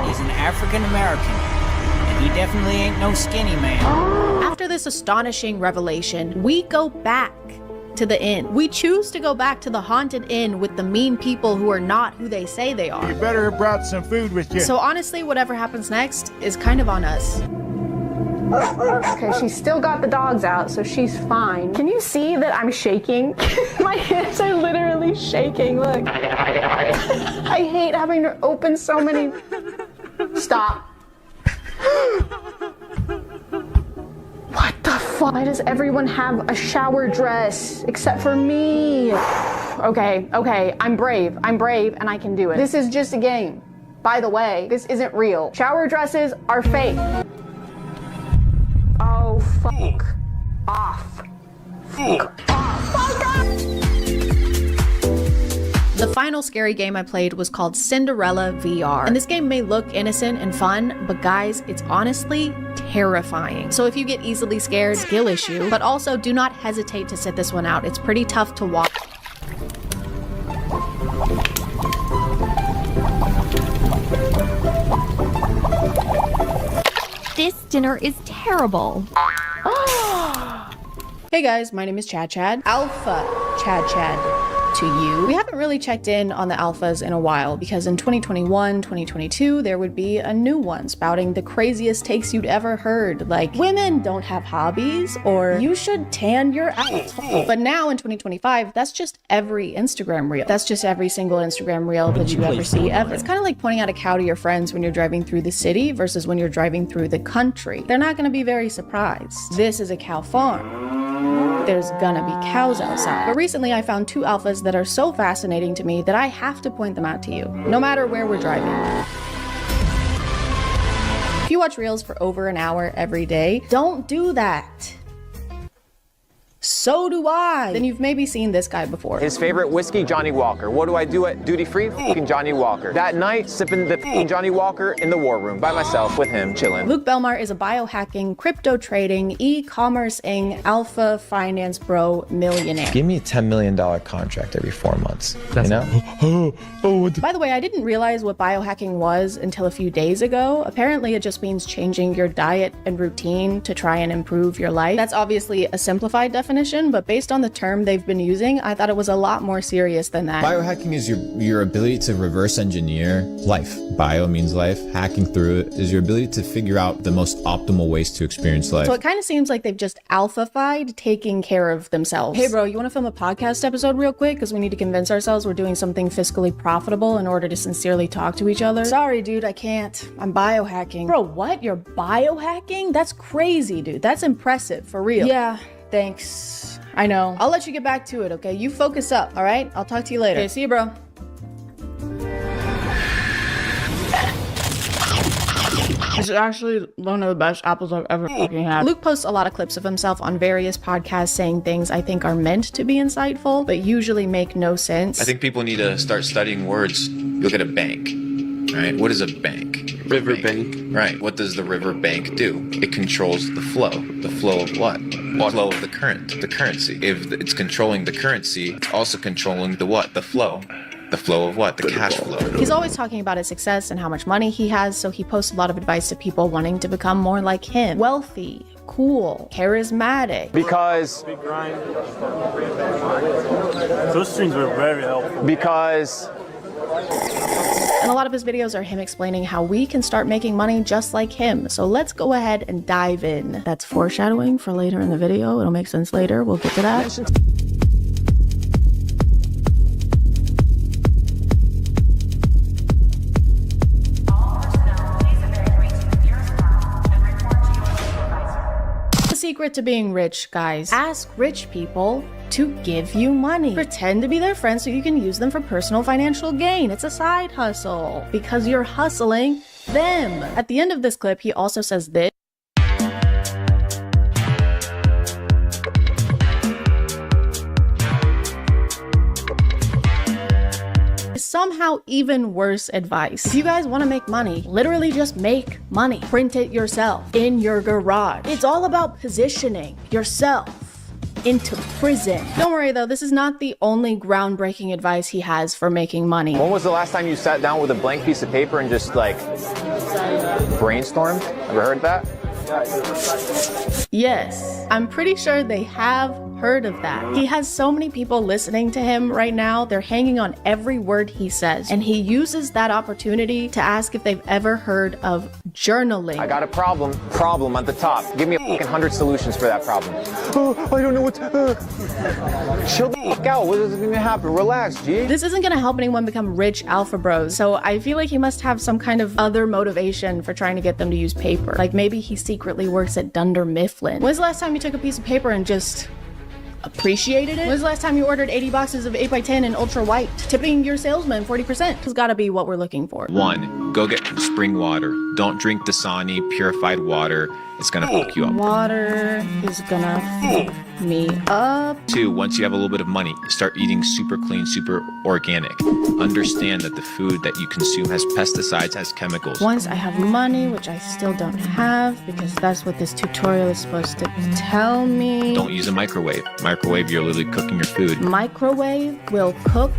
He's an African American. He definitely ain't no skinny man. After this astonishing revelation, we go back to the inn. We choose to go back to the haunted inn with the mean people who are not who they say they are. You better have brought some food with you. So honestly, whatever happens next is kind of on us. Okay, she's still got the dogs out, so she's fine. Can you see that I'm shaking? My hands are literally shaking, look. I hate having to open so many... Stop. What the fuck? Why does everyone have a shower dress except for me? Okay, I'm brave, and I can do it. This is just a game. By the way, this isn't real. Shower dresses are fake. Oh, fuck off. Fuck off. Fuck off. The final final scary game I played was called Cinderella VR. And this game may look innocent and fun, but guys, it's honestly terrifying. So if you get easily scared, skill issue, but also do not hesitate to sit this one out. It's pretty tough to watch. This dinner is terrible. Hey guys, my name is ChadChad. Alpha ChadChad to you. We haven't really checked in on the alphas in a while because in 2021, 2022, there would be a new one spouting the craziest takes you'd ever heard, like women don't have hobbies or you should tan your ass. But now in 2025, that's just every Instagram reel. That's just every single Instagram reel that you ever see ever. It's kind of like pointing out a cow to your friends when you're driving through the city versus when you're driving through the country. They're not gonna be very surprised. This is a cow farm. There's gonna be cows outside. But recently I found two alphas that are so fascinating to me that I have to point them out to you, no matter where we're driving. If you watch reels for over an hour every day, don't do that. So do I. Then you've maybe seen this guy before. His favorite whiskey, Johnny Walker. What do I do at duty free? Fucking Johnny Walker. That night, sipping the Johnny Walker in the war room by myself with him, chilling. Luke Belmar is a biohacking, crypto trading, e-commerce-ing, alpha finance bro millionaire. Give me a $10 million contract every 4 months, you know? By the way, I didn't realize what biohacking was until a few days ago. Apparently, it just means changing your diet and routine to try and improve your life. That's obviously a simplified definition, but based on the term they've been using, I thought it was a lot more serious than that. Biohacking is your ability to reverse engineer life. Bio means life. Hacking through it is your ability to figure out the most optimal ways to experience life. So it kind of seems like they've just alpha-fied taking care of themselves. Hey bro, you want to film a podcast episode real quick? Because we need to convince ourselves we're doing something fiscally profitable in order to sincerely talk to each other. Sorry dude, I can't. I'm biohacking. Bro, what? You're biohacking? That's crazy, dude. That's impressive, for real. Yeah. Thanks. I know. I'll let you get back to it, okay? You focus up, all right? I'll talk to you later. Okay, see you, bro. This is actually one of the best apples I've ever fucking had. Luke posts a lot of clips of himself on various podcasts saying things I think are meant to be insightful, but usually make no sense. I think people need to start studying words. Look at a bank, right? What is a bank? Riverbank. Right. What does the riverbank do? It controls the flow. The flow of what? The flow of the current, the currency. If it's controlling the currency, it's also controlling the what? The flow. The flow of what? The cash flow. He's always talking about his success and how much money he has, so he posts a lot of advice to people wanting to become more like him. Wealthy, cool, charismatic. Because those streams were very helpful. Because and a lot of his videos are him explaining how we can start making money just like him. So let's go ahead and dive in. That's foreshadowing for later in the video. It'll make sense later. We'll get to that. The secret to being rich, guys. Ask rich people to give you money. Pretend to be their friend so you can use them for personal financial gain. It's a side hustle because you're hustling them. At the end of this clip, he also says this. Somehow even worse advice. If you guys want to make money, literally just make money. Print it yourself in your garage. It's all about positioning yourself into prison. Don't worry though, this is not the only groundbreaking advice he has for making money. when was the last time you sat down with a blank piece of paper and just like brainstormed? Ever heard that? Yes, I'm pretty sure they have heard of that. He has so many people listening to him right now. They're hanging on every word he says. And he uses that opportunity to ask if they've ever heard of journaling. I got a problem at the top. Give me a fucking 100 solutions for that problem. Oh, I don't know what chill the fuck out. What is gonna happen? Relax, G. This isn't gonna help anyone become rich alpha bros. So I feel like he must have some kind of other motivation for trying to get them to use paper. Like maybe he secretly works at Dunder Mifflin. When's the last time you took a piece of paper and just appreciated it? When's the last time you ordered 80 boxes of 8x10 and ultra white? Tipping your salesman 40% has got to be what we're looking for. 1. Go get spring water. Don't drink Dasani purified water. It's gonna fuck you up. Water is gonna fuck me up. 2, once you have a little bit of money, start eating super clean, super organic. Understand that the food that you consume has pesticides, has chemicals. Once I have money, which I still don't have, because that's what this tutorial is supposed to tell me. Don't use a microwave. Microwave, you're literally cooking your food. Microwave will cook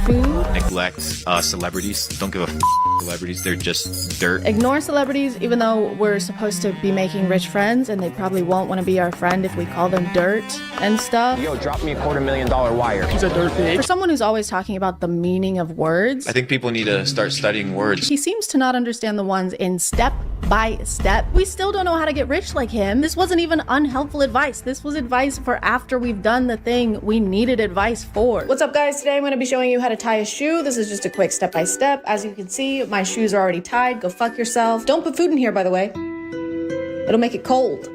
food. Neglect celebrities. Don't give a celebrities. They're just dirt. Ignore celebrities, even though we're supposed to be making rich friends, and they probably won't want to be our friend if we call them dirt and stuff. Yo, drop me a $250,000 wire. He's a dirt pig. For someone who's always talking about the meaning of words, I think people need to start studying words. he seems to not understand the ones in step by step. We still don't know how to get rich like him. This wasn't even unhelpful advice. This was advice for after we've done the thing we needed advice for. What's up, guys? Today I'm going to be showing you how to tie a shoe. This is just a quick step-by-step. As you can see, my shoes are already tied. Go fuck yourself. Don't put food in here, by the way. It'll make it cold.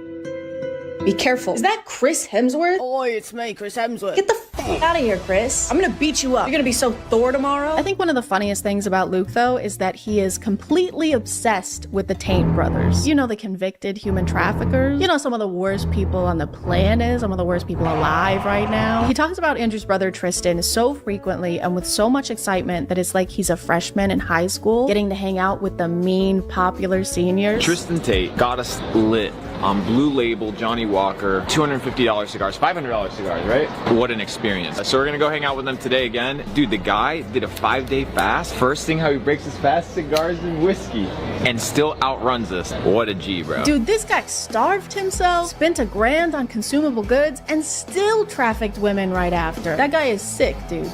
Be careful. Is that Chris Hemsworth? Oi, it's me, Chris Hemsworth. Get the fuck out of here, Chris. I'm gonna beat you up. You're gonna be so Thor tomorrow. I think one of the funniest things about Luke, though, is that he is completely obsessed with the Taint brothers. You know, the convicted human traffickers. You know, some of the worst people on the planet, some of the worst people alive right now. He talks about Andrew's brother Tristan so frequently and with so much excitement that it's like he's a freshman in high school getting to hang out with the mean, popular seniors. Tristan Tate got us lit on Blue Label, Johnny Walker, $250 cigars, $500 cigars, right? What an experience. So we're gonna go hang out with them today again. Dude, the guy did a 5-day fast. First thing how he breaks his fast, cigars and whiskey, and still outruns us. What a G, bro. Dude, this guy starved himself, spent $1,000 on consumable goods, and still trafficked women right after. That guy is sick, dude.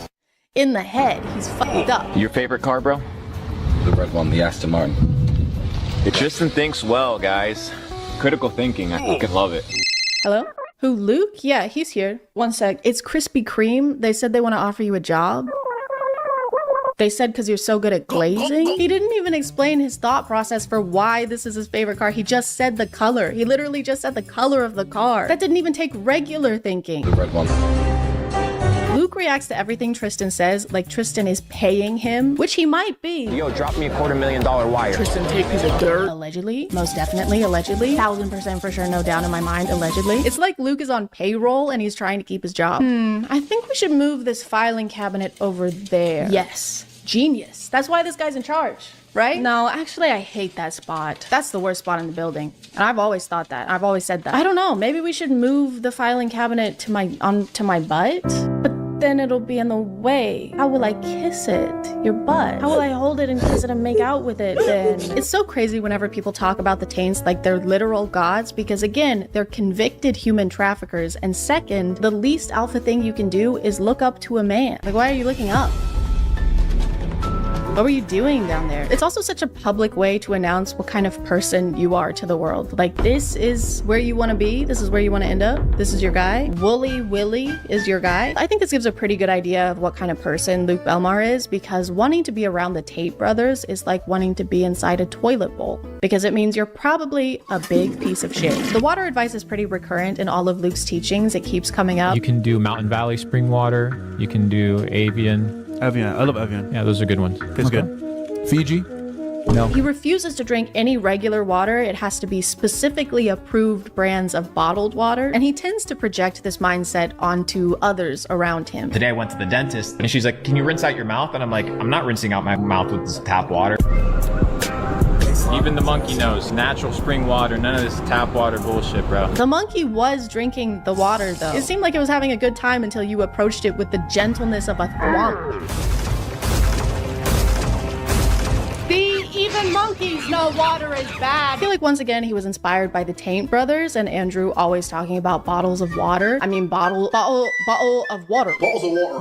In the head, he's fucked up. Your favorite car, bro? The red one, the Aston Martin. Tristan thinks well, guys. Critical thinking, I fucking love it. Hello? Who, Luke? Yeah, he's here. One sec. It's Krispy Kreme. They said they want to offer you a job. They said because you're so good at glazing. He didn't even explain his thought process for why this is his favorite car. He just said the color. He literally just said the color of the car. That didn't even take regular thinking. The red one. Luke reacts to everything Tristan says like Tristan is paying him, which he might be. Yo, drop me a $250,000 wire. Tristan Tate, piece of dirt. Allegedly. Most definitely, allegedly. 1000% for sure, no doubt in my mind, allegedly. It's like Luke is on payroll and he's trying to keep his job. I think we should move this filing cabinet over there. Yes. Genius. That's why this guy's in charge, right? No, actually, I hate that spot. That's the worst spot in the building. And I've always thought that. I've always said that. I don't know. Maybe we should move the filing cabinet to my butt? But then it'll be in the way. How will I kiss it? Your butt. How will I hold it and kiss it and make out with it then? It's so crazy whenever people talk about the Taints like they're literal gods because again, they're convicted human traffickers. And second, the least alpha thing you can do is look up to a man. Like, why are you looking up? What were you doing down there? It's also such a public way to announce what kind of person you are to the world. Like, this is where you want to be. This is where you want to end up. This is your guy. Wooly Willy is your guy. I think this gives a pretty good idea of what kind of person Luke Belmar is because wanting to be around the Tate brothers is like wanting to be inside a toilet bowl because it means you're probably a big piece of shit. The water advice is pretty recurrent in all of Luke's teachings. It keeps coming up. You can do Mountain Valley spring water. You can do Avian. Evian, I love Evian. Yeah, those are good ones. Tastes good. Fiji? No. He refuses to drink any regular water. It has to be specifically approved brands of bottled water. And he tends to project this mindset onto others around him. Today I went to the dentist and she's like, can you rinse out your mouth? And I'm like, I'm not rinsing out my mouth with this tap water. Even the monkey knows. Natural spring water, none of this tap water bullshit, bro. The monkey was drinking the water, though. It seemed like it was having a good time until you approached it with the gentleness of a thwomp. See, even monkeys know water is bad. I feel like once again he was inspired by the Taint brothers and Andrew always talking about bottles of water. I mean bottle of water. Bottles of water.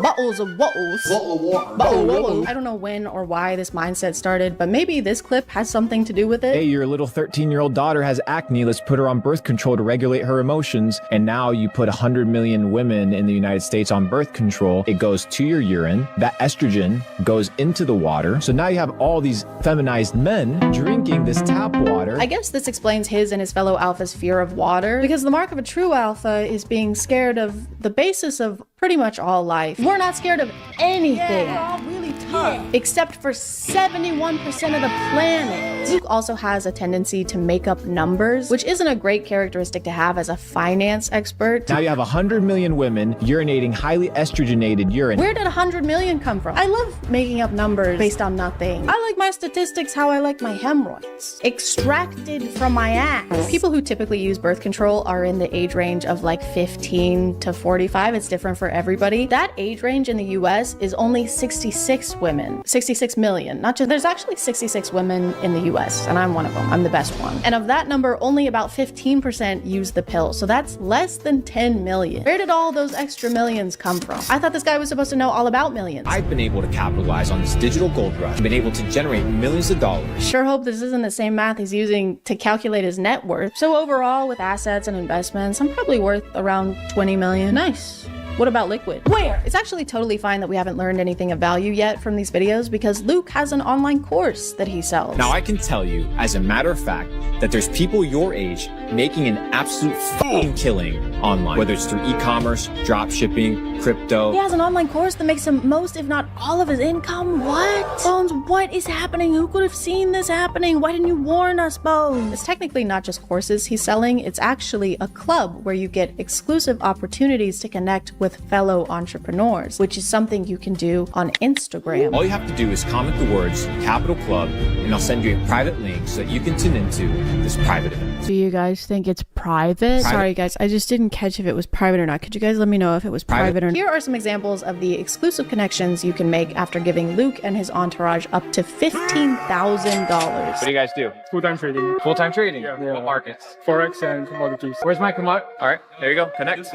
Bottles of wattles. Bottle of water. Bottle. I don't know when or why this mindset started, but maybe this clip has something to do with it. Hey, your little 13-year-old daughter has acne. Let's put her on birth control to regulate her emotions. And now you put 100 million women in the United States on birth control. It goes to your urine. That estrogen goes into the water. So now you have all these feminized men drinking this tap water. I guess this explains his and his fellow alphas' fear of water, because the mark of a true alpha is being scared of the basis of pretty much all life. We're not scared of anything. We're all really tough. Except for 71% of the planet. Luke also has a tendency to make up numbers, which isn't a great characteristic to have as a finance expert. Now you have 100 million women urinating highly estrogenated urine. Where did 100 million come from? I love making up numbers based on nothing. I like my statistics how I like my hemorrhoids. Extracted from my ass. People who typically use birth control are in the age range of like 15 to 45. It's different for everybody. That age range in the US is only 66 women. 66 million. Not just, there's actually 66 women in the US, and I'm one of them. I'm the best one. And of that number, only about 15% use the pill. So that's less than 10 million. Where did all those extra millions come from? I thought this guy was supposed to know all about millions. I've been able to capitalize on this digital gold rush, been able to generate millions of dollars. Sure hope this isn't the same math he's using to calculate his net worth. So overall, with assets and investments, I'm probably worth around 20 million. Nice. What about liquid? Where? It's actually totally fine that we haven't learned anything of value yet from these videos because Luke has an online course that he sells. Now I can tell you, as a matter of fact, that there's people your age making an absolute fucking killing online, whether it's through e-commerce, drop shipping, crypto. He has an online course that makes him most, if not all of his income. What? Bones, what is happening? Who could have seen this happening? Why didn't you warn us, Bones? It's technically not just courses he's selling. It's actually a club where you get exclusive opportunities to connect with fellow entrepreneurs, which is something you can do on Instagram. All you have to do is comment the words Capital Club, and I'll send you a private link so that you can tune into this private event. Do you guys think it's private? Sorry guys, I just didn't catch if it was private or not. Could you guys let me know if it was private or not? Here are some examples of the exclusive connections you can make after giving Luke and his entourage up to $15,000. What do you guys do? Full-time trading. Full-time trading? Yeah. What markets? Forex and commodities. Where's my commodity? All right, there you go. Connect.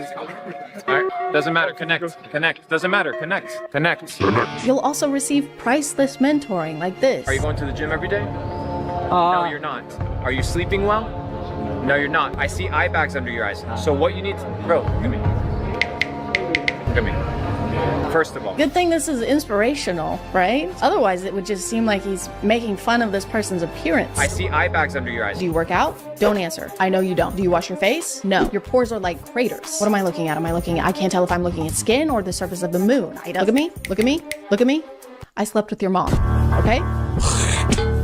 All right, doesn't matter. Connect. Connect. Doesn't matter. Connect. Connect. You'll also receive priceless mentoring like this. Are you going to the gym every day? No, you're not. Are you sleeping well? No, you're not. I see eye bags under your eyes. So what you need to... Bro, look at me. Look at me. First of all. Good thing this is inspirational, right? Otherwise, it would just seem like he's making fun of this person's appearance. I see eye bags under your eyes. Do you work out? Don't answer. I know you don't. Do you wash your face? No. Your pores are like craters. What am I looking at? I can't tell if I'm looking at skin or the surface of the moon. Look at me. Look at me. Look at me. I slept with your mom. Okay?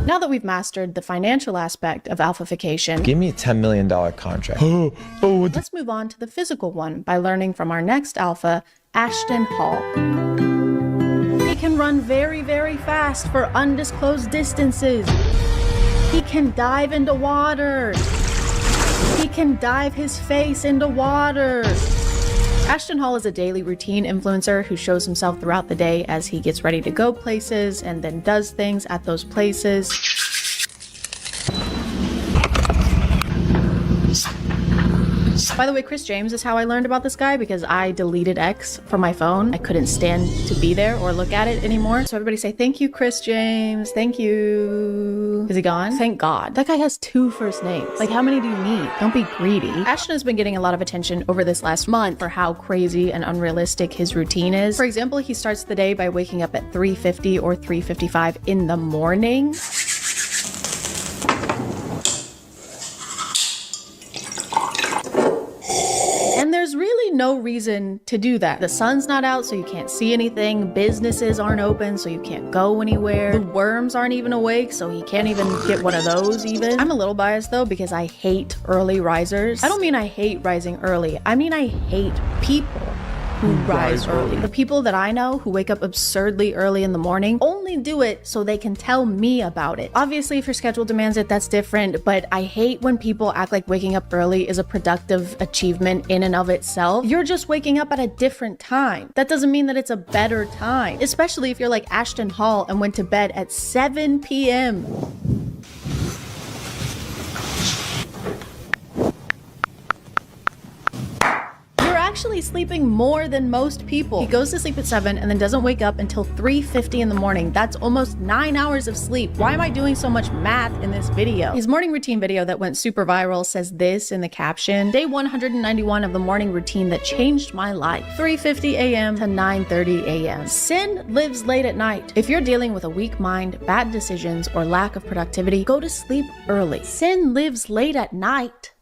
Now that we've mastered the financial aspect of alphafication, Give me a $10 million contract. let's move on to the physical one by learning from our next alpha, Ashton Hall. He can run very, very fast for undisclosed distances. He can dive into water. He can dive his face into water. Ashton Hall is a daily routine influencer who shows himself throughout the day as he gets ready to go places and then does things at those places. By the way, Chris James is how I learned about this guy because I deleted X from my phone. I couldn't stand to be there or look at it anymore. So everybody say, thank you, Chris James. Thank you. Is he gone? Thank God. That guy has 2 first names. Like, how many do you need? Don't be greedy. Ashton has been getting a lot of attention over this last month for how crazy and unrealistic his routine is. For example, he starts the day by waking up at 3:50 or 3:55 in the morning. And there's really no reason to do that. The sun's not out, so you can't see anything. Businesses aren't open, so you can't go anywhere. The worms aren't even awake, so he can't even get one of those even. I'm a little biased though, because I hate early risers. I don't mean I hate rising early. I mean I hate people who rise early. The people that I know who wake up absurdly early in the morning only do it so they can tell me about it. Obviously, if your schedule demands it, that's different, but I hate when people act like waking up early is a productive achievement in and of itself. You're just waking up at a different time. That doesn't mean that it's a better time, especially if you're like Ashton Hall and went to bed at 7 p.m. Actually sleeping more than most people. He goes to sleep at 7 and then doesn't wake up until 3:50 in the morning. That's almost 9 hours of sleep. Why am I doing so much math in this video? His morning routine video that went super viral says this in the caption: day 191 of the morning routine that changed my life. 3:50 a.m. to 9:30 a.m. Sin lives late at night. If you're dealing with a weak mind, bad decisions, or lack of productivity, go to sleep early. Sin lives late at night.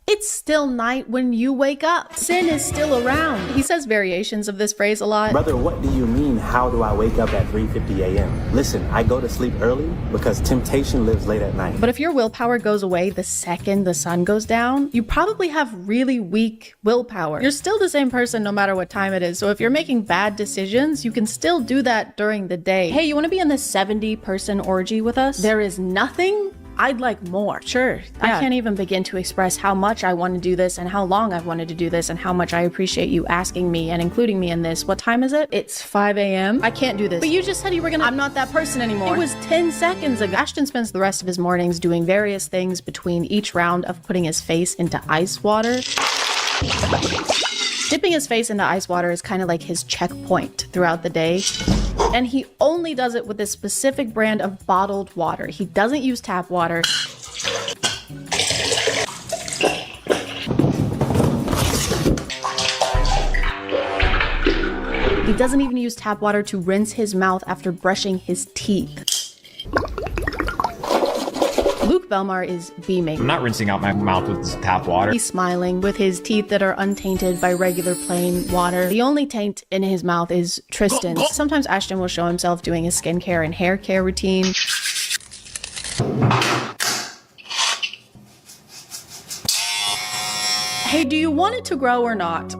It's still night when you wake up. Sin is still around. He says variations of this phrase a lot. Brother, what do you mean, how do I wake up at 3:50 a.m.? Listen, I go to sleep early because temptation lives late at night. But if your willpower goes away the second the sun goes down, you probably have really weak willpower. You're still the same person no matter what time it is. So if you're making bad decisions, you can still do that during the day. Hey, you want to be in this 70-person orgy with us? There is nothing I'd like more. Sure. I can't even begin to express how much I want to do this and how long I've wanted to do this and how much I appreciate you asking me and including me in this. What time is it? It's 5 a.m. I can't do this. But you just said you were gonna— I'm not that person anymore. It was 10 seconds ago. Ashton spends the rest of his mornings doing various things between each round of putting his face into ice water. Dipping his face into ice water is kind of like his checkpoint throughout the day. And he only does it with this specific brand of bottled water. He doesn't use tap water. He doesn't even use tap water to rinse his mouth after brushing his teeth. Luke Belmar is beaming. I'm not rinsing out my mouth with this tap water. He's smiling with his teeth that are untainted by regular plain water. The only taint in his mouth is Tristan's. Sometimes Ashton will show himself doing his skincare and hair care routine. Hey, do you want it to grow or not?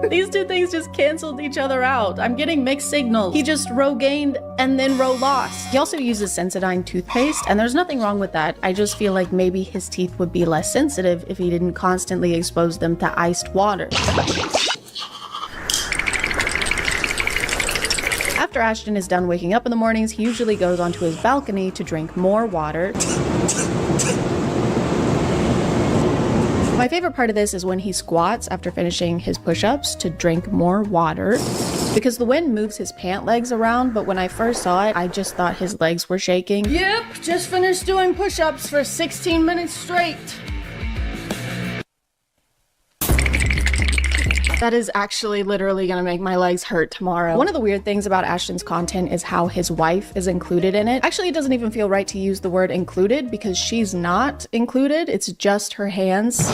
These two things just canceled each other out. I'm getting mixed signals. He just row gained and then row lost. He also uses Sensodyne toothpaste, and there's nothing wrong with that. I just feel like maybe his teeth would be less sensitive if he didn't constantly expose them to iced water. After Ashton is done waking up in the mornings, he usually goes onto his balcony to drink more water. My favorite part of this is when he squats after finishing his push-ups to drink more water, because the wind moves his pant legs around, but when I first saw it, I just thought his legs were shaking. Yep, just finished doing push-ups for 16 minutes straight. That is actually literally gonna make my legs hurt tomorrow. One of the weird things about Ashton's content is how his wife is included in it. Actually, it doesn't even feel right to use the word included because she's not included. It's just her hands.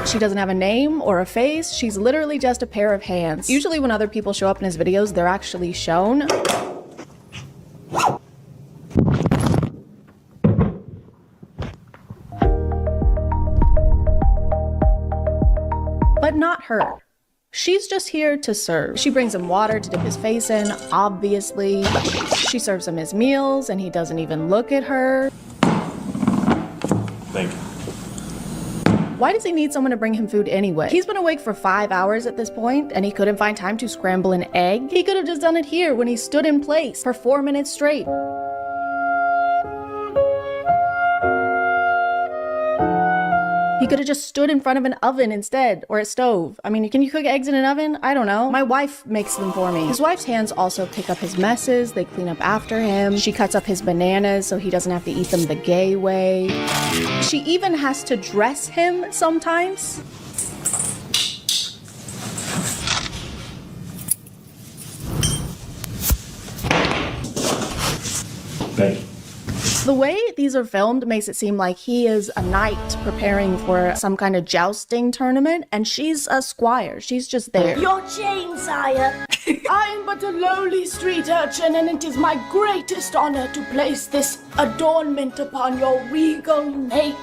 She doesn't have a name or a face. She's literally just a pair of hands. Usually when other people show up in his videos, they're actually shown. But not her. She's just here to serve. She brings him water to dip his face in, obviously. She serves him his meals, and he doesn't even look at her. Thank you. Why does he need someone to bring him food anyway? He's been awake for 5 hours at this point, and he couldn't find time to scramble an egg. He could have just done it here when he stood in place for 4 minutes straight. He could have just stood in front of an oven instead, or a stove. I mean, can you cook eggs in an oven? I don't know. My wife makes them for me. His wife's hands also pick up his messes. They clean up after him. She cuts up his bananas so he doesn't have to eat them the gay way. She even has to dress him sometimes. Thank you. The way these are filmed makes it seem like he is a knight preparing for some kind of jousting tournament, and she's a squire. She's just there. Your chain, sire. I am but a lowly street urchin, and it is my greatest honor to place this adornment upon your regal nape.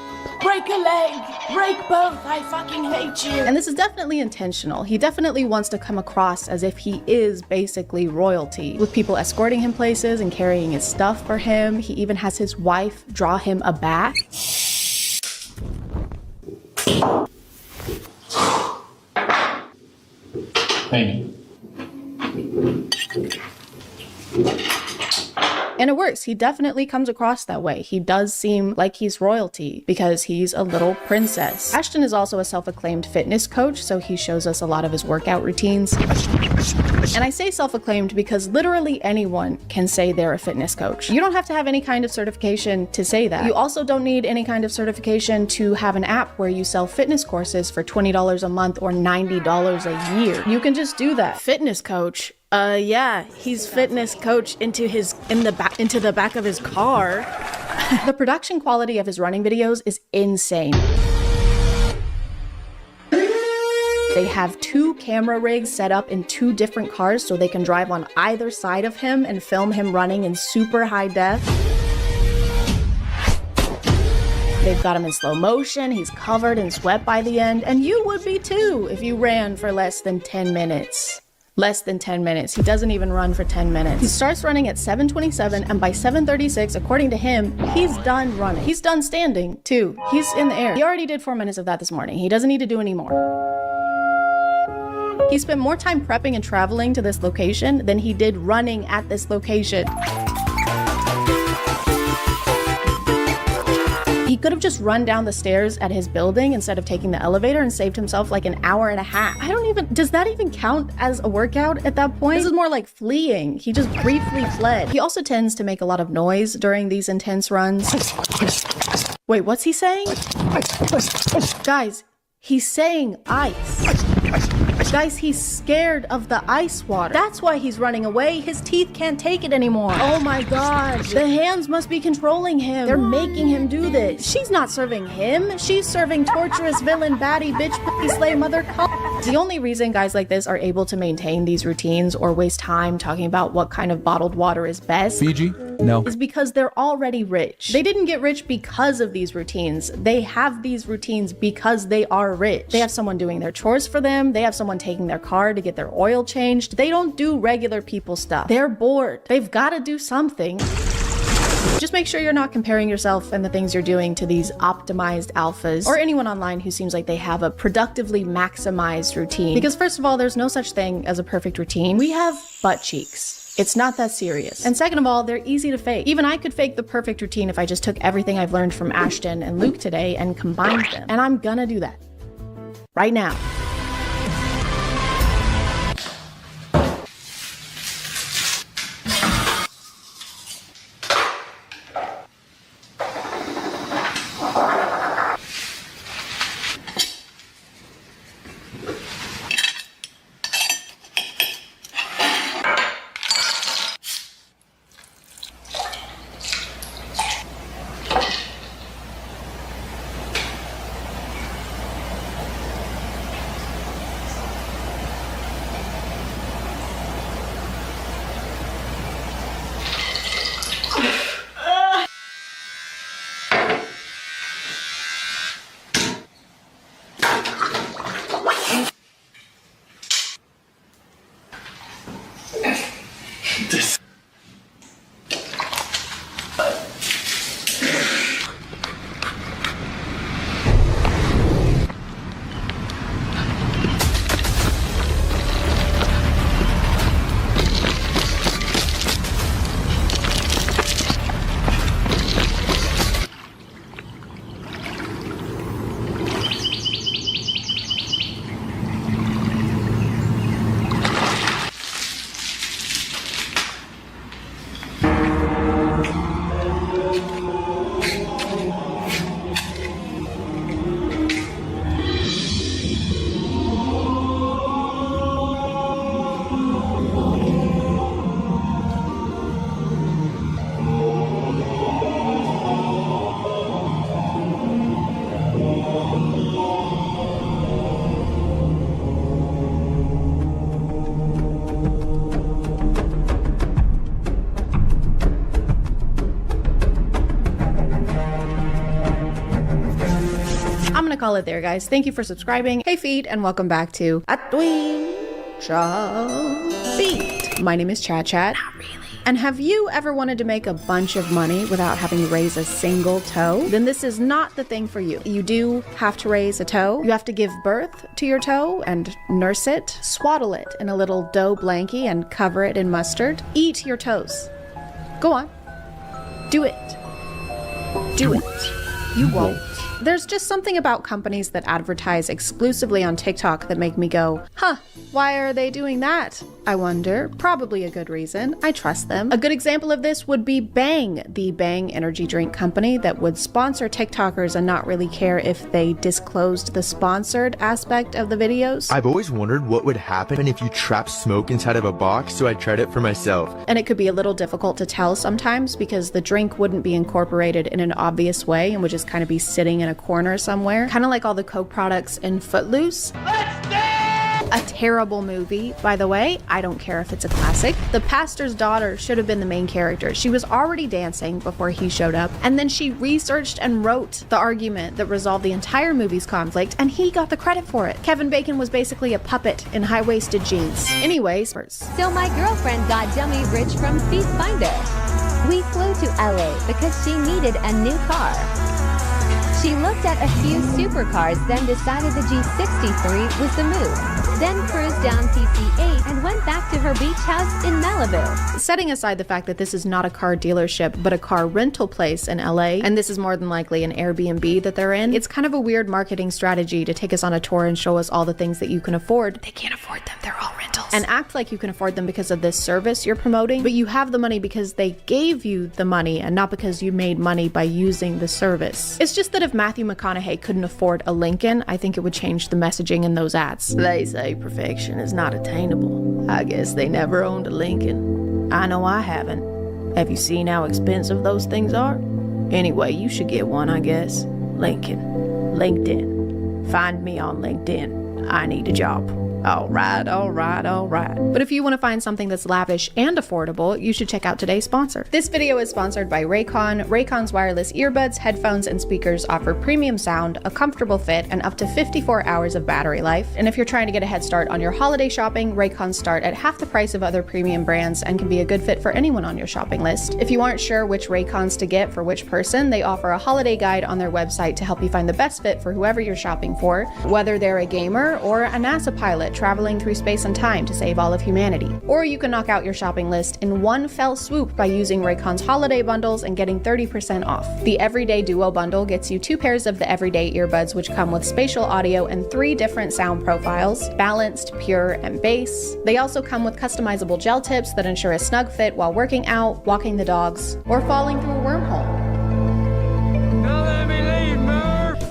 Break a leg, break both, I fucking hate you. And this is definitely intentional. He definitely wants to come across as if he is basically royalty, with people escorting him places and carrying his stuff for him. He even has his wife draw him a bath. Thank you. And it works. He definitely comes across that way. He does seem like he's royalty because he's a little princess. Ashton is also a self-acclaimed fitness coach, so he shows us a lot of his workout routines. And I say self-acclaimed because literally anyone can say they're a fitness coach. You don't have to have any kind of certification to say that. You also don't need any kind of certification to have an app where you sell fitness courses for $20 a month or $90 a year. You can just do that. Fitness coach. Yeah, he's fitness coach into the back of his car. The production quality of his running videos is insane. They have 2 camera rigs set up in 2 different cars so they can drive on either side of him and film him running in super high def. They've got him in slow motion, he's covered in sweat by the end, and you would be too if you ran for less than 10 minutes. Less than 10 minutes. He doesn't even run for 10 minutes. He starts running at 7:27, and by 7:36, according to him, he's done running. He's done standing too. He's in the air. He already did 4 minutes of that this morning. He doesn't need to do any more. He spent more time prepping and traveling to this location than he did running at this location. He could have just run down the stairs at his building instead of taking the elevator and saved himself like an hour and a half. Does that even count as a workout at that point? This is more like fleeing. He just briefly fled. He also tends to make a lot of noise during these intense runs. Wait, what's he saying? Guys, he's saying ice. Guys, he's scared of the ice water. That's why he's running away. His teeth can't take it anymore. Oh my god. The hands must be controlling him. They're making him do this. She's not serving him. She's serving torturous villain, baddie, bitch, pussy, slay, mother, The only reason guys like this are able to maintain these routines or waste time talking about what kind of bottled water is best Fiji? No. is because they're already rich. They didn't get rich because of these routines. They have these routines because they are rich. They have someone doing their chores for them. They have someone taking their car to get their oil changed. They don't do regular people stuff. They're bored. They've got to do something. Just make sure you're not comparing yourself and the things you're doing to these optimized alphas or anyone online who seems like they have a productively maximized routine. Because first of all, there's no such thing as a perfect routine. We have butt cheeks. It's not that serious. And second of all, they're easy to fake. Even I could fake the perfect routine if I just took everything I've learned from Ashton and Luke today and combined them. And I'm gonna do that. Right now. Call it there, guys. Thank you for subscribing. Hey feed, and welcome back to Atween Feed. My name is ChadChad. Not really. And have you ever wanted to make a bunch of money without having to raise a single toe? Then this is not the thing for you. You do have to raise a toe. You have to give birth to your toe and nurse it, swaddle it in a little dough blankie and cover it in mustard. Eat your toes. Go on. Do it. Do it. You won't. There's just something about companies that advertise exclusively on TikTok that make me go, huh, why are they doing that? I wonder. Probably a good reason. I trust them. A good example of this would be Bang, the Bang energy drink company that would sponsor TikTokers and not really care if they disclosed the sponsored aspect of the videos. I've always wondered what would happen if you trapped smoke inside of a box, so I tried it for myself. And it could be a little difficult to tell sometimes because the drink wouldn't be incorporated in an obvious way and would just kind of be sitting in a corner somewhere. Kind of like all the Coke products in Footloose. A terrible movie, by the way. I don't care if it's a classic. The pastor's daughter should have been the main character. She was already dancing before he showed up, and then she researched and wrote the argument that resolved the entire movie's conflict, and he got the credit for it. Kevin Bacon was basically a puppet in high-waisted jeans. Anyways, so my girlfriend got dummy rich from Thief Finder. We flew to LA because she needed a new car. She looked at a few supercars, then decided the G63 was the move. Then cruised down PC8 and went back to her beach house in Malibu. Setting aside the fact that this is not a car dealership, but a car rental place in LA, and this is more than likely an Airbnb that they're in, it's kind of a weird marketing strategy to take us on a tour and show us all the things that you can afford. They can't afford them, they're all rentals. And act like you can afford them because of this service you're promoting, but you have the money because they gave you the money and not because you made money by using the service. It's just that if Matthew McConaughey couldn't afford a Lincoln, I think it would change the messaging in those ads. They say perfection is not attainable. I guess they never owned a Lincoln. I know I haven't. Have you seen how expensive those things are? Anyway, you should get one, I guess. Lincoln. LinkedIn. Find me on LinkedIn. I need a job. All right. But if you want to find something that's lavish and affordable, you should check out today's sponsor. This video is sponsored by Raycon. Raycon's wireless earbuds, headphones, and speakers offer premium sound, a comfortable fit, and up to 54 hours of battery life. And if you're trying to get a head start on your holiday shopping, Raycons start at half the price of other premium brands and can be a good fit for anyone on your shopping list. If you aren't sure which Raycons to get for which person, they offer a holiday guide on their website to help you find the best fit for whoever you're shopping for, whether they're a gamer or a NASA pilot traveling through space and time to save all of humanity. Or you can knock out your shopping list in one fell swoop by using Raycon's holiday bundles and getting 30% off. The Everyday Duo bundle gets you 2 pairs of the Everyday earbuds, which come with spatial audio and 3 different sound profiles, balanced, pure, and bass. They also come with customizable gel tips that ensure a snug fit while working out, walking the dogs, or falling through a wormhole.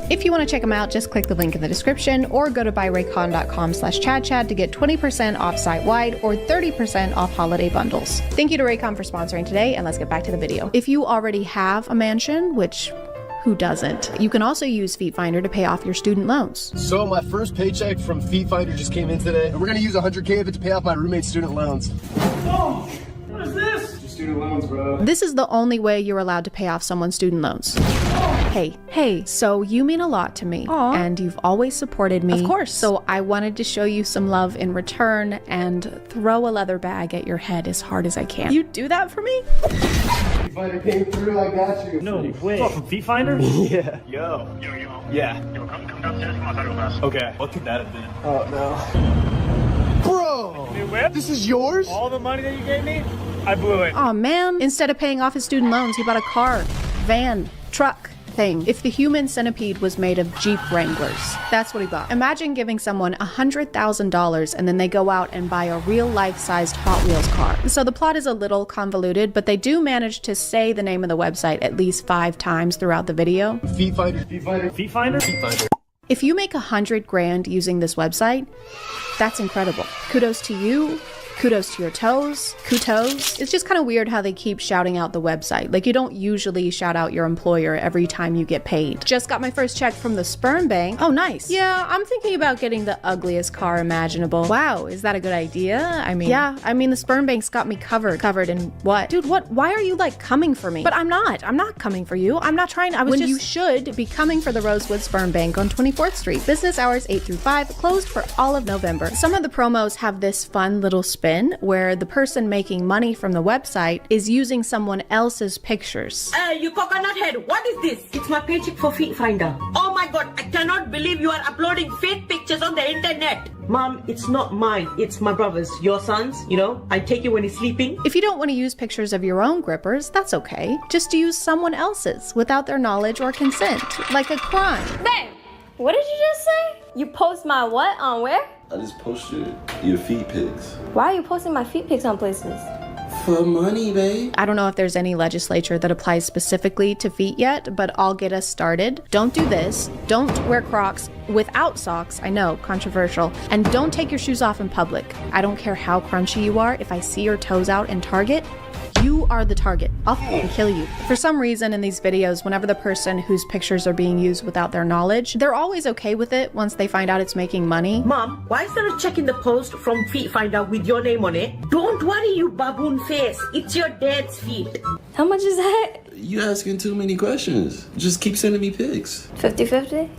If you want to check them out, just click the link in the description or go to buyraycon.com/ChadChad to get 20% off site-wide or 30% off holiday bundles. Thank you to Raycon for sponsoring today, and let's get back to the video. If you already have a mansion, which who doesn't, you can also use Feet Finder to pay off your student loans. So my first paycheck from Feet Finder just came in today, and we're gonna use $100K of it to pay off my roommate's student loans. Oh, what is this? Student loans, bro. This is the only way you're allowed to pay off someone's student loans. Hey, so you mean a lot to me. Aww. And you've always supported me. Of course. So I wanted to show you some love in return and throw a leather bag at your head as hard as I can. You do that for me? Feet Finder came through, I got you. No way. What, from Feet Finder? Yeah. Yo. Yeah. Yo, come downstairs, come outside real fast. Okay. What could that have been? Oh no. Bro! New whip? This is yours? All the money that you gave me? I blew it. Aw man, instead of paying off his student loans, he bought a car, van, truck thing. If the human centipede was made of Jeep Wranglers, that's what he bought. Imagine giving someone $100,000 and then they go out and buy a real life-sized Hot Wheels car. So the plot is a little convoluted, but they do manage to say the name of the website at least 5 times throughout the video. Feet Finder, Feet Finder, Feet Finder? Feet Finder. If you make $100 grand using this website, that's incredible. Kudos to you. Kudos to your toes. Kudos. It's just kind of weird how they keep shouting out the website. Like, you don't usually shout out your employer every time you get paid. Just got my first check from the sperm bank. Oh, nice. Yeah, I'm thinking about getting the ugliest car imaginable. Wow, is that a good idea? I mean, the sperm bank's got me covered. Covered in what? Dude, what? Why are you, like, coming for me? But I'm not coming for you. I'm not trying to. You should be coming for the Rosewood Sperm Bank on 24th Street. Business hours 8 through 5, closed for all of November. Some of the promos have this fun little spin where the person making money from the website is using someone else's pictures. You coconut head, what is this? It's my paycheck for Feet Finder. Oh my god, I cannot believe you are uploading fake pictures on the internet. Mom, it's not mine. It's my brother's. Your son's, you know? I take it when he's sleeping. If you don't want to use pictures of your own grippers, that's okay. Just use someone else's without their knowledge or consent, like a crime. Babe, what did you just say? You post my what on where? I just posted your feet pics. Why are you posting my feet pics on places? For money, babe. I don't know if there's any legislature that applies specifically to feet yet, but I'll get us started. Don't do this. Don't wear Crocs without socks. I know, controversial. And don't take your shoes off in public. I don't care how crunchy you are. If I see your toes out in Target, you are the target. I'll fucking kill you. For some reason in these videos, whenever the person whose pictures are being used without their knowledge, they're always okay with it once they find out it's making money. Mom, why instead of checking the post from Feet Finder with your name on it? Don't worry, you baboon face. It's your dad's feet. How much is that? You asking too many questions. Just keep sending me pics. 50-50?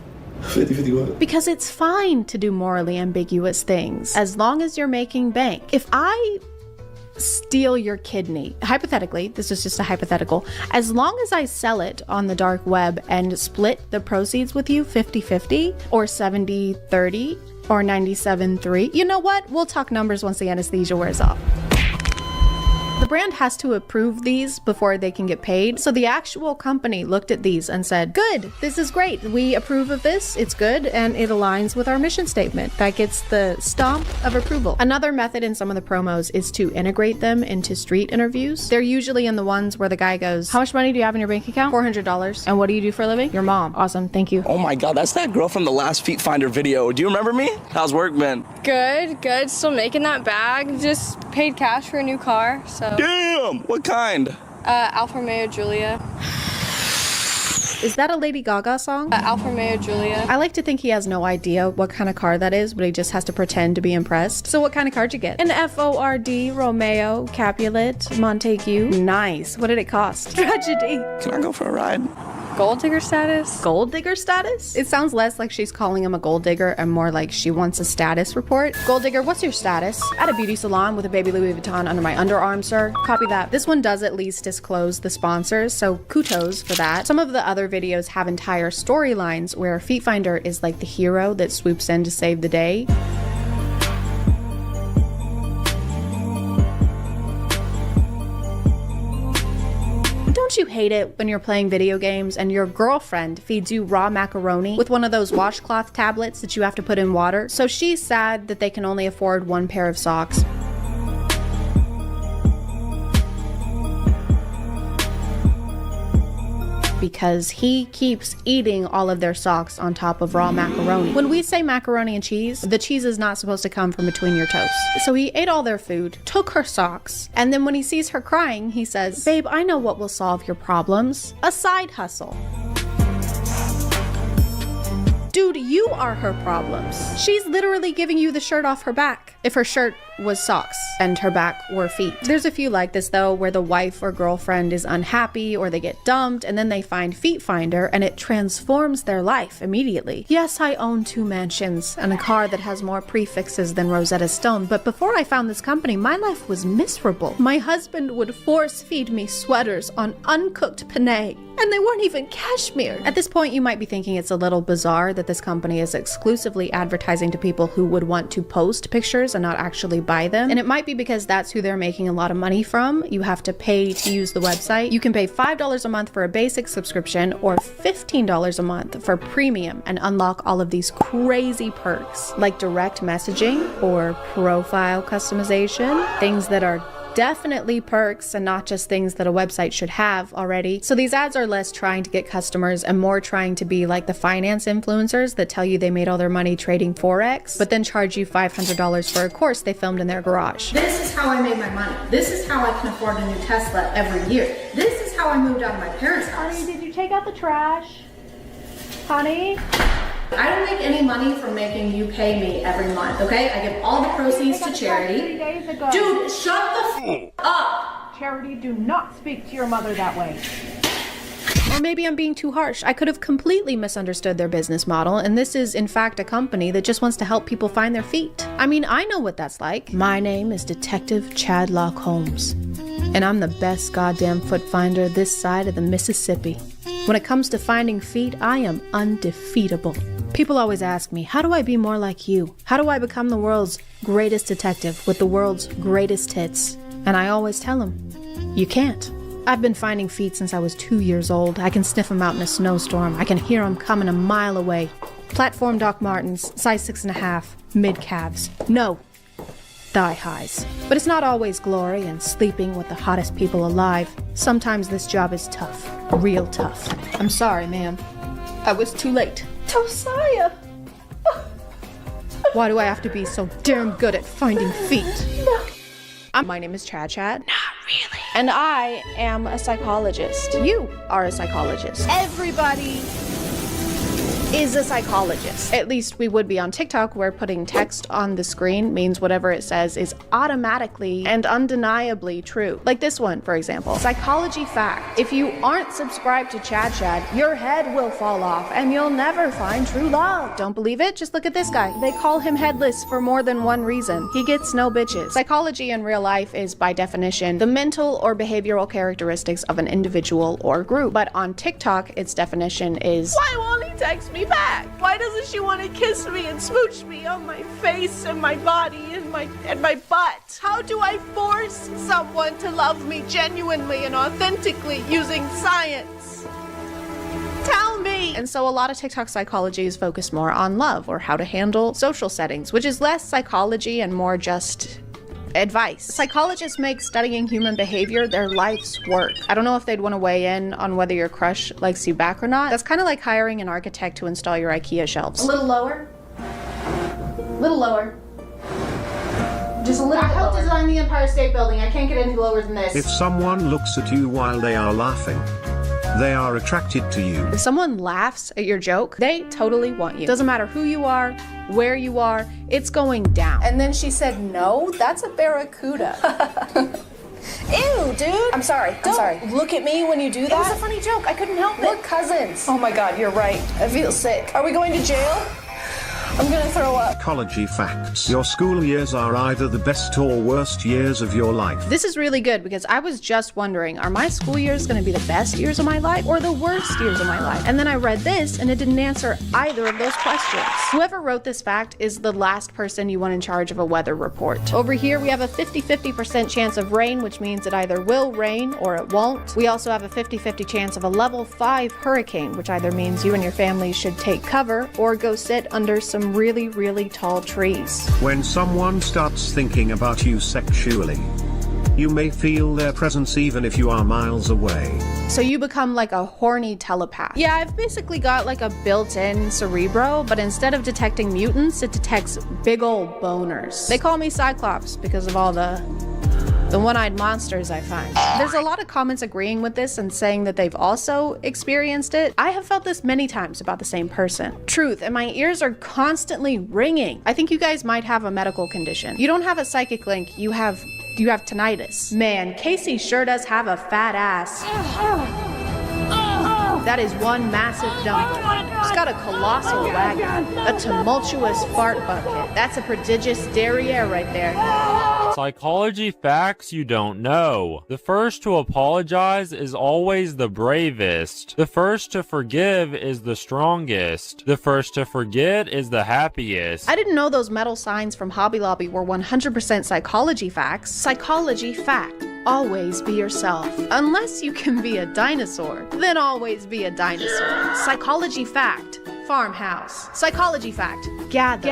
50-50 what? Because it's fine to do morally ambiguous things, as long as you're making bank. If I steal your kidney, hypothetically, this is just a hypothetical, as long as I sell it on the dark web and split the proceeds with you 50-50 or 70-30 or 97-3, you know what? We'll talk numbers once the anesthesia wears off. The brand has to approve these before they can get paid. So the actual company looked at these and said, good, this is great. We approve of this. It's good. And it aligns with our mission statement. That gets the stamp of approval. Another method in some of the promos is to integrate them into street interviews. They're usually in the ones where the guy goes, how much money do you have in your bank account? $400. And what do you do for a living? Your mom. Awesome. Thank you. Oh my God, that's that girl from the last Feet Finder video. Do you remember me? How's work been? Good, good. Still making that bag. Just paid cash for a new car, so. Damn! What kind? Alfa Romeo Giulia. Is that a Lady Gaga song? Alfa Romeo Giulia. I like to think he has no idea what kind of car that is, but he just has to pretend to be impressed. So what kind of car did you get? An Ford Romeo Capulet Montague. Nice. What did it cost? Tragedy. Can I go for a ride? Gold digger status? Gold digger status? It sounds less like she's calling him a gold digger and more like she wants a status report. Gold digger, what's your status? At a beauty salon with a baby Louis Vuitton under my underarm, sir. Copy that. This one does at least disclose the sponsors, so kudos for that. Some of the other videos have entire storylines where Feet Finder is like the hero that swoops in to save the day. Don't you hate it when you're playing video games and your girlfriend feeds you raw macaroni with one of those washcloth tablets that you have to put in water? So she's sad that they can only afford one pair of socks. Because he keeps eating all of their socks on top of raw macaroni. When we say macaroni and cheese, the cheese is not supposed to come from between your toes. So he ate all their food, took her socks, and then when he sees her crying, he says, babe, I know what will solve your problems. A side hustle. Dude, you are her problems. She's literally giving you the shirt off her back. If her shirt was socks and her back were feet. There's a few like this though, where the wife or girlfriend is unhappy or they get dumped and then they find Feet Finder and it transforms their life immediately. Yes, I own 2 mansions and a car that has more prefixes than Rosetta Stone, but before I found this company, my life was miserable. My husband would force feed me sweaters on uncooked penne. And they weren't even cashmere. At this point, you might be thinking it's a little bizarre that this company is exclusively advertising to people who would want to post pictures and not actually buy them. And it might be because that's who they're making a lot of money from. You have to pay to use the website. You can pay $5 a month for a basic subscription or $15 a month for premium and unlock all of these crazy perks like direct messaging or profile customization, things that are definitely perks and not just things that a website should have already. So these ads are less trying to get customers and more trying to be like the finance influencers that tell you they made all their money trading Forex, but then charge you $500 for a course they filmed in their garage. This is how I made my money. This is how I can afford a new Tesla every year. This is how I moved out of my parents' house. Honey, did you take out the trash? Honey? I don't make any money from making you pay me every month, okay? I give all the proceeds to charity. 3 days ago. Dude, shut the up! Charity, do not speak to your mother that way. Or maybe I'm being too harsh. I could have completely misunderstood their business model, and this is in fact a company that just wants to help people find their feet. I mean, I know what that's like. My name is Detective Chad Holmes, and I'm the best goddamn foot finder this side of the Mississippi. When it comes to finding feet, I am undefeatable. People always ask me, how do I be more like you? How do I become the world's greatest detective with the world's greatest hits? And I always tell them, you can't. I've been finding feet since I was 2 years old. I can sniff them out in a snowstorm. I can hear them coming a mile away. Platform Doc Martens, size 6.5, mid-calves. No, thigh highs. But it's not always glory and sleeping with the hottest people alive. Sometimes this job is tough, real tough. I'm sorry, ma'am. I was too late. Josiah! Why do I have to be so damn good at finding feet? My name is ChadChad. Not really. And I am a psychologist. You are a psychologist. Everybody is a psychologist. At least we would be on TikTok, where putting text on the screen means whatever it says is automatically and undeniably true. Like this one, for example. Psychology fact. If you aren't subscribed to ChadChad, your head will fall off and you'll never find true love. Don't believe it? Just look at this guy. They call him headless for more than one reason. He gets no bitches. Psychology in real life is, by definition, the mental or behavioral characteristics of an individual or group. But on TikTok, its definition is, Why won't he text me back? Why doesn't she want to kiss me and smooch me on my face and my body and my butt? How do I force someone to love me genuinely and authentically using science? Tell me! And so a lot of TikTok psychology is focused more on love or how to handle social settings, which is less psychology and more just advice. Psychologists make studying human behavior their life's work. I don't know if they'd want to weigh in on whether your crush likes you back or not. That's kind of like hiring an architect to install your IKEA shelves. A little lower. A little lower. Just a little I bit helped lower. design the Empire State Building. I can't get any lower than this. If someone looks at you while they are laughing, they are attracted to you. If someone laughs at your joke, they totally want you. Doesn't matter who you are, where you are, it's going down. And then she said, no, that's a barracuda. Ew, dude. I'm sorry. Don't look at me when you do that. It was a funny joke. I couldn't help it. We're cousins. Oh my God, you're right. I feel sick. Are we going to jail? I'm gonna throw up. Psychology facts. Your school years are either the best or worst years of your life. This is really good because I was just wondering, are my school years going to be the best years of my life or the worst years of my life? And then I read this and it didn't answer either of those questions. Whoever wrote this fact is the last person you want in charge of a weather report. Over here we have a 50-50% chance of rain, which means it either will rain or it won't. We also have a 50-50 chance of a level 5 hurricane, which either means you and your family should take cover or go sit under some really, really tall trees. When someone starts thinking about you sexually, you may feel their presence even if you are miles away. So you become like a horny telepath. Yeah, I've basically got like a built-in Cerebro, but instead of detecting mutants, it detects big old boners. They call me Cyclops because of all the one-eyed monsters I find. There's a lot of comments agreeing with this and saying that they've also experienced it. I have felt this many times about the same person. Truth, and my ears are constantly ringing. I think you guys might have a medical condition. You don't have a psychic link, you have tinnitus. Man, Casey sure does have a fat ass. That is one massive dump. She's got a colossal wagon, a tumultuous fart bucket. That's a prodigious derriere right there. Psychology facts you don't know. The first to apologize is always the bravest. The first to forgive is the strongest. The first to forget is the happiest. I didn't know those metal signs from Hobby Lobby were 100% psychology facts. Psychology fact. Always be yourself. Unless you can be a dinosaur, then always be a dinosaur. Psychology fact. Farmhouse. Psychology fact. Gather.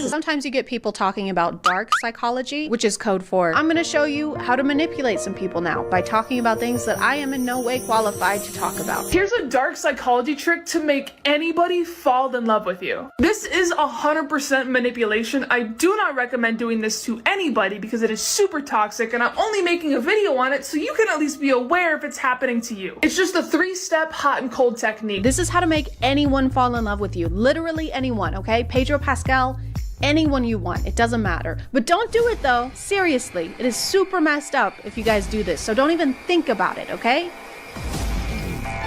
Sometimes you get people talking about dark psychology, which is code for, I'm gonna show you how to manipulate some people now by talking about things that I am in no way qualified to talk about. Here's a dark psychology trick to make anybody fall in love with you. This is 100% manipulation. I do not recommend doing this to anybody because it is super toxic, and I'm only making a video on it so you can at least be aware if it's happening to you. It's just a 3-step hot and cold technique. This is how to make anyone fall in love with you. Literally anyone, okay? Pedro Pascal, anyone you want. It doesn't matter. But don't do it though. Seriously, it is super messed up if you guys do this. So don't even think about it, okay?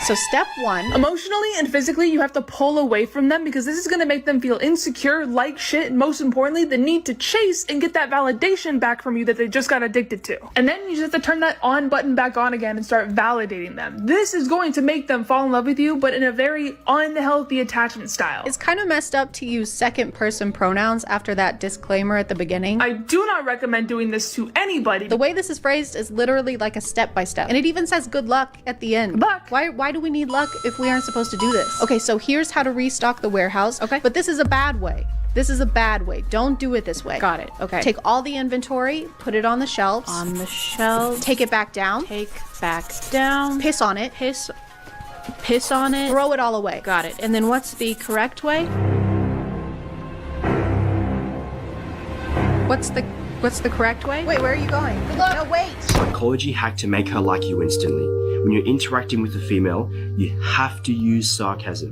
So step 1. Emotionally and physically, you have to pull away from them because this is going to make them feel insecure, like shit, and most importantly, the need to chase and get that validation back from you that they just got addicted to. And then you just have to turn that on button back on again and start validating them. This is going to make them fall in love with you, but in a very unhealthy attachment style. It's kind of messed up to use second person pronouns after that disclaimer at the beginning. I do not recommend doing this to anybody. The way this is phrased is literally like a step-by-step. And it even says good luck at the end. Luck? Why do we need luck if we aren't supposed to do this? Okay, so here's how to restock the warehouse. Okay, but this is a bad way. This is a bad way. Don't do it this way. Got it. Okay. Take all the inventory, put it on the shelves. On the shelves. Take it back down. Take back down. Piss on it. Piss on it. Throw it all away. Got it. And then what's the correct way? What's the correct way? Wait, where are you going? No, wait. Psychology hack to make her like you instantly. When you're interacting with a female, you have to use sarcasm.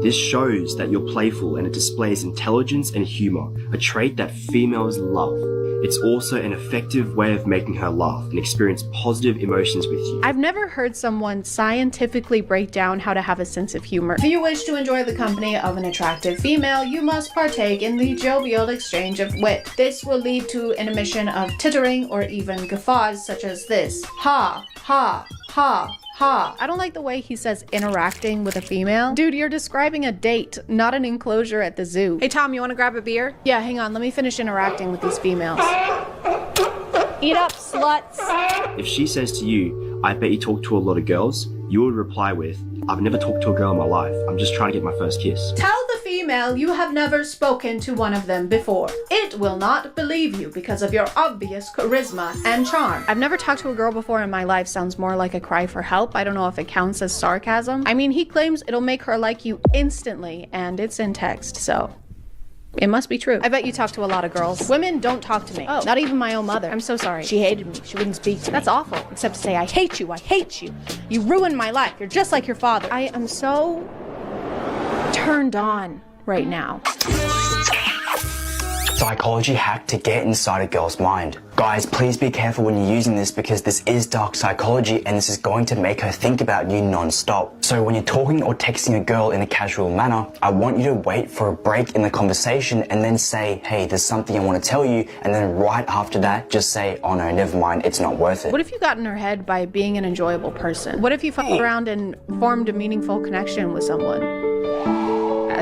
This shows that you're playful and it displays intelligence and humor, a trait that females love. It's also an effective way of making her laugh and experience positive emotions with you. I've never heard someone scientifically break down how to have a sense of humor. If you wish to enjoy the company of an attractive female, you must partake in the jovial exchange of wit. This will lead to an emission of tittering or even guffaws such as this. Ha, ha, ha. Ha. I don't like the way he says interacting with a female. Dude, you're describing a date, not an enclosure at the zoo. Hey Tom, you want to grab a beer? Yeah, hang on, let me finish interacting with these females. Eat up, sluts. If she says to you, I bet you talk to a lot of girls, you would reply with, I've never talked to a girl in my life. I'm just trying to get my first kiss. Tell the female you have never spoken to one of them before. It will not believe you because of your obvious charisma and charm. I've never talked to a girl before in my life sounds more like a cry for help. I don't know if it counts as sarcasm. I mean, he claims it'll make her like you instantly, and it's in text, so it must be true. I bet you talk to a lot of girls. Women don't talk to me. Oh, not even my own mother. I'm so sorry. She hated me. She wouldn't speak to me. That's awful. Except to say, I hate you. I hate you. You ruined my life. You're just like your father. I am so turned on right now. Psychology hack to get inside a girl's mind. Guys, please be careful when you're using this because this is dark psychology and this is going to make her think about you non-stop. So when you're talking or texting a girl in a casual manner, I want you to wait for a break in the conversation and then say, hey, there's something I want to tell you, and then right after that, just say, oh no, never mind, it's not worth it. What if you got in her head by being an enjoyable person? What if you fucked around and formed a meaningful connection with someone?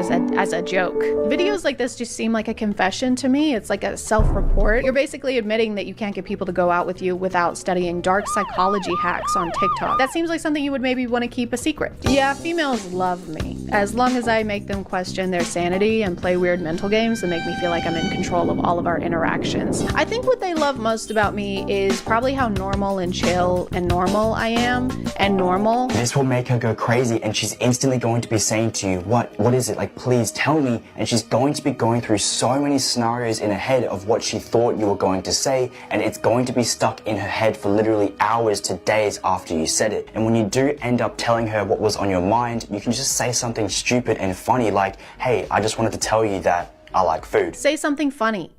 As a joke. Videos like this just seem like a confession to me. It's like a self-report. You're basically admitting that you can't get people to go out with you without studying dark psychology hacks on TikTok. That seems like something you would maybe want to keep a secret. Yeah, females love me. As long as I make them question their sanity and play weird mental games that make me feel like I'm in control of all of our interactions. I think what they love most about me is probably how normal and chill and normal I am. And normal. This will make her go crazy and she's instantly going to be saying to you, what is it? Like, please tell me. And she's going to be going through so many scenarios in her head of what she thought you were going to say, and it's going to be stuck in her head for literally hours to days after you said it. And when you do end up telling her what was on your mind, you can just say something stupid and funny like, hey, I just wanted to tell you that I like food. Say something funny.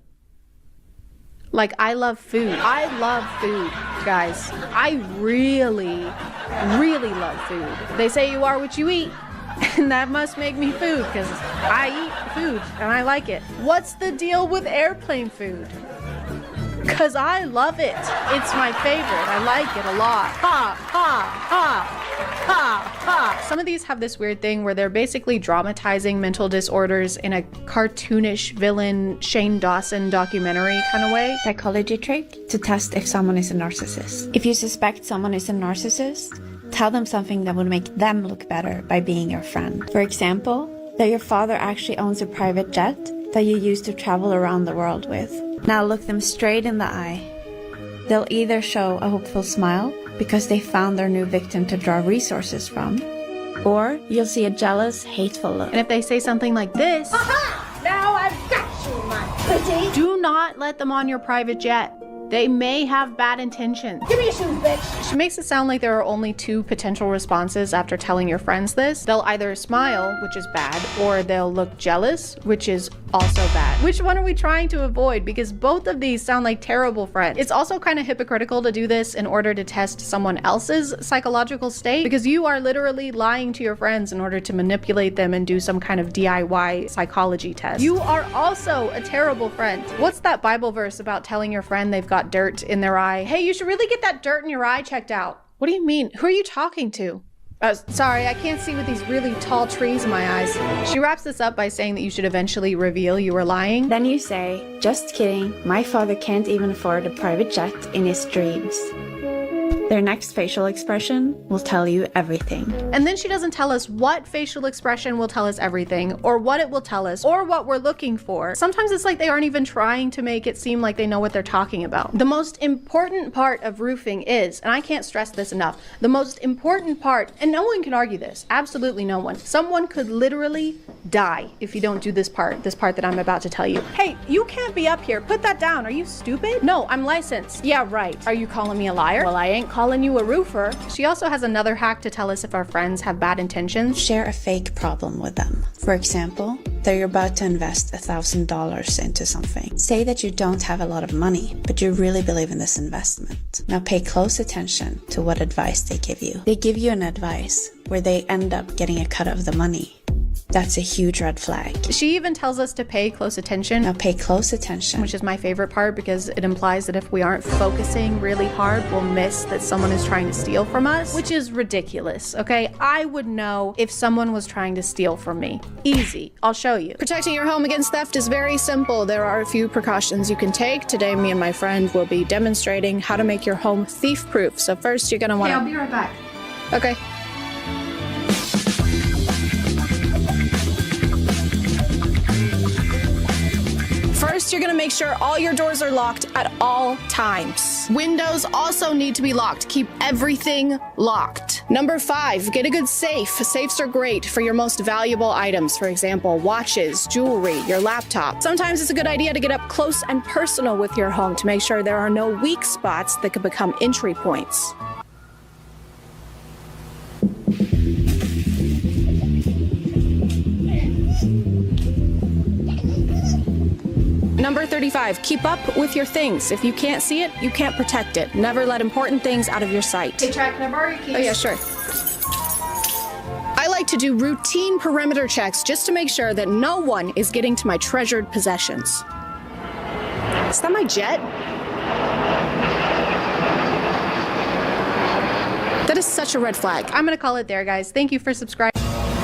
Like, I love food. I love food, guys. I really, really love food. They say you are what you eat. And that must make me food, because I eat food and I like it. What's the deal with airplane food? Because I love it. It's my favorite. I like it a lot. Ha, ha, ha, ha, ha. Some of these have this weird thing where they're basically dramatizing mental disorders in a cartoonish villain Shane Dawson documentary kind of way. Psychology trick to test if someone is a narcissist. If you suspect someone is a narcissist, tell them something that would make them look better by being your friend. For example, that your father actually owns a private jet that you use to travel around the world with. Now look them straight in the eye. They'll either show a hopeful smile because they found their new victim to draw resources from, or you'll see a jealous, hateful look. And if they say something like this, Aha! Now I've got you, my pretty. Do not let them on your private jet. They may have bad intentions. Give me your shoes, bitch. She makes it sound like there are only two potential responses after telling your friends this. They'll either smile, which is bad, or they'll look jealous, which is also bad. Which one are we trying to avoid? Because both of these sound like terrible friends. It's also kind of hypocritical to do this in order to test someone else's psychological state, because you are literally lying to your friends in order to manipulate them and do some kind of DIY psychology test. You are also a terrible friend. What's that Bible verse about telling your friend they've got dirt in their eye? Hey, you should really get that dirt in your eye checked out. What do you mean? Who are you talking to? Sorry, I can't see with these really tall trees in my eyes. She wraps this up by saying that you should eventually reveal you were lying. Then you say, just kidding, my father can't even afford a private jet in his dreams. Their next facial expression will tell you everything. And then she doesn't tell us what facial expression will tell us everything, or what it will tell us, or what we're looking for. Sometimes it's like they aren't even trying to make it seem like they know what they're talking about. The most important part of roofing is, and I can't stress this enough, the most important part, and no one can argue this, absolutely no one. Someone could literally die if you don't do this part that I'm about to tell you. Hey, you can't be up here. Put that down. Are you stupid? No, I'm licensed. Yeah, right. Are you calling me a liar? Well, I ain't calling you a roofer. She also has another hack to tell us if our friends have bad intentions. Share a fake problem with them. For example, they're about to invest $1,000 into something. Say that you don't have a lot of money, but you really believe in this investment. Now pay close attention to what advice they give you. They give you an advice where they end up getting a cut of the money. That's a huge red flag. She even tells us to pay close attention. Now pay close attention. Which is my favorite part because it implies that if we aren't focusing really hard, we'll miss that someone is trying to steal from us, which is ridiculous, okay? I would know if someone was trying to steal from me. Easy. I'll show you. Protecting your home against theft is very simple. There are a few precautions you can take. Today, me and my friend will be demonstrating how to make your home thief-proof. So first, you're gonna wanna... Hey, I'll be right back. Okay. First, you're gonna make sure all your doors are locked at all times. Windows also need to be locked. Keep everything locked. Number 5, get a good safe. Safes are great for your most valuable items. For example, watches, jewelry, your laptop. Sometimes it's a good idea to get up close and personal with your home to make sure there are no weak spots that could become entry points. Number 35, keep up with your things. If you can't see it, you can't protect it. Never let important things out of your sight. Hey, Chad, can I borrow your keys? Oh yeah, sure. I like to do routine perimeter checks just to make sure that no one is getting to my treasured possessions. Is that my jet? That is such a red flag. I'm gonna call it there, guys. Thank you for subscribing.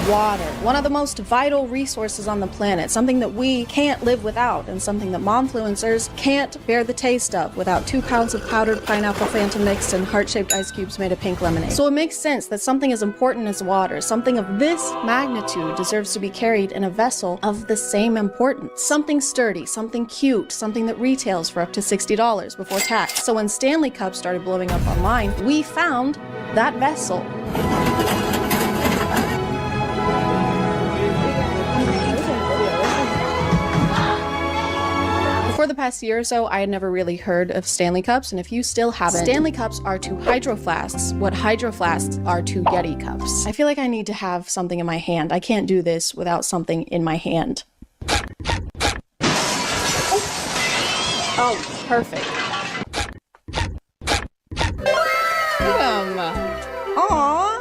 Water, one of the most vital resources on the planet, something that we can't live without, and something that momfluencers can't bear the taste of without 2 pounds of powdered pineapple Fanta mixed and heart-shaped ice cubes made of pink lemonade. So it makes sense that something as important as water, something of this magnitude, deserves to be carried in a vessel of the same importance. Something sturdy, something cute, something that retails for up to $60 before tax. So when Stanley Cups started blowing up online, we found that vessel. For the past year or so, I had never really heard of Stanley Cups, and if you still haven't, Stanley Cups are to Hydro Flasks what Hydro Flasks are to Yeti Cups. I feel like I need to have something in my hand. I can't do this without something in my hand. Oh, perfect. Aww,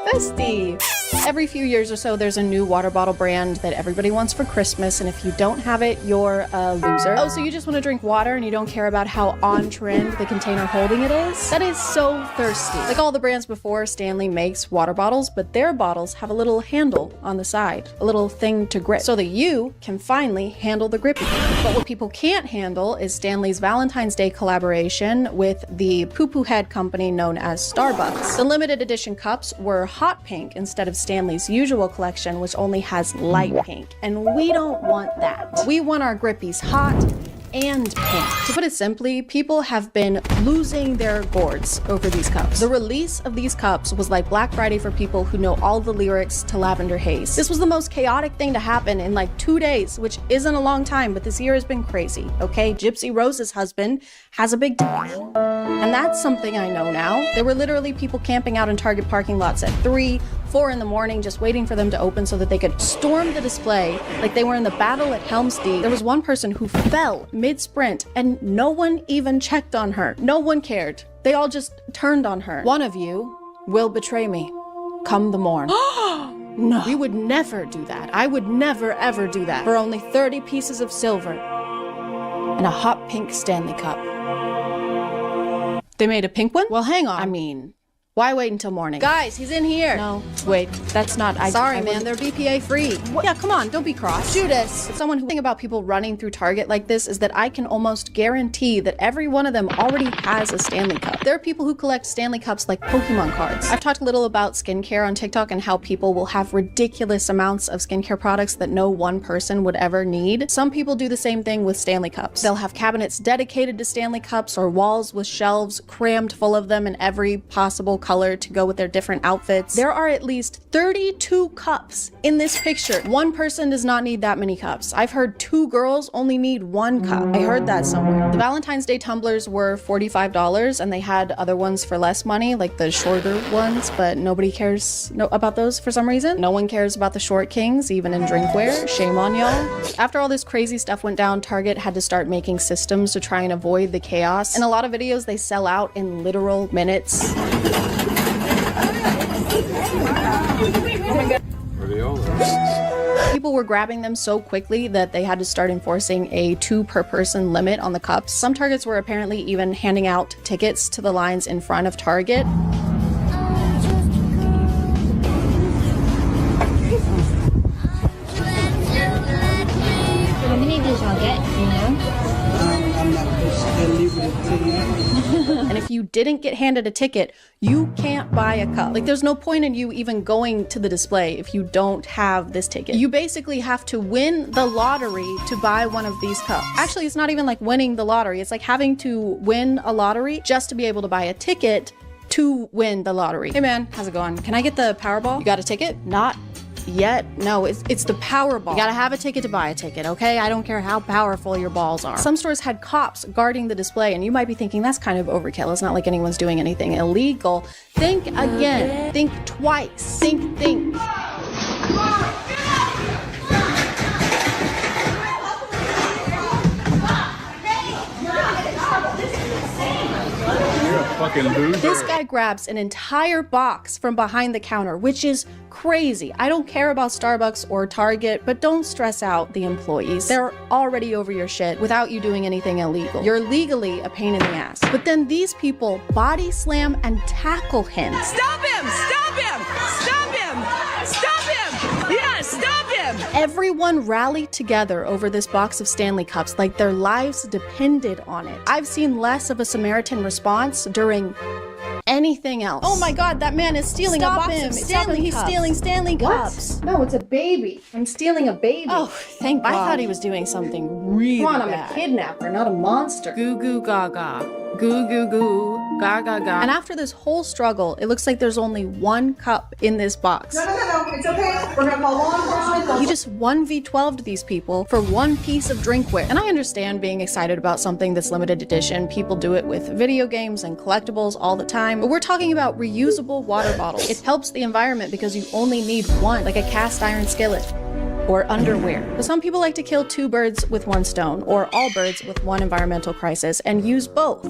bestie. Every few years or so, there's a new water bottle brand that everybody wants for Christmas, and if you don't have it, you're a loser. Oh, so you just want to drink water and you don't care about how on trend the container holding it is? That is so thirsty. Like all the brands before, Stanley makes water bottles, but their bottles have a little handle on the side, a little thing to grip, so that you can finally handle the grippy. But what people can't handle is Stanley's Valentine's Day collaboration with the poo-poo head company known as Starbucks. The limited edition cups were hot pink instead of Stanley's usual collection, which only has light pink, and we don't want that. We want our grippies hot and pink. To put it simply, people have been losing their gourds over these cups. The release of these cups was like Black Friday for people who know all the lyrics to Lavender Haze. This was the most chaotic thing to happen in like 2 days, which isn't a long time, but this year has been crazy, okay? Gypsy Rose's husband has a big dick. And that's something I know now. There were literally people camping out in Target parking lots at 3, 4 in the morning just waiting for them to open so that they could storm the display like they were in the battle at Helm's Deep. There was one person who fell mid-sprint and no one even checked on her. No one cared. They all just turned on her. One of you will betray me come the morn. No. We would never do that. I would never ever do that for only 30 pieces of silver and a hot pink Stanley Cup. They made a pink one? Well, hang on. I mean, why wait until morning? Guys, he's in here. No, wait, that's not. Sorry, man, they're BPA free. Yeah, come on, don't be cross. Judas. Someone who thinks about people running through Target like this is that I can almost guarantee that every one of them already has a Stanley Cup. There are people who collect Stanley Cups like Pokemon cards. I've talked a little about skincare on TikTok and how people will have ridiculous amounts of skincare products that no one person would ever need. Some people do the same thing with Stanley Cups. They'll have cabinets dedicated to Stanley Cups or walls with shelves crammed full of them in every possible color to go with their different outfits. There are at least 32 cups in this picture. One person does not need that many cups. I've heard 2 girls only need 1 cup. I heard that somewhere. The Valentine's Day tumblers were $45 and they had other ones for less money, like the shorter ones, but nobody cares about those for some reason. No one cares about the short kings, even in drinkware. Shame on y'all. After all this crazy stuff went down, Target had to start making systems to try and avoid the chaos. In a lot of videos, they sell out in literal minutes. People were grabbing them so quickly that they had to start enforcing a 2 per person limit on the cups. Some Targets were apparently even handing out tickets to the lines in front of Target. And if you didn't get handed a ticket, you can't buy a cup. Like, there's no point in you even going to the display if you don't have this ticket. You basically have to win the lottery to buy one of these cups. Actually, it's not even like winning the lottery. It's like having to win a lottery just to be able to buy a ticket to win the lottery. Hey man, how's it going? Can I get the Powerball? You got a ticket? Not yet. No, it's the Powerball. You gotta have a ticket to buy a ticket, okay? I don't care how powerful your balls are. Some stores had cops guarding the display, and you might be thinking that's kind of overkill. It's not like anyone's doing anything illegal. Think again. Think twice. Think. Fucking loser. This guy grabs an entire box from behind the counter, which is crazy. I don't care about Starbucks or Target, but don't stress out the employees. They're already over your shit without you doing anything illegal. You're legally a pain in the ass. But then these people body slam and tackle him. Stop him! Stop him! Stop him! Stop him! Yeah, stop him! Everyone rallied together over this box of Stanley Cups like their lives depended on it. I've seen less of a Samaritan response during anything else. Oh my god, that man is stealing a box of Stanley Cups. He's stealing Stanley Cups. What? No, it's a baby. I'm stealing a baby. Oh, thank God. I thought he was doing something really Come on, bad. I'm a kidnapper, not a monster. Goo goo gaga. Goo goo goo. Ga ga ga. And after this whole struggle, it looks like there's only 1 cup in this box. No, it's okay. We're gonna call law enforcement. He just 1v12'd these people for 1 piece of drinkware. And I understand being excited about something that's limited edition. People do it with video games and collectibles all the time. But we're talking about reusable water bottles. It helps the environment because you only need 1, like a cast iron skillet. Or underwear. But some people like to kill 2 birds with 1 stone, or all birds with 1 environmental crisis, and use both.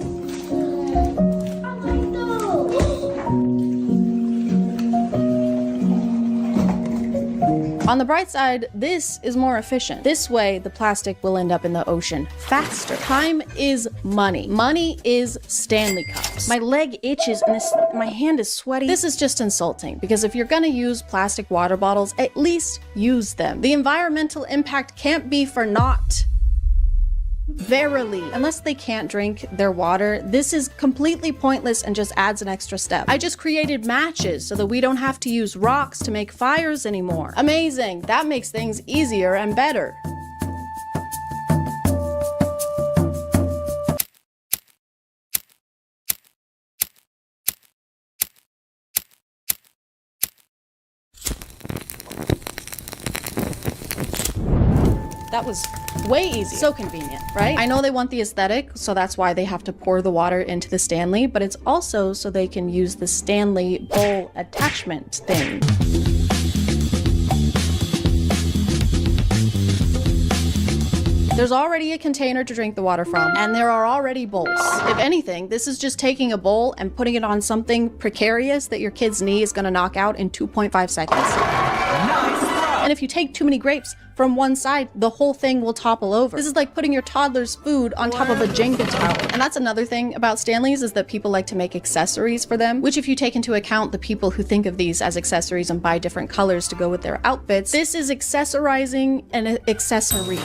On the bright side, this is more efficient. This way, the plastic will end up in the ocean faster. Time is money. Money is Stanley Cups. My leg itches and my hand is sweaty. This is just insulting, because if you're gonna use plastic water bottles, at least use them. The environmental impact can't be for naught. Verily, unless they can't drink their water, this is completely pointless and just adds an extra step. I just created matches so that we don't have to use rocks to make fires anymore. Amazing, that makes things easier and better. That was way easy. So convenient, right? I know they want the aesthetic, so that's why they have to pour the water into the Stanley, but it's also so they can use the Stanley bowl attachment thing. There's already a container to drink the water from, and there are already bowls. If anything, this is just taking a bowl and putting it on something precarious that your kid's knee is gonna knock out in 2.5 seconds. And if you take too many grapes from one side, the whole thing will topple over. This is like putting your toddler's food on top of a Jenga tower. And that's another thing about Stanleys, is that people like to make accessories for them, which if you take into account the people who think of these as accessories and buy different colors to go with their outfits, this is accessorizing an accessory.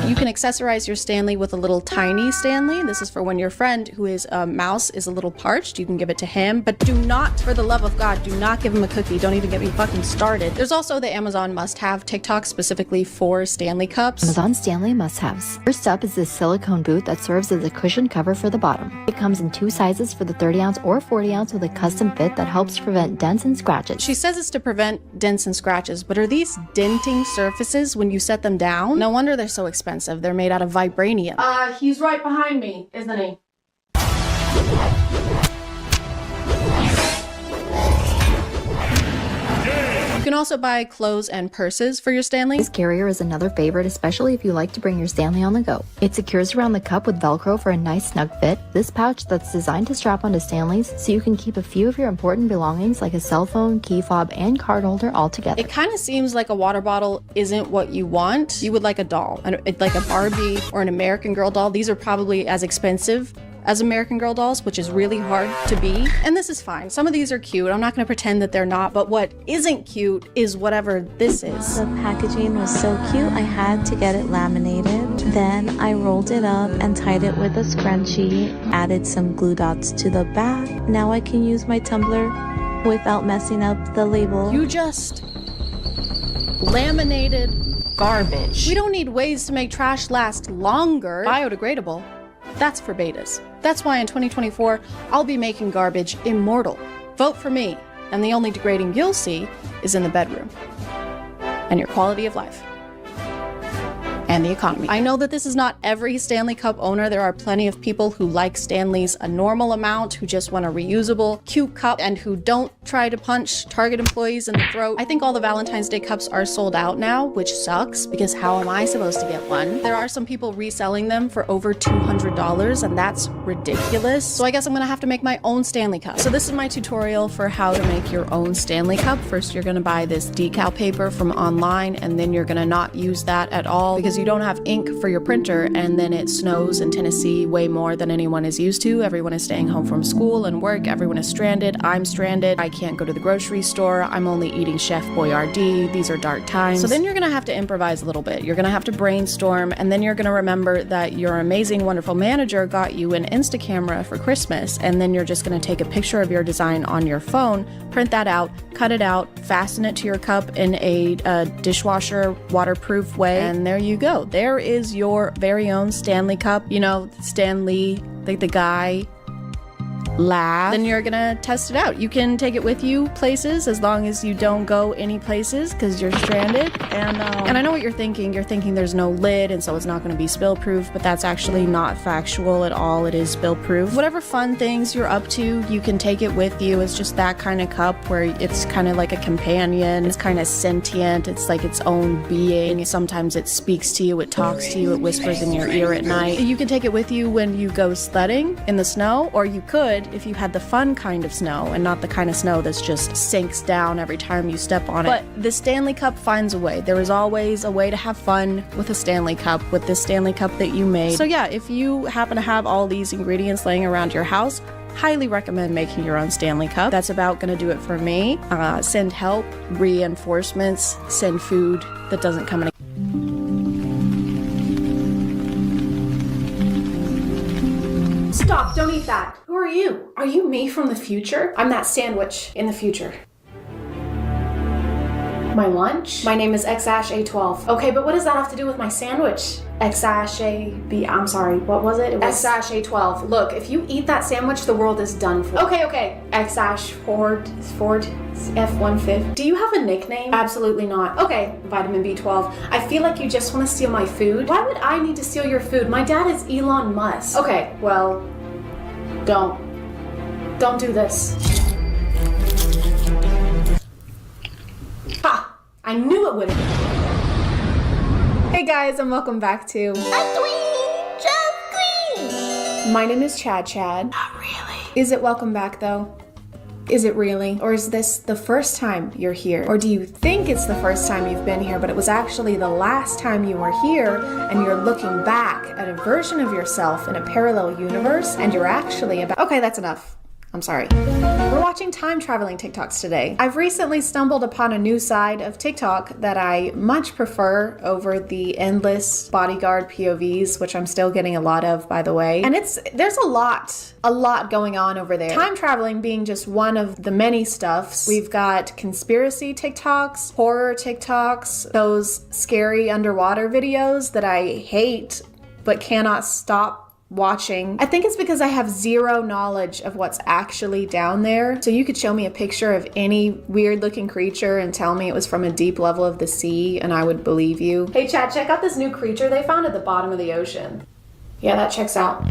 You can accessorize your Stanley with a little tiny Stanley. This is for when your friend who is a mouse is a little parched. You can give it to him, but do not, for the love of God, do not give him a cookie. Don't even get me fucking started. There's also the Amazon must-have TikTok specifically for Stanley cups. Amazon Stanley must-haves. First up is this silicone boot that serves as a cushion cover for the bottom. It comes in 2 sizes for the 30-ounce or 40-ounce with a custom fit that helps prevent dents and scratches. She says it's to prevent dents and scratches, but are these denting surfaces when you set them down? No wonder they're so expensive. They're made out of vibranium. He's right behind me, isn't he? You can also buy clothes and purses for your Stanley. This carrier is another favorite, especially if you like to bring your Stanley on the go. It secures around the cup with Velcro for a nice snug fit. This pouch that's designed to strap onto Stanleys so you can keep a few of your important belongings like a cell phone, key fob, and card holder all together. It kind of seems like a water bottle isn't what you want. You would like a doll, like a Barbie or an American Girl doll. These are probably as expensive as American Girl dolls, which is really hard to be. And this is fine. Some of these are cute. I'm not gonna pretend that they're not, but what isn't cute is whatever this is. The packaging was so cute, I had to get it laminated. Then I rolled it up and tied it with a scrunchie, added some glue dots to the back. Now I can use my tumbler without messing up the label. You just laminated garbage. We don't need ways to make trash last longer. Biodegradable. That's for betas. That's why in 2024, I'll be making garbage immortal. Vote for me, and the only degrading you'll see is in the bedroom. And your quality of life. And the economy. I know that this is not every Stanley Cup owner. There are plenty of people who like Stanleys a normal amount, who just want a reusable, cute cup, and who don't try to punch Target employees in the throat. I think all the Valentine's Day cups are sold out now, which sucks, because how am I supposed to get one? There are some people reselling them for over $200, and that's ridiculous. So I guess I'm gonna have to make my own Stanley Cup. So this is my tutorial for how to make your own Stanley Cup. First, you're gonna buy this decal paper from online, and then you're gonna not use that at all because you don't have ink for your printer, and then it snows in Tennessee way more than anyone is used to. Everyone is staying home from school and work. Everyone is stranded. I'm stranded. I can't go to the grocery store. I'm only eating Chef Boyardee. These are dark times. So then you're gonna have to improvise a little bit. You're gonna have to brainstorm, and then you're gonna remember that your amazing, wonderful manager got you an Insta camera for Christmas, and then you're just gonna take a picture of your design on your phone, print that out, cut it out, fasten it to your cup in a dishwasher waterproof way, and there you go. There is your very own Stanley Cup. You know, Stanley, like the guy, laugh. Then you're gonna test it out. You can take it with you places as long as you don't go any places because you're stranded. And I know what you're thinking. You're thinking there's no lid and so it's not gonna be spill proof, but that's actually not factual at all. It is spill proof. Whatever fun things you're up to, you can take it with you. It's just that kind of cup where it's kind of like a companion. It's kind of sentient. It's like its own being. Sometimes it speaks to you, it talks to you, it whispers in your ear at night. You can take it with you when you go sledding in the snow, or you could if you had the fun kind of snow and not the kind of snow that's just sinks down every time you step on it. But the Stanley Cup finds a way. There is always a way to have fun with a Stanley Cup, with this Stanley Cup that you made. So yeah, if you happen to have all these ingredients laying around your house, highly recommend making your own Stanley Cup. That's about gonna do it for me. Send help, reinforcements, send food that doesn't come in a Stop, don't eat that. Who are you? Are you me from the future? I'm that sandwich in the future. My lunch? My name is XASH-A12. Okay, but what does that have to do with my sandwich? XASH-A-B, I'm sorry, what was it? It was XASH-A12. Look, if you eat that sandwich, the world is done for. Okay. XASH-Ford F-150. Do you have a nickname? Absolutely not. Okay, vitamin B12. I feel like you just want to steal my food. Why would I need to steal your food? My dad is Elon Musk. Okay, well, don't do this. Ha! I knew it would. Hey guys, and welcome back to My name is ChadChad. Not really. Is it welcome back though? Is it really? Or is this the first time you're here? Or do you think it's the first time you've been here, but it was actually the last time you were here, and you're looking back at a version of yourself in a parallel universe, and you're actually about— Okay, that's enough. I'm sorry. We're watching time traveling TikToks today. I've recently stumbled upon a new side of TikTok that I much prefer over the endless bodyguard POVs, which I'm still getting a lot of, by the way. And there's a lot going on over there. Time traveling being just one of the many stuffs. We've got conspiracy TikToks, horror TikToks, those scary underwater videos that I hate but cannot stop watching. I think it's because I have zero knowledge of what's actually down there. So you could show me a picture of any weird looking creature and tell me it was from a deep level of the sea and I would believe you. Hey Chad, check out this new creature they found at the bottom of the ocean. Yeah, that checks out.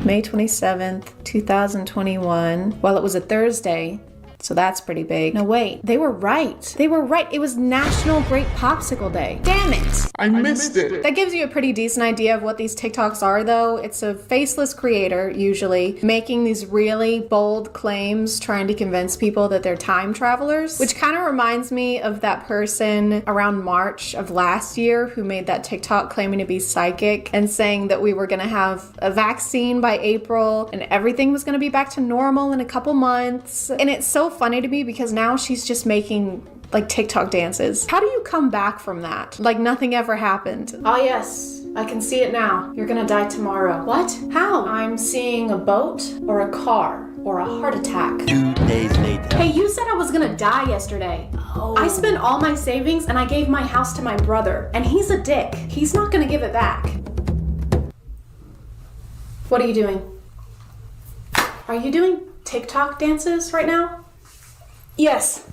May 27th, 2021. Well, it was a Thursday, so that's pretty big. No, wait, they were right. They were right. It was National Great Popsicle Day. Damn it. I missed it. That gives you a pretty decent idea of what these TikToks are, though. It's a faceless creator, usually, making these really bold claims, trying to convince people that they're time travelers, which kind of reminds me of that person around March of last year who made that TikTok claiming to be psychic and saying that we were going to have a vaccine by April and everything was going to be back to normal in a couple months. And it's so funny to me because now she's just making like TikTok dances. How do you come back from that? Like nothing ever happened. Oh yes, I can see it now. You're gonna die tomorrow. What? How? I'm seeing a boat or a car or a heart attack. 2 days later. Hey, you said I was gonna die yesterday. Oh. I spent all my savings and I gave my house to my brother, and he's a dick. He's not gonna give it back. What are you doing? Are you doing TikTok dances right now? Yes.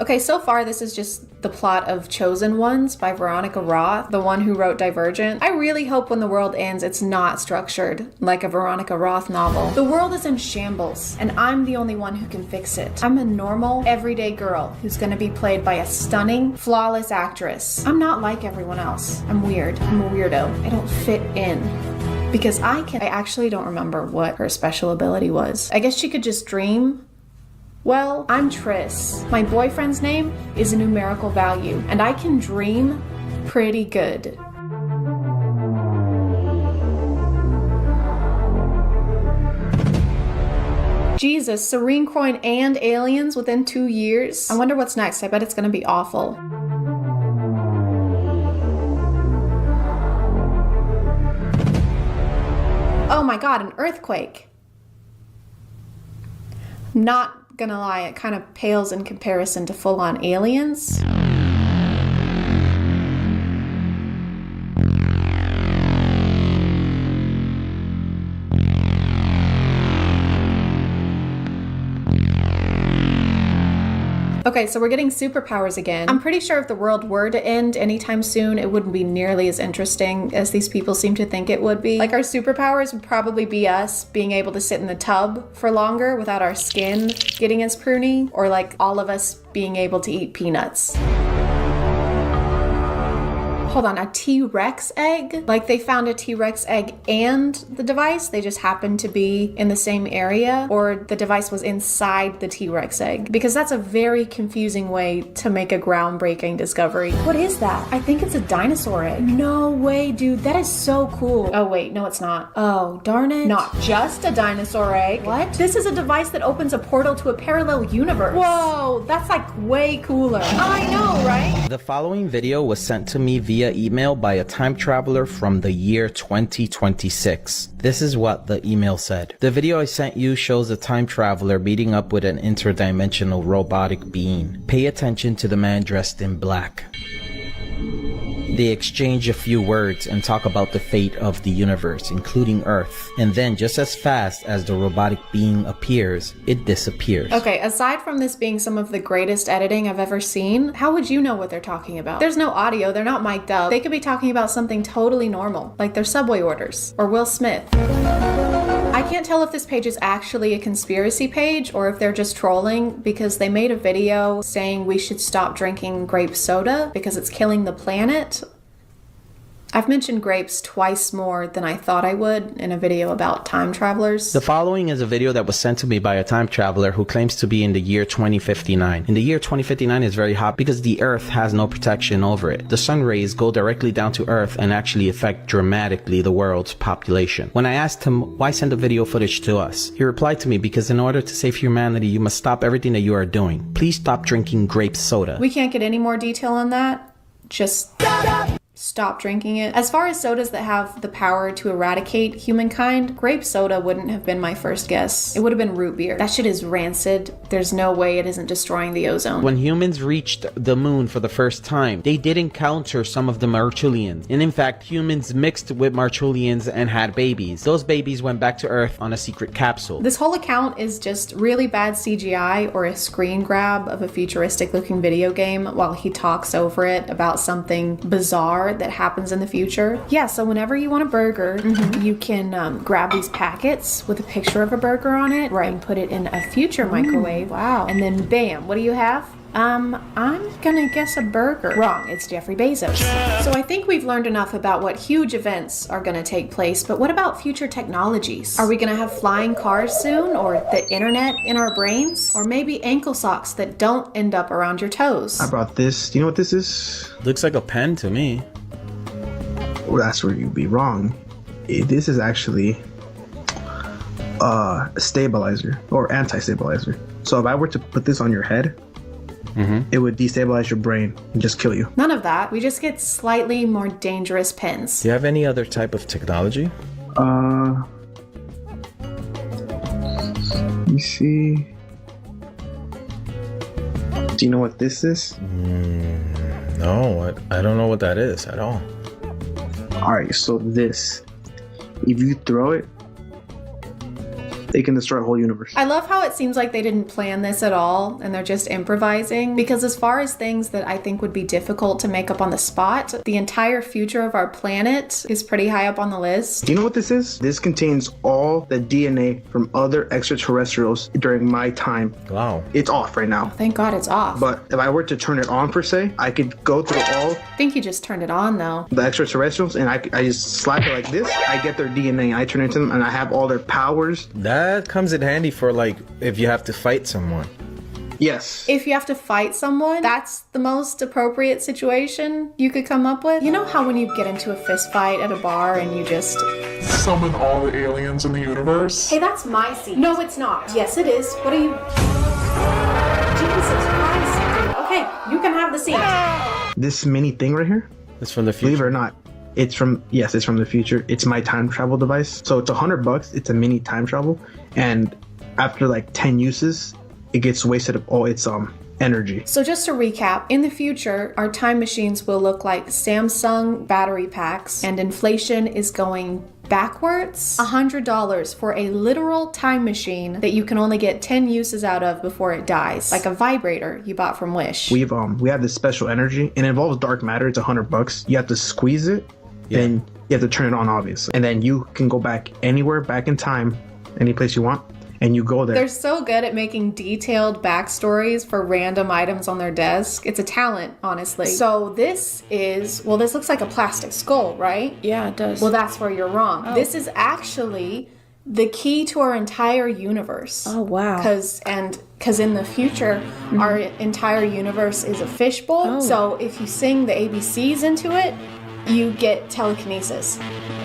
Okay, so far this is just the plot of Chosen Ones by Veronica Roth, the one who wrote Divergent. I really hope when the world ends it's not structured like a Veronica Roth novel. The world is in shambles, and I'm the only one who can fix it. I'm a normal, everyday girl who's gonna be played by a stunning, flawless actress. I'm not like everyone else. I'm weird. I'm a weirdo. I don't fit in. Because I actually don't remember what her special ability was. I guess she could just dream. Well, I'm Tris. My boyfriend's name is a numerical value, and I can dream pretty good. Jesus, Serene Coin and aliens within 2 years? I wonder what's next. I bet it's gonna be awful. Oh my god, an earthquake. Not gonna lie, it kind of pales in comparison to full-on aliens. Okay, so we're getting superpowers again. I'm pretty sure if the world were to end anytime soon, it wouldn't be nearly as interesting as these people seem to think it would be. Like, our superpowers would probably be us being able to sit in the tub for longer without our skin getting as pruny, or like all of us being able to eat peanuts. Hold on, a T-Rex egg? Like they found a T-Rex egg and the device? They just happened to be in the same area? Or the device was inside the T-Rex egg? Because that's a very confusing way to make a groundbreaking discovery. What is that? I think it's a dinosaur egg. No way, dude. That is so cool. Oh, wait. No, it's not. Oh, darn it. Not just a dinosaur egg. What? This is a device that opens a portal to a parallel universe. Whoa, that's like way cooler. I know, right? The following video was sent to me via email by a time traveler from the year 2026. This is what the email said. The video I sent you shows a time traveler meeting up with an interdimensional robotic being. Pay attention to the man dressed in black. They exchange a few words and talk about the fate of the universe, including Earth. And then just as fast as the robotic being appears, it disappears. Okay, aside from this being some of the greatest editing I've ever seen, how would you know what they're talking about? There's no audio, they're not mic'd up. They could be talking about something totally normal, like their Subway orders, or Will Smith. I can't tell if this page is actually a conspiracy page or if they're just trolling because they made a video saying we should stop drinking grape soda because it's killing the planet. I've mentioned grapes twice more than I thought I would in a video about time travelers. The following is a video that was sent to me by a time traveler who claims to be in the year 2059. In the year 2059 is very hot because the Earth has no protection over it. The sun rays go directly down to Earth and actually affect dramatically the world's population. When I asked him why send the video footage to us, he replied to me because in order to save humanity, you must stop everything that you are doing. Please stop drinking grape soda. We can't get any more detail on that. Just stop drinking it. As far as sodas that have the power to eradicate humankind, grape soda wouldn't have been my first guess. It would have been root beer. That shit is rancid. There's no way it isn't destroying the ozone. When humans reached the moon for the first time, they did encounter some of the Marchulians. And in fact, humans mixed with Marchulians and had babies. Those babies went back to Earth on a secret capsule. This whole account is just really bad CGI or a screen grab of a futuristic looking video game while he talks over it about something bizarre that happens in the future. Yeah, so whenever you want a burger, you can grab these packets with a picture of a burger on it, right, and put it in a future microwave. Wow. And then bam, what do you have? I'm gonna guess a burger. Wrong, it's Jeffrey Bezos. So I think we've learned enough about what huge events are gonna take place, but what about future technologies? Are we gonna have flying cars soon, or the internet in our brains? Or maybe ankle socks that don't end up around your toes? I brought this. Do you know what this is? Looks like a pen to me. Well, that's where you'd be wrong. This is actually a stabilizer or anti-stabilizer. So if I were to put this on your head, it would destabilize your brain and just kill you. None of that. We just get slightly more dangerous pens. Do you have any other type of technology? Let me see. Do you know what this is? No, I don't know what that is at all. Alright, so this, if you throw it, they can destroy a whole universe. I love how it seems like they didn't plan this at all and they're just improvising, because as far as things that I think would be difficult to make up on the spot, the entire future of our planet is pretty high up on the list. Do you know what this is? This contains all the DNA from other extraterrestrials during my time. Wow. It's off right now. Thank God it's off. But if I were to turn it on per se, I could go through all I think you just turned it on though. the extraterrestrials and I just slap it like this. I get their DNA, I turn it into them, and I have all their powers. That comes in handy for like if you have to fight someone. Yes. If you have to fight someone, that's the most appropriate situation you could come up with. You know how when you get into a fist fight at a bar and you just summon all the aliens in the universe? Hey, that's my seat. No, it's not. Yes, it is. What are you... Jesus Christ. Okay, you can have the seat. This mini thing right here? It's from the future. Believe it or not, it's from the future. It's my time travel device. So it's $100. It's a mini time travel. And after like 10 uses, it gets wasted of all its energy. So just to recap, in the future, our time machines will look like Samsung battery packs, and inflation is going backwards. $100 for a literal time machine that you can only get 10 uses out of before it dies, like a vibrator you bought from Wish. We have this special energy, and it involves dark matter. It's $100. You have to squeeze it, then you have to turn it on, obviously, and then you can go back anywhere, back in time, any place you want, and you go there. They're so good at making detailed backstories for random items on their desk. It's a talent, honestly. So this is, well, this looks like a plastic skull, right? Yeah, it does. Well, that's where you're wrong. Oh. This is actually the key to our entire universe. Oh, wow. Because in the future, our entire universe is a fishbowl. Oh. So if you sing the ABCs into it, you get telekinesis.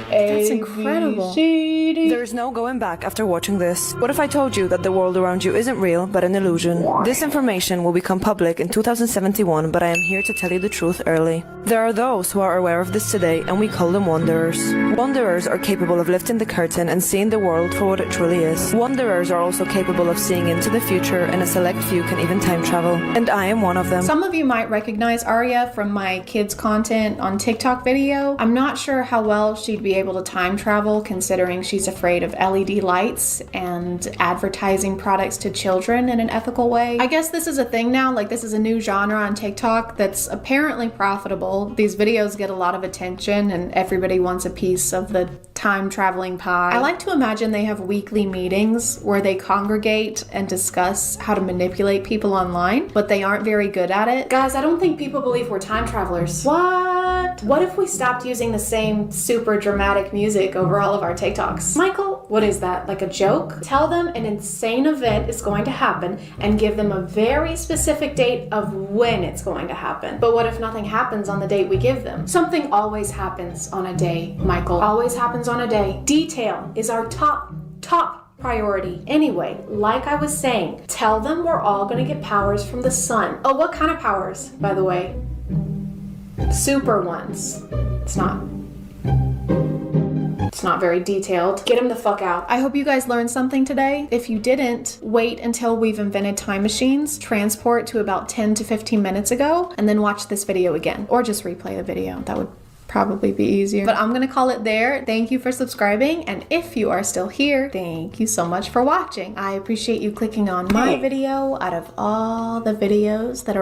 That's incredible. There's no going back after watching this. What if I told you that the world around you isn't real, but an illusion? This information will become public in 2071, but I am here to tell you the truth early. There are those who are aware of this today, and we call them wanderers. Wanderers are capable of lifting the curtain and seeing the world for what it truly is. Wanderers are also capable of seeing into the future, and a select few can even time travel. And I am one of them. Some of you might recognize Arya from my kids' content on TikTok video. I'm not sure how well she'd be able to time travel, considering she's afraid of LED lights and advertising products to children in an ethical way. I guess this is a thing now, like this is a new genre on TikTok that's apparently profitable. These videos get a lot of attention and everybody wants a piece of the time traveling pie. I like to imagine they have weekly meetings where they congregate and discuss how to manipulate people online, but they aren't very good at it. Guys, I don't think people believe we're time travelers. What? What if we stopped using the same super dramatic music over all of our TikToks? Michael, what is that? Like a joke? Tell them an insane event is going to happen and give them a very specific date of when it's going to happen. But what if nothing happens on the date we give them? Something always happens on a day, Michael. Always happens on a day. Detail is our top priority. Anyway, like I was saying, tell them we're all gonna get powers from the sun. Oh, what kind of powers, by the way? Super ones. It's not very detailed. Get him the fuck out. I hope you guys learned something today. If you didn't, wait until we've invented time machines, transport to about 10 to 15 minutes ago, and then watch this video again. Or just replay the video. That would probably be easier. But I'm gonna call it there. Thank you for subscribing, and if you are still here, thank you so much for watching. I appreciate you clicking on my video out of all the videos that are